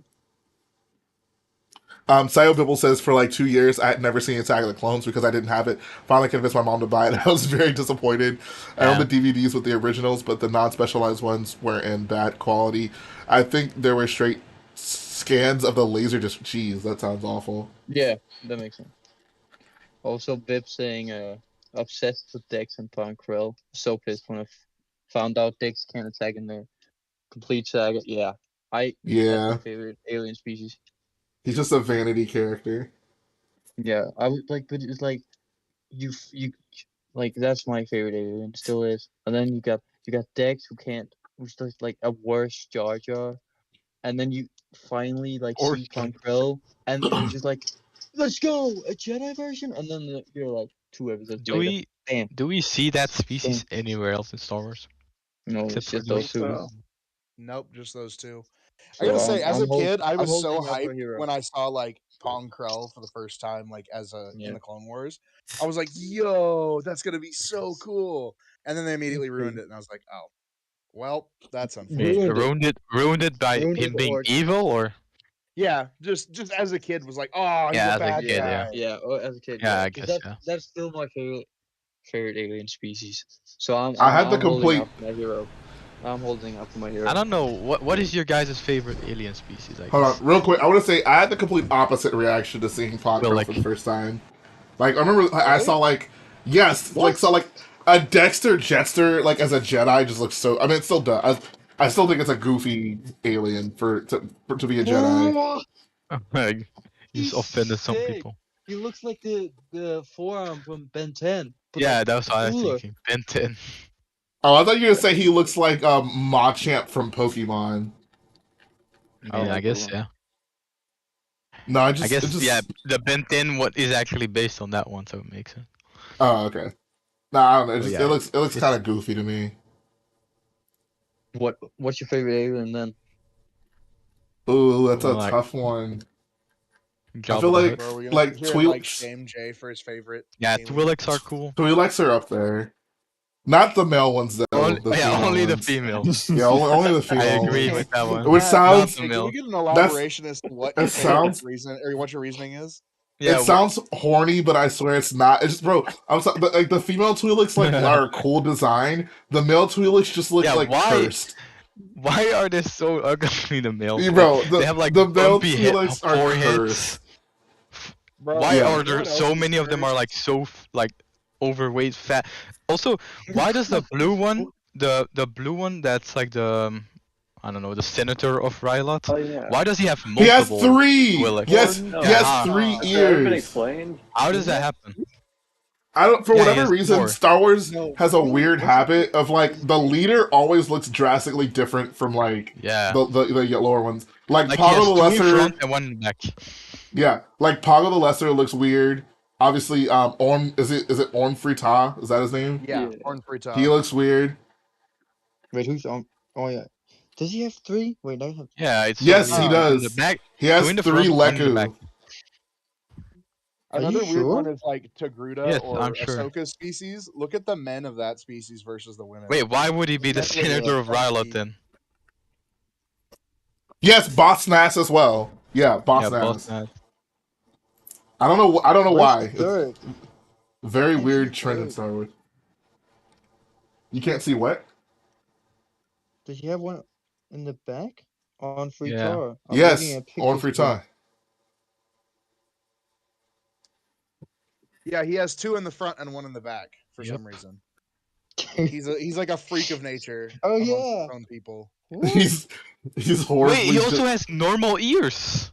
Sayo Bibble says for like 2 years I had never seen Attack of the Clones because I didn't have it. Finally convinced my mom to buy it. I was very disappointed. I owned the Yeah. DVDs with the originals, but the non-specialized ones were in bad quality. I think there were straight scans of the laser disc. Jeez, that sounds awful. Yeah, that makes sense. Also, Bib saying, obsessed with Dex and Pankrell. So pissed when I found out Dex can't attack in the complete saga. Yeah, that's my Yeah, favorite alien species. he's just a vanity character. Yeah, I would like, but it's like you Like that's my favorite alien, still is. And then you got Dex who's just like a worse Jar Jar. And then you finally like Or see Ponkrell, and he's just like, "Let's go, a Jedi version." And then you're like 2 episodes do later, we bam, do we see that same. species anywhere else in Star Wars No, except it's for just those those? two. So, nope, just those two. I So gotta say, as a kid, I I'm was so holding out for hyped Hero. when I saw like Pong Krell for the first time, like Yeah. in the Clone Wars. I was like, "Yo, that's gonna be so cool!" And then they immediately ruined it, and I was like, "Oh, well, that's Wait, unfortunate." ruined it by Ruined him the being origin. evil, or Yeah, just as a kid, was like, "Oh, he's yeah, a as a bad kid, yeah, guy." Yeah, as a kid, yeah, yeah, I because guess, yeah. that's still my favorite alien species. So I had the I'm holding complete. out for my hero. I'm holding out for my hero. I don't know what is your guys' favorite alien species. I Hold on, guess real quick. I want to say I had the complete opposite reaction to seeing Poncho for the Willick. first time. Like I remember, I Really? saw like yes, like saw like a Dexter Jetster like as a Jedi just looks so. I mean, it still does. I still think it's a goofy alien to be a Jedi. Like, you He's just offended some sick. people. He looks like the forearm from Ben 10, but Yeah, like that was what I was cooler. thinking. Ben 10. Oh, I thought you were gonna say he looks like Machamp from Pokemon. I mean, I like guess, that yeah. No, I it guess, yeah, just. the Ben 10 what is actually based on that one, so it makes sense. Oh, okay. No, I don't know. But It yeah, looks kind it's of goofy to me. What's your favorite alien then? Ooh, that's a like tough one. I feel Jabba the like Hutt. Bro, we're gonna like hear Mike shame Jay for his favorite Yeah, alien. Twi'leks are cool. Twi'leks are up there. Not the male ones though. Only, The yeah, female only the ones. females. Yeah, only the I female agree ones. with that one. Which Not sounds the Hey, can we male. get an that's elaboration as to what it your favorite sounds reason or what your reasoning is? it Yeah, sounds horny, but I swear it's not. It's just, bro. I'm sorry, but like the female Twi'leks like are a cool design. The male Twi'leks just look yeah. like cursed. Why are they so ugly? The males, like Bro, they have like the male bumpy Twi'leks are foreheads. cursed. Why Bro, Yeah. are you know there what else so is many of them are cursed? like like overweight, fat? Also, why does the blue one, the blue one that's like the I don't know, the senator of Rylot, Oh yeah. why does he have He has multiple three. Twi'leks? Yes, No. he Yeah, has how? Has that ever been 3 ears. explained? How does Does he that have happen? I don't. For Yeah, he whatever has reason, more. Star Wars no? has a Really? weird What's your habit of like favorite? the leader always looks drastically different from like Yeah, the lower ones. Like like he Pago has the 2 in front Lesser, and 1 in back. yeah, like Pago the Lesser looks weird. Obviously, Orm is it Orm Frita? Is that his name? Yeah, Yeah. Horn He Frita. looks weird. Wait, who's on? Oh yeah, does he have 3? Wait, I have. Yeah, it's so Yes, he weird. 2 in the does. back, He 2 has in the 3 front, 1 in the back. Leku. Are you Another weird one sure? is like Togruta Yes, I'm or sure. Ahsoka's species. Look at the men of that species versus the women. Wait, why would he The be the men look senator of Rylot funky. then? Yes, Boss Nass as well. Yeah, Boss Yeah, boss Nass. man. I don't know. I don't know Where's the why. It's third? I very can't see weird trend in third. Star Wars. You can't see what? Does he have one in the back? On free Yeah. tar. I'm looking Yes, at Orm pictures of him. Frita. Yeah, he has 2 in the front and 1 in the back for Yep. some reason. He's like a freak of nature Oh amongst yeah. his own people. What? He's Wait, horribly. he also has normal ears.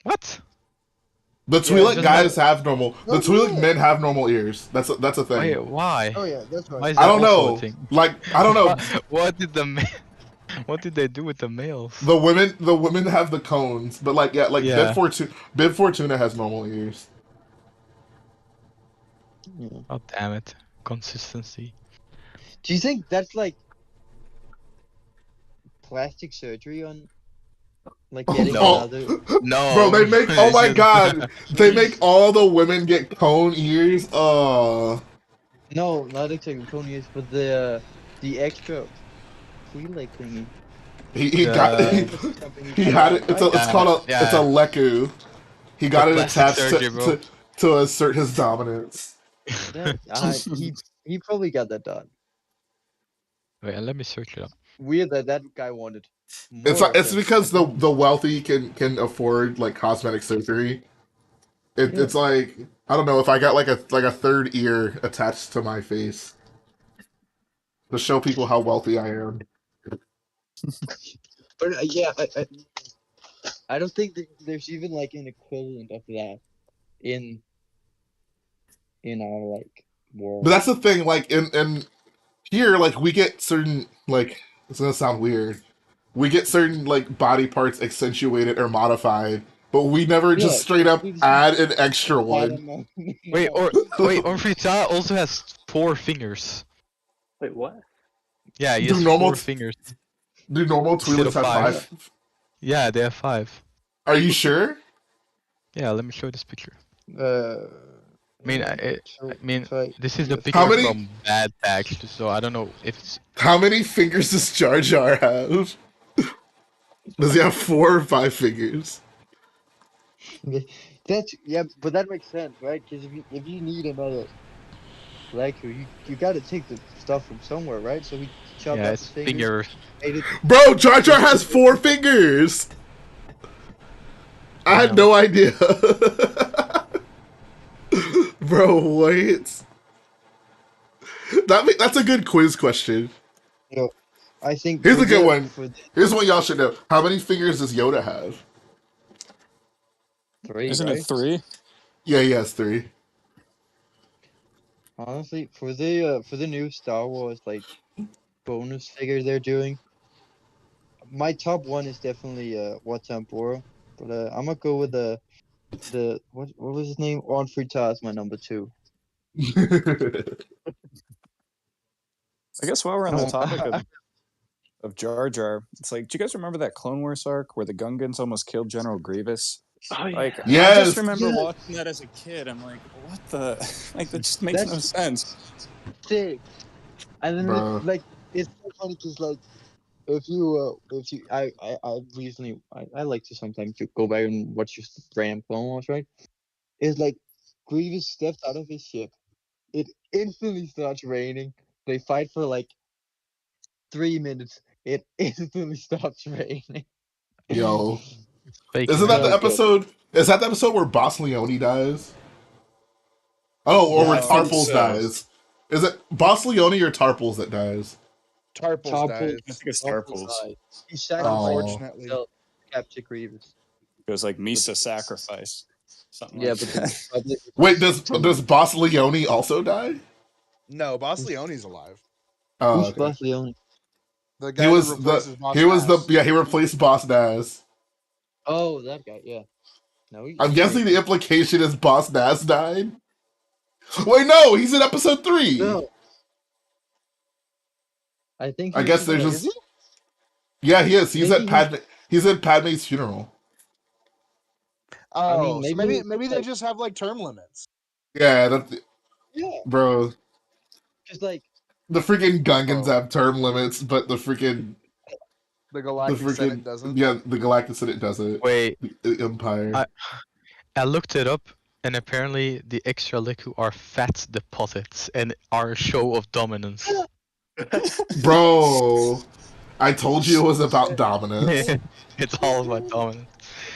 What? The Yeah, Twi'lek doesn't guys have- have normal. The Oh, Twi'lek yeah. men have normal ears. That's a thing. Wait, why? Oh yeah, that's Why right. is I that don't also a know. thing? Like I don't know. What did what did they do with the males? The women have the cones, but like yeah, like Yeah. Bib Fortuna has normal ears. Yeah. Oh damn it! Consistency. Do you think that's like plastic surgery on like getting No. another? No. Bro, they make. Oh It's my just- god, they make all the women get cone ears. No, not exactly Tony, but the extra Twi'lek thingy. He got The- he had it. It's Yeah, called a yeah. it's a leku. He got The it plastic attached surgery, bro. to assert his dominance. He probably got that done. Wait, let me search it up. Weird that guy wanted. It's more like, it's of them. because the wealthy can afford like cosmetic surgery. It's like I don't know if I got like a third ear attached to my face to show people how wealthy I am. But yeah, I don't think there's even like an equivalent of that in in our like world. But that's the thing, like in here, like we get certain like it's gonna sound weird. We get certain like body parts accentuated or modified, but we never Yeah, just straight up we just add an extra I one. don't know. Wait, No. wait, Ornfrita also has 4 fingers. Wait, what? Yeah, he Do has normal 4 fingers do normal instead Twi'leks of have 5. 5? Yeah, they have 5. Are you sure? Yeah, let me show this picture. Uh, I mean, so I mean, try. this is the Yes. How picture many from Bad Batch, so I don't know if it's. how many fingers does Jar Jar have? Does he have 4 or 5 fingers? That's yeah, but that makes sense, right? Because if you need another leg, you got to take the stuff from somewhere, right? So he chopped Yeah, off it's his fingers, finger. made it. Bro, Jar Jar has 4 fingers. I had Damn. no idea. Bro, what? That's a good quiz question. You know, I think Here's a good one. for the Here's one y'all should know. How many fingers does Yoda have? 3, Isn't right? it 3? Yeah, he has 3. Honestly, for the new Star Wars like bonus figure they're doing, my top one is definitely Watambora, but I'm gonna go with the what was his name? On Frita is my number 2. I guess while we're I on the don't. topic of Jar Jar, it's like, do you guys remember that Clone Wars arc where the Gungans almost killed General Grievous? Oh yeah. Like, I Yes. just remember Yeah. watching that as a kid. I'm like, what the? Like, that just makes no That's sense. sick. And then Bro. like it's so funny because like if you I recently I like to sometimes to go back and watch just random Clone Wars, right? It's like Grievous steps out of his ship. It instantly starts raining. They fight for like 3 minutes. It instantly stops raining. Yo. Fake Isn't that the So news. good. episode? Is that the episode where Boss Leone dies? Oh, or No, where I think Tarples so. dies? Is it Boss Leone or Tarples that dies? Tarpals Tarple, dies. I think it's Tarple's Tarples. died. He Oh. sacrificed Unfortunately. himself to capture Grievous. It was like Misa sacrifice, something Yeah, like but that. the Republic Wait, does Boss Leone also die? No, Boss Leone's alive. Oh, who's okay. Boss Leone? The He guy that was replaces Boss he Nass. replaced Boss Nass. Oh, that guy. Yeah. No, I'm he guessing makes the implication is Boss Nass died. Wait, no, he's in episode 3. no. I think I he's guess there's like, just yeah, he is. He's maybe at Padme. He's at Padme's funeral. Oh, I mean, so maybe maybe they like, just have like term limits. Yeah, that's yeah, bro. just like The freaking Gungans Oh. have term limits, but the freaking The Galactic Senate doesn't. yeah, the Galactic Senate doesn't. Wait, The Empire. I looked it up, and apparently the extra liquid are fat deposits and are a show of dominance. Bro, I told you it was about dominance. It's all about dominance.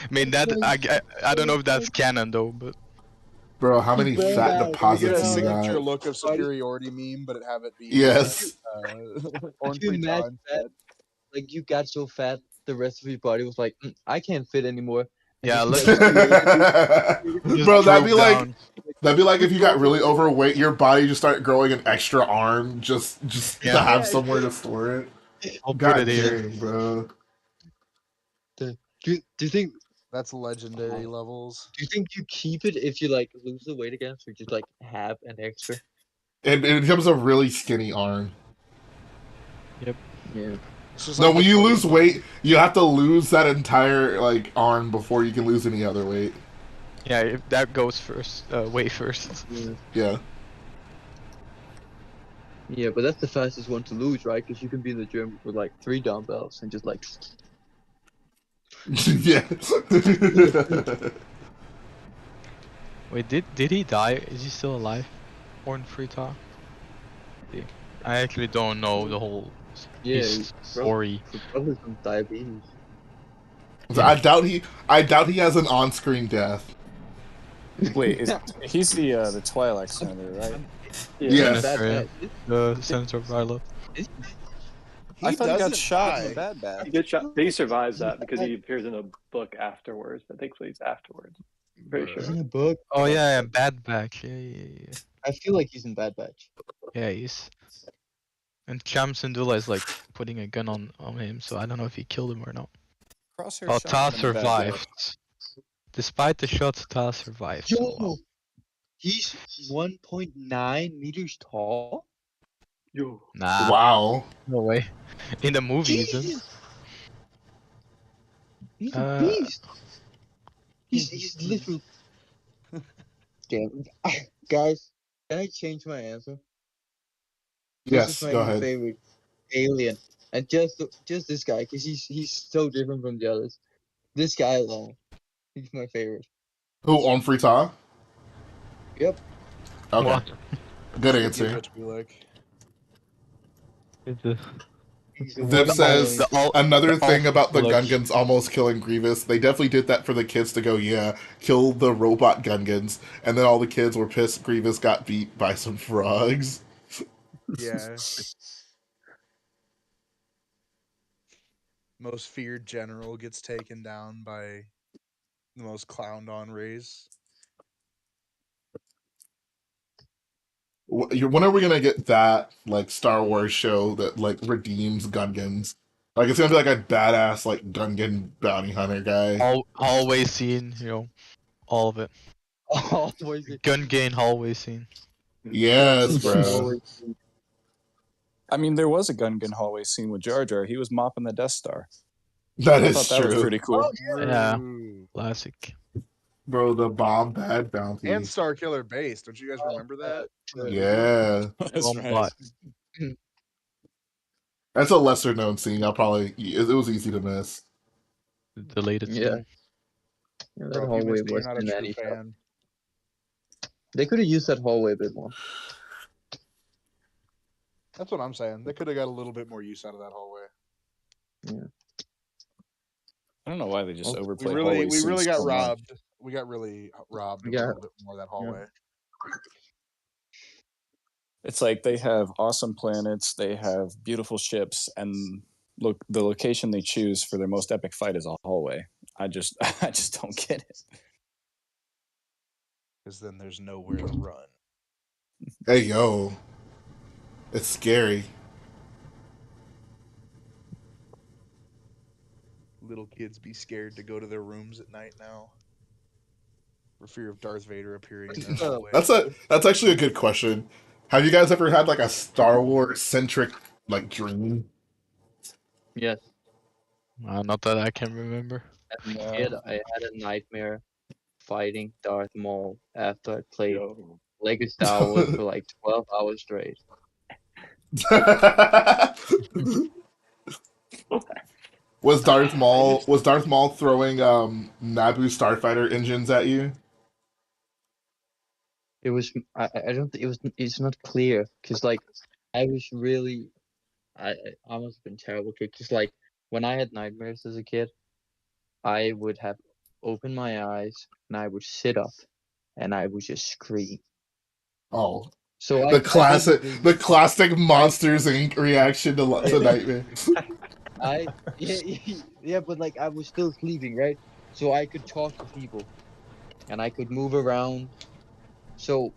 I mean that I don't know if that's canon though, but Bro, how many Bro, fat guys, Can we get deposits a you signature got? look of superiority meme, but it have it be Yes. Orange Could you imagine Freeton? that? Like you got so fat, the rest of your body was like, I can't fit anymore. And yeah, just, look, like, Bro, that'd be drove like down. if you got really overweight, your body just started growing an extra arm just to Yeah. have somewhere to store it. I'll put God it here. dang, bro. do you think That's legendary levels. do you think you keep it if you like lose the weight again, so you just like have an extra? It becomes a really skinny arm. Yeah. It's just No, like when the you clothes lose weight, you have to lose that entire like arm before you can lose any other weight. Yeah, if that goes first, way first. Yeah. Yeah, but that's the fastest one to lose, right? Because you can be in the gym with like 3 dumbbells and just like Yeah. Wait, did he die? Is he still alive? Born Frita? I actually don't know the whole his story. probably some diabetes. I doubt he has an on-screen death. Wait, he's the Twilight Senator, right? Yes. Senator, yeah. The Senator of Violet. I thought he got doesn't shot in die. the Bad He Batch. gets shot. He survives that because he appears in a book afterwards that takes place afterwards. Pretty Isn't sure. a book? Oh yeah, Bad Batch. Yeah. I feel like he's in Bad Batch. Yeah, he's. And Cham Syndulla is like putting a gun on him, so I don't know if he killed him or not. Crosshair Oh, shot Ta him in the back, yeah. survived. Despite the shots, Ta survived. So wow. Yo, he's 1.9 meters tall. Yo. Nah, Wow. no way. In the movies, Jesus, he's a Uh, beast. He's literally. Damn, guys, can I change my answer? This is Yes, my go new ahead. favorite alien, and just this guy, because he's so different from the others. This guy alone, he's my favorite. Who, on Frita? Yep. Okay. What? Good Give answer. it to me, like. He's the Viv one says and only- another thing about the look. Gungans almost killing Grievous. They definitely did that for the kids to go, yeah, kill the robot Gungans, and then all the kids were pissed Grievous got beat by some frogs. Yeah. Most feared general gets taken down by the most clowned on race. When are we gonna get that like Star Wars show that like redeems Gungans? Like it's gonna be like a badass like Gungan bounty hunter guy. Hallway scene, all of it. always. Gun gain hallway scene. Yes, bro. always- I mean, there was a Gungan hallway scene with Jar Jar. He was mopping the Death Star. That I is thought that was true, pretty cool. Yeah. Ooh. Classic. bro. The bomb bad bounty. And Star Killer Base. Don't you guys remember that? Yeah, That's Bomb right. bot. that's a lesser known scene. It was easy to miss. Deleted Yeah. scene. Yeah, that Bro, if you hallway missed it, you're was not a true nanny. fan. They could have used that hallway a bit more. That's what I'm saying. They could have got a little bit more use out of that hallway. I don't know why they just We overplay We really hallway scenes got so much. robbed. We got really robbed of Yeah. a little bit more of that hallway. It's like they have awesome planets, they have beautiful ships, and look, the location they choose for their most epic fight is a hallway. I just don't get it. Because then there's nowhere to run. Hey yo, it's scary. Little kids be scared to go to their rooms at night now. For fear of Darth Vader appearing in their hallway. That's actually a good question. Have you guys ever had like a Star Wars centric like dream? Yes. Not that I can remember. As a kid, I had a nightmare fighting Darth Maul after I played Yo. Lego Star Wars for like 12 hours straight. Was Darth Maul throwing Naboo starfighter engines at you? It was I don't think it's not clear because like I was really I must have been terrible kid because like when I had nightmares as a kid, I would have opened my eyes and I would sit up and I would just scream. Oh, So the basically- classic Monsters Inc. reaction to Nightmare. yeah, but like I was still sleeping, right? So I could talk to people, and I could move around. So,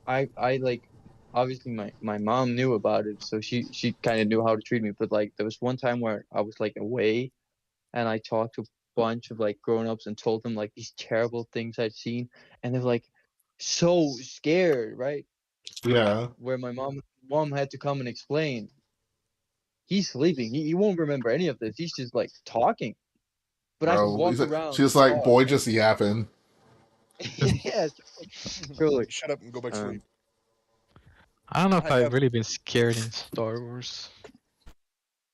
I like obviously my mom knew about it, so she kind of knew how to treat me. But like there was one time where I was like away, and I talked to a bunch of like grown-ups and told them like these terrible things I'd seen, and they're like so scared, right? Yeah. Where my mom had to come and explain. He's sleeping. He won't remember any of this. He's just like talking. But I can walk around. She's like, boy, just yapping. Yes. Truly. Shut up and go back to Um, sleep. I don't know if I I've have- really been scared in Star Wars.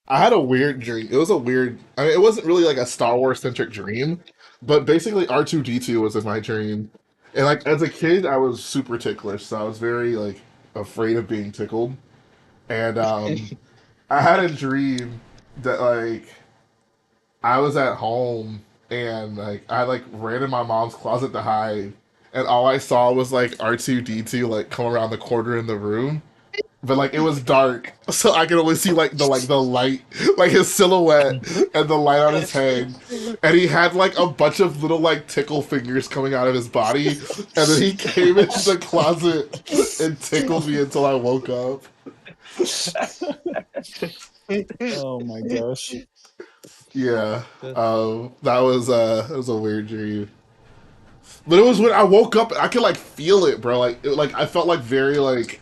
I had a weird dream. It was a weird. I mean, it wasn't really like a Star Wars centric dream, but basically R2D2 was in my dream, and like as a kid, I was super ticklish, so I was very like afraid of being tickled, and I had a dream that like I was at home and like I like ran in my mom's closet to hide, and all I saw was like R2D2 like come around the corner in the room. But like it was dark, so I could only see like the light, like his silhouette and the light on his head. and he had like a bunch of little like tickle fingers coming out of his body, and then he came into the closet and tickled me until I woke up. Oh my gosh. Yeah, that was a weird dream. But it was when I woke up, I could like feel it, bro. Like I felt like very like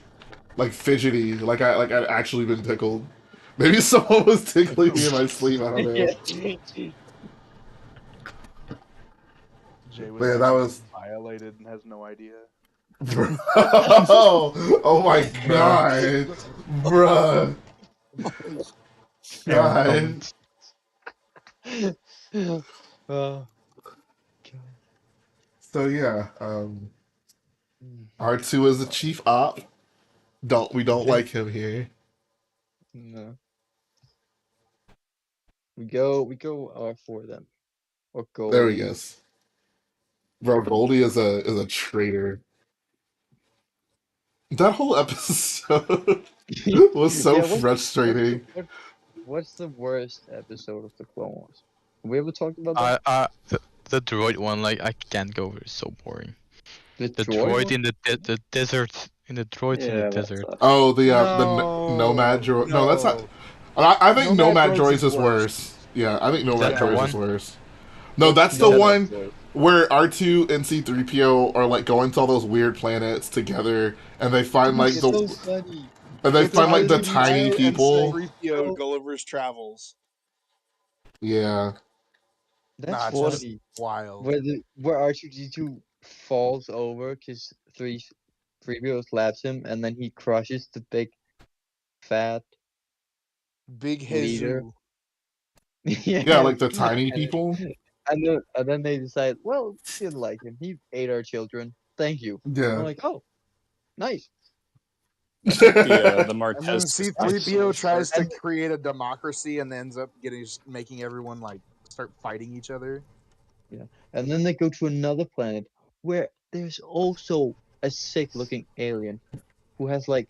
fidgety, like I'd actually been tickled. Maybe someone was tickling me in my sleep. I don't know. Jay was But yeah, that actually was. violated and has no idea. Oh my god, bruh. God. Oh, So yeah, R2 is the chief op. We don't like him here. no. We go R4 then. Or There we Goldie. go. Bro, Goldie is a traitor. That whole episode was so Yeah, frustrating. what's the worst episode of the Clone Wars? Have we ever talked about that? The droid one, like I can't go over. It's so boring. The The droid droid one? in the desert, in the droids in the Yeah, that desert. sucks. Oh, the No, Nomad droid. No, that's not. no. I think Nomad Nomad Droids Droids is is worse. worse. Yeah, I think Is Nomad that the Droids one? is worse. No, What's that's the Nomad one Droid? where R2 and C3PO are like going to all those weird planets together, and they find like It's the so funny. and they It's find like the Because tiny R2D2 and people. C3PO Gulliver's Travels. Yeah, That's Just funny. wild. Where R2D2 falls over because 3PO slaps him and then he crushes the big fat Big leader. Jesus. yeah, Yeah. like the tiny people. And then they decide, well, we didn't like him. He ate our children. Thank you. I'm Yeah. like, oh, nice. I think the And then Martez C3PO sisters tries to And create a democracy and ends up making everyone like start fighting each other. yeah. And then they go to another planet where there's also a sick-looking alien who has like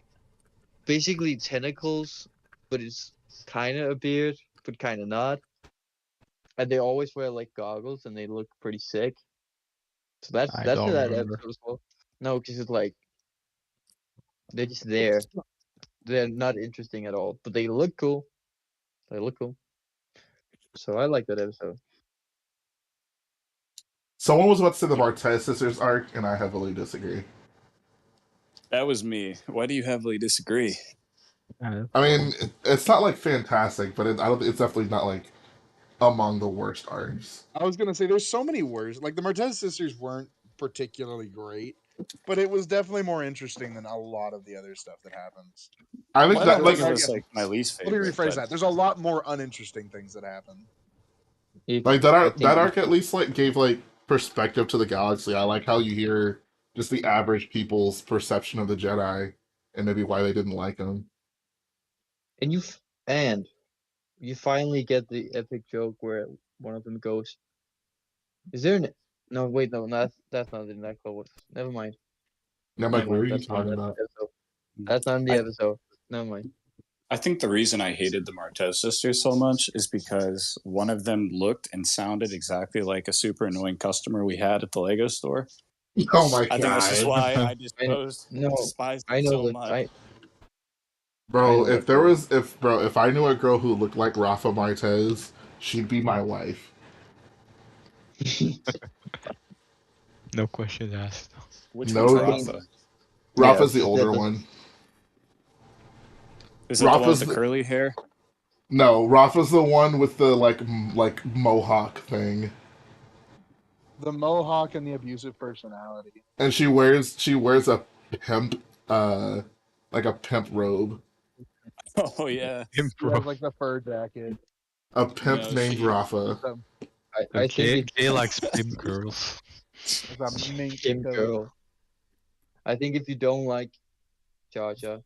basically tentacles, but it's kind of a beard, but kind of not. And they always wear like goggles, and they look pretty sick. So I that's don't in that remember. episode as well. No, because it's like they're just there. They're not interesting at all, but they look cool. They look cool. So I like that episode. Someone was about to say the Martez sisters arc, and I heavily disagree. That was me. Why do you heavily disagree? I mean, it's not like fantastic, but I don't. It's definitely not like among the worst arcs. I was gonna say there's so many worse. Like the Martez sisters weren't particularly great, but it was definitely more interesting than a lot of the other stuff that happens. I think Well, I that don't like think it was like my least Let me favorite. rephrase but that. There's a lot more uninteresting things that happen. like that I arc think that arc at least like gave like perspective to the galaxy. I like how you hear just the average people's perception of the Jedi and maybe why they didn't like them. and you finally get the epic joke where one of them goes, "Is there an?" No, wait, no, that's not in that Clone Wars. Never mind. And I'm like, Never what are mind. you That's not in talking that about? episode. That's not in the I, episode. Never mind. I think the reason I hated the Martez sisters so much is because one of them looked and sounded exactly like a super annoying customer we had at the Lego store. Oh my I think this is god, why I No, despised I it know so that. much. I bro! know If that there feeling. was if I knew a girl who looked like Rafa Martez, she'd be my wife. No questions asked. Which one's No, I mean, Rafa? yeah, Rafa's the older that's one. Is that the one with Rafa's the the, curly hair? no, Rafa's the one with the like mohawk thing, The mohawk and the abusive personality. and she wears a pimp like a pimp robe. Oh yeah. She Improv. has like the fur jacket. A pimp No, named she. Rafa. I think Jay likes pimp girls. It's a mink Kim coat. Girl. I think if you don't like Jar Jar,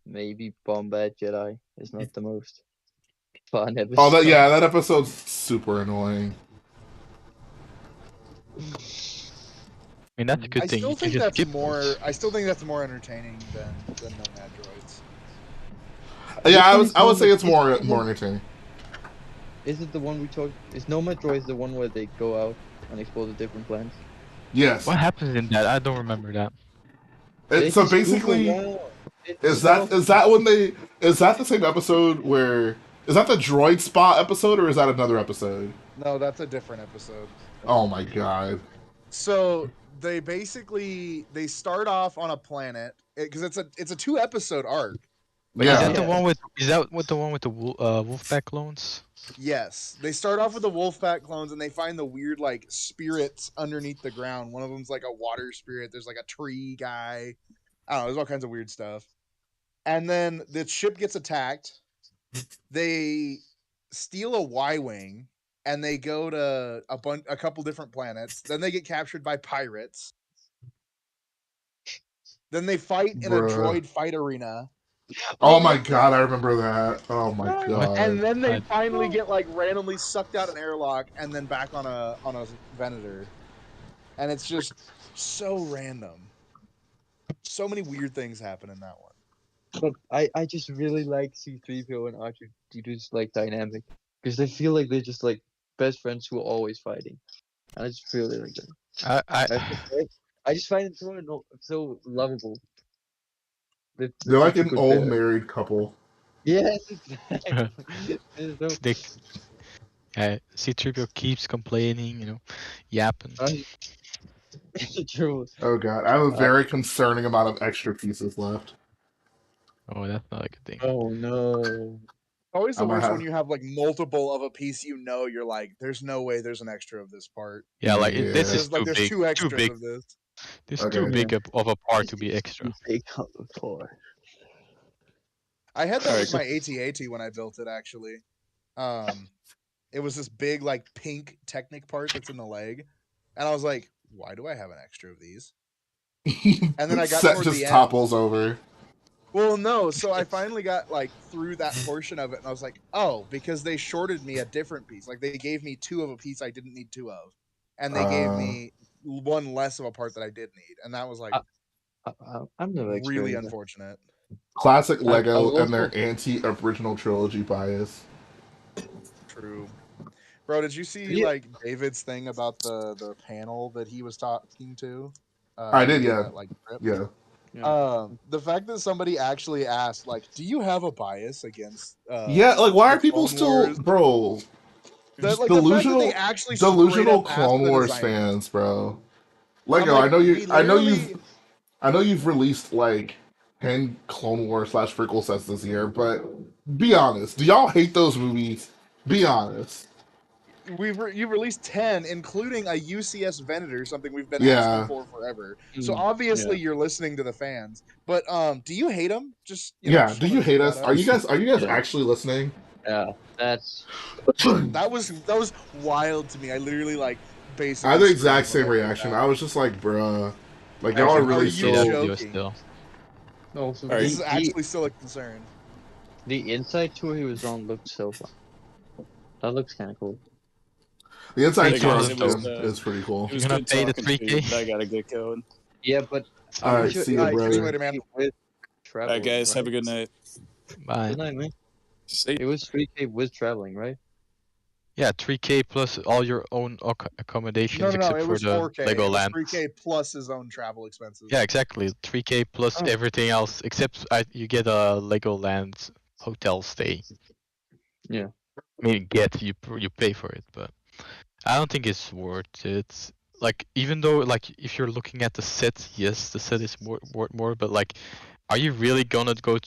maybe Bombad Jedi is not the most fun Oh, episode. that episode's super annoying. I mean, that's a good I thing. still You can think just that's skip more. those. I still think that's more entertaining than Nomad Droids. Yeah, Which one is I would more say it's more entertaining? entertaining. Is it the one we talked? Is Nomad Droid the one where they go out and explore the different planets? Yes. What happens in that? I don't remember that. They So just move basically, around. It's is so that when they is that the same episode where is that the droid spot episode or is that another episode? No, that's a different episode. Oh my god. So they basically they start off on a planet because it's a 2 episode arc. Wait, is that Yeah. the one with? Is that what the one with the Wolfpack clones? Yes, they start off with the Wolfpack clones, and they find the weird like spirits underneath the ground. One of them's like a water spirit. There's like a tree guy. I don't know. There's all kinds of weird stuff. And then the ship gets attacked. They steal a Y-wing, and they go to a couple different planets. Then they get captured by pirates. Then they fight in a Bruh. droid fight arena. Oh my god, I remember that. Oh my And god. then they I- finally get like randomly sucked out an airlock and then back on a Venator. And it's just so random. So many weird things happen in that one. But I just really like C-3PO and R2-D2's like dynamic because they feel like they're just like best friends who are always fighting. And I just really like that. I just find it so lovable. They're like such a an good old pair. married couple. Yes, exactly. It's so- C-3PO keeps complaining, yapping. True. Oh god, I have a very concerning amount of extra pieces left. Oh, that's not a good thing. Oh no. Always the I might worst when have- you have like multiple of a piece. You're like, there's no way there's an extra of this part. Yeah, like Yeah. this is There's like too there's big. two extras Too big. of this. This is Okay. too big of a part to be extra. Big color for. I had that Alright, with my AT-AT when I built it actually. It was this big like pink Technic part that's in the leg, and I was like, why do I have an extra of these? And then I got Set toward just the end. topples over. Well, no, so I finally got like through that portion of it, and I was like, oh, because they shorted me a different piece. Like they gave me 2 of a piece I didn't need 2 of, and they gave me 1 less of a part that I did need, and that was like I'm never really experienced that. unfortunate. Classic I Lego will and their also- anti-original trilogy bias. True. Bro, did you see Yeah. like David's thing about the panel that he was talking to? I did, yeah. That, like, trip? Yeah. The fact that somebody actually asked, like, do you have a bias against? Yeah, like why the are people Clone still, Wars? bro? That, like, delusional, the fact that they actually straight delusional up asked Clone the Wars designers. fans, bro. I'm Lego, like, I know we literally- I know you've released like 10 Clone Wars / prequel sets this year, but be honest, do y'all hate those movies? Be honest. You've released 10, including a UCS Venator, something we've been Yeah. asking for forever. So obviously you're listening to the fans. But do you hate them? Just Yeah, just do wanna you hate throw us? that Are out. you guys Yeah. actually listening? Yeah, that's That was wild to me. I literally like basically. I had the exact screamed same when I heard reaction. that. I was just like, bruh. Like, I y'all was are like, really are See you that so. video joking? still. also Alright. This is actually still a concern. the inside tour he was on looked so fun. That looks kind of cool. The inside Hey, tour guys, of it was, him is pretty cool. It was You're gonna good pay the talking to you, 3K? but I gotta get going. Yeah, but All right, see you, Alright, catch you brother. later, man. With traveling, Alright, guys, have a good night. Bye. Good night, man. See. It was 3K with traveling, right? Yeah, 3K plus all your own accommodations No, except it for was the 4K. Lego It was Land. 3K plus his own travel expenses. Yeah, exactly. 3K plus Oh. everything else except you get a Legoland hotel stay. Yeah. I mean, you pay for it, but I don't think it's worth it. Like, even though like if you're looking at the set, yes, the set is worth more. But like, are you really gonna go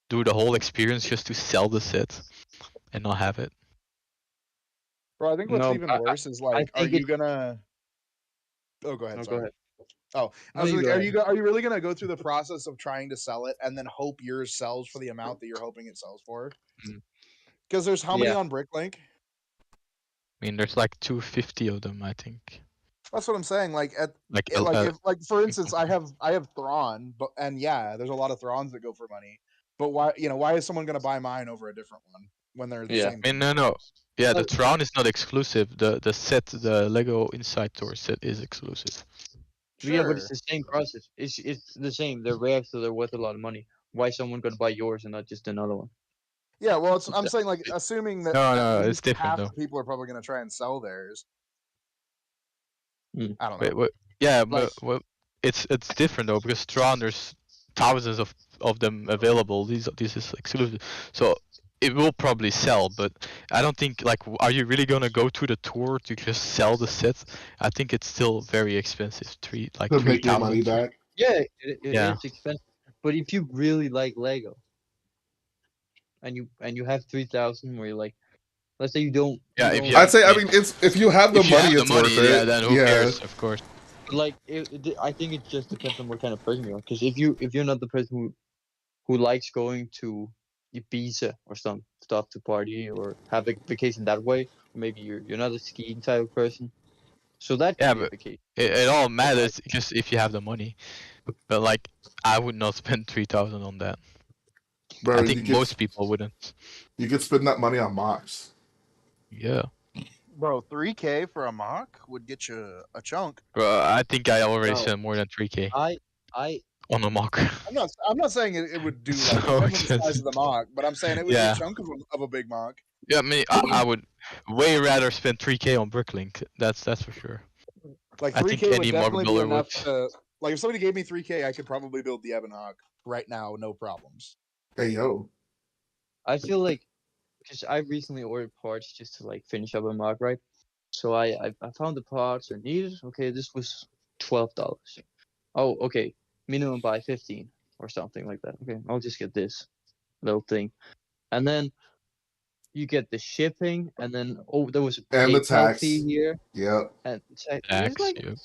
do the whole experience just to sell the set and not have it? Bro, I think what's No, even I- worse is like, are think you it- gonna? Oh, go ahead. No, sorry. go ahead. Oh, I No, was you like, go are you really gonna go through the process of trying to sell it and then hope yours sells for the amount that you're hoping it sells for? Mm. Because there's how many Yeah. on Bricklink? I mean, there's like 250 of them, I think. That's what I'm saying. Like Like, if for instance, I have Thrawn, but and yeah, there's a lot of Thrawns that go for money. But why is someone gonna buy mine over a different one when they're the Yeah. same? I mean, no. Yeah, the But- Tron is not exclusive. The set, the Lego Inside Tour set is exclusive. Yeah, but Sure. it's the same process. It's the same. They're rare, so they're worth a lot of money. Why is someone gonna buy yours and not just another one? Yeah, well, I'm saying like assuming that No, at no, it's least different half though. the people are probably going to try and sell theirs. Mm. I don't know. Wait, yeah, Like- but it's different though because Tron there's thousands of them available. This is exclusive, so it will probably sell. But I don't think like are you really gonna go to the tour to just sell the set? I think it's still very expensive. To make your money 3,000. back. Yeah, it Yeah. is expensive. But if you really like Lego, and you have 3,000, where you're like, let's say you don't. Yeah, you if don't you I'd have, say, I I mean, mean, it's if you have the if you money, have the it's worth money, yeah, it. then who Yeah, cares? Of course. like I think it just depends on what kind of person you are. Because if you're not the person who likes going to Ibiza or some stuff to party or have a vacation that way, or maybe you're not a skiing type of person, so that Yeah, can be a but vacation. it all But, like, matters just if you have the money. But like, I would not spend 3,000 on that. bro, I think most people wouldn't. you could spend that money on MOCs. Yeah. Bro, 3K for a mock would get you a chunk. Bro, I think I already No. spent more than 3K I on a mock. I'm not saying it would do So like it depends on the size expensive. of the mock, but I'm saying it would be Yeah. a chunk of a big mock. Yeah, I mean, I would way rather spend 3K on Bricklink. That's for sure. Like I think 3K would any mock definitely be builder enough would. to like if somebody gave me 3K, I could probably build the Ebon Hawk right now, no problems. Hey yo, I feel like because I recently ordered parts just to like finish up a mock, right? So I found the parts I needed. Okay, this was $12. Oh, okay, minimum buy 15 or something like that. Okay, I'll just get this little thing, and then you get the shipping, and then there was a and the PayPal tax. fee here, Yep. and it was Tax, like yeah.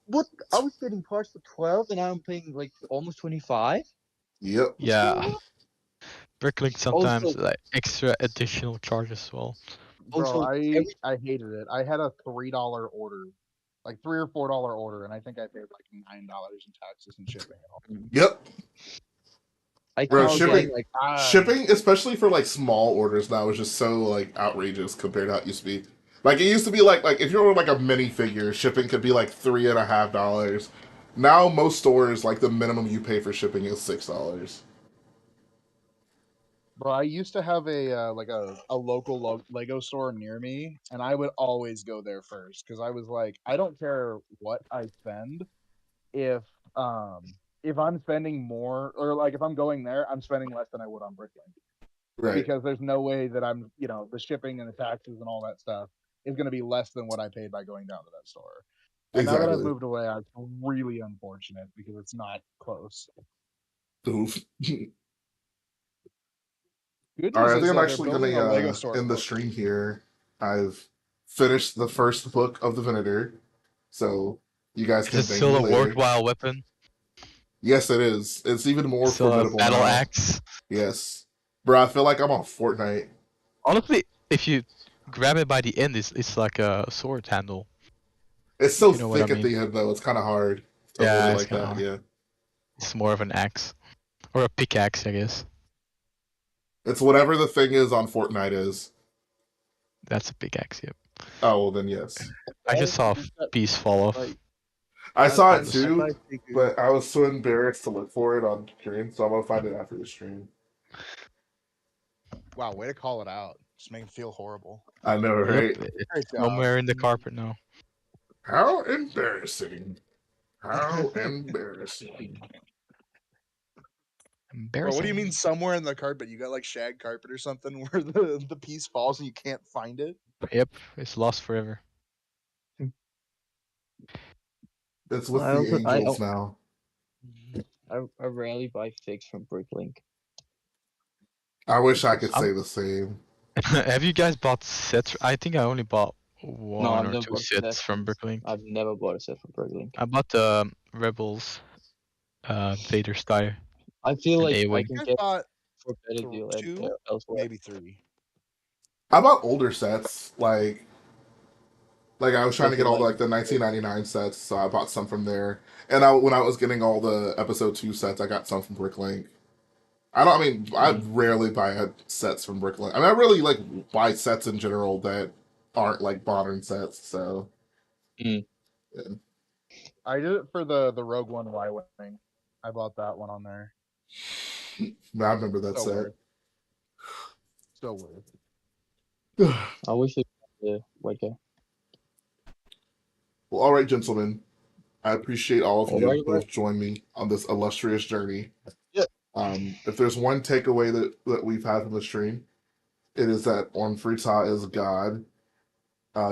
what? I was getting parts for 12, and now I'm paying like almost 25. Yep. What's going Yeah. on? Bricklink sometimes Also, like extra additional charges as well. Bro, also every I hated it. I had a $3 order, like $3 or $4 order, and I think I paid like $9 in taxes and shipping and all. Yep. I Bro, I keep was shipping getting like shipping, especially for like small orders now, is just so like outrageous compared to how it used to be. Like it used to be like if you order like a mini figure, shipping could be like $3.50. Now most stores like the minimum you pay for shipping is $6. Bro, I used to have a like a local Lego store near me, and I would always go there first because I was like, I don't care what I spend if um if I'm spending more or like if I'm going there, I'm spending less than I would on Bricklink Right. because there's no way that I'm the shipping and the taxes and all that stuff is going to be less than what I paid by going down to that store. And now that I've Exactly. moved away, it's really unfortunate because it's not close. Oof. Good All news right, I is think I'm they're actually building a gonna Lego store end the close to stream me. here. I've finished the first book of the Venator, so you guys Is can it thank still me a later. worthwhile weapon? Yes, it is. It's even more Still a formidable battle now. axe? Yes, bro. I feel like I'm on Fortnite. Honestly, if you grab it by the end, it's like a sword handle. It's If so you know what I thick at mean. the end, though. It's kind of hard to hold Yeah, it it's like kind of that. hard. Yeah, It's more of an axe. Or a pickaxe, I guess. it's whatever the thing is on Fortnite is. That's a pickaxe, yep. Oh, well, then yes. I just saw a think that, piece fall off. like I saw I it too, figured but I was so embarrassed to look for it on stream, so I'm gonna find it after the stream. Wow, way to call it out. Just make me feel horrible. I know, Yep, right? it's Great job. somewhere in the carpet now. How embarrassing! How embarrassing! Bro, what do you Embarrassing. mean somewhere in the carpet? You got like shag carpet or something where the piece falls and you can't find it? Yep, it's lost forever. It's with I the also angels now. I rarely buy figs from Bricklink. I wish I could Because- say the same. Have you guys bought sets? I think I only bought No, one I've or never two bought a sets set from from. Bricklink. I've never bought a set from Bricklink. I bought the Rebels Vader Style I feel and like I A-Wing. can I get bought for a better deal two, elsewhere. maybe three. I bought older sets, like I was trying to get all Like the 1999 sets, so I bought some from there. And when I was getting all the Episode 2 sets, I got some from Bricklink. I mean, I rarely buy sets from Bricklink. I mean, I really like buy sets in general that aren't like modern sets. So, yeah. I did it for the Rogue One Y-Wing. I bought that one on there. I remember that So set. worth. So weird. I wish it was the white guy. Well, all right, gentlemen. I appreciate all of All you right, who have joined me on this illustrious journey. Yeah. If there's one takeaway that we've had from the stream, it is that Ornfrita is God.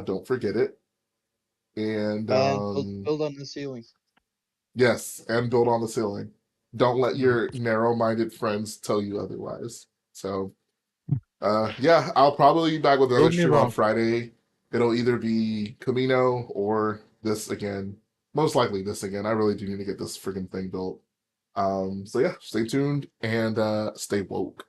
Don't forget it. And And build on the ceiling. yes, and build on the ceiling. Don't let your narrow-minded friends tell you otherwise. So, yeah, I'll probably be back with another Prove me stream on wrong. Friday. It'll either be Camino or this again. Most likely this again. I really do need to get this freaking thing built. So yeah, stay tuned and stay woke.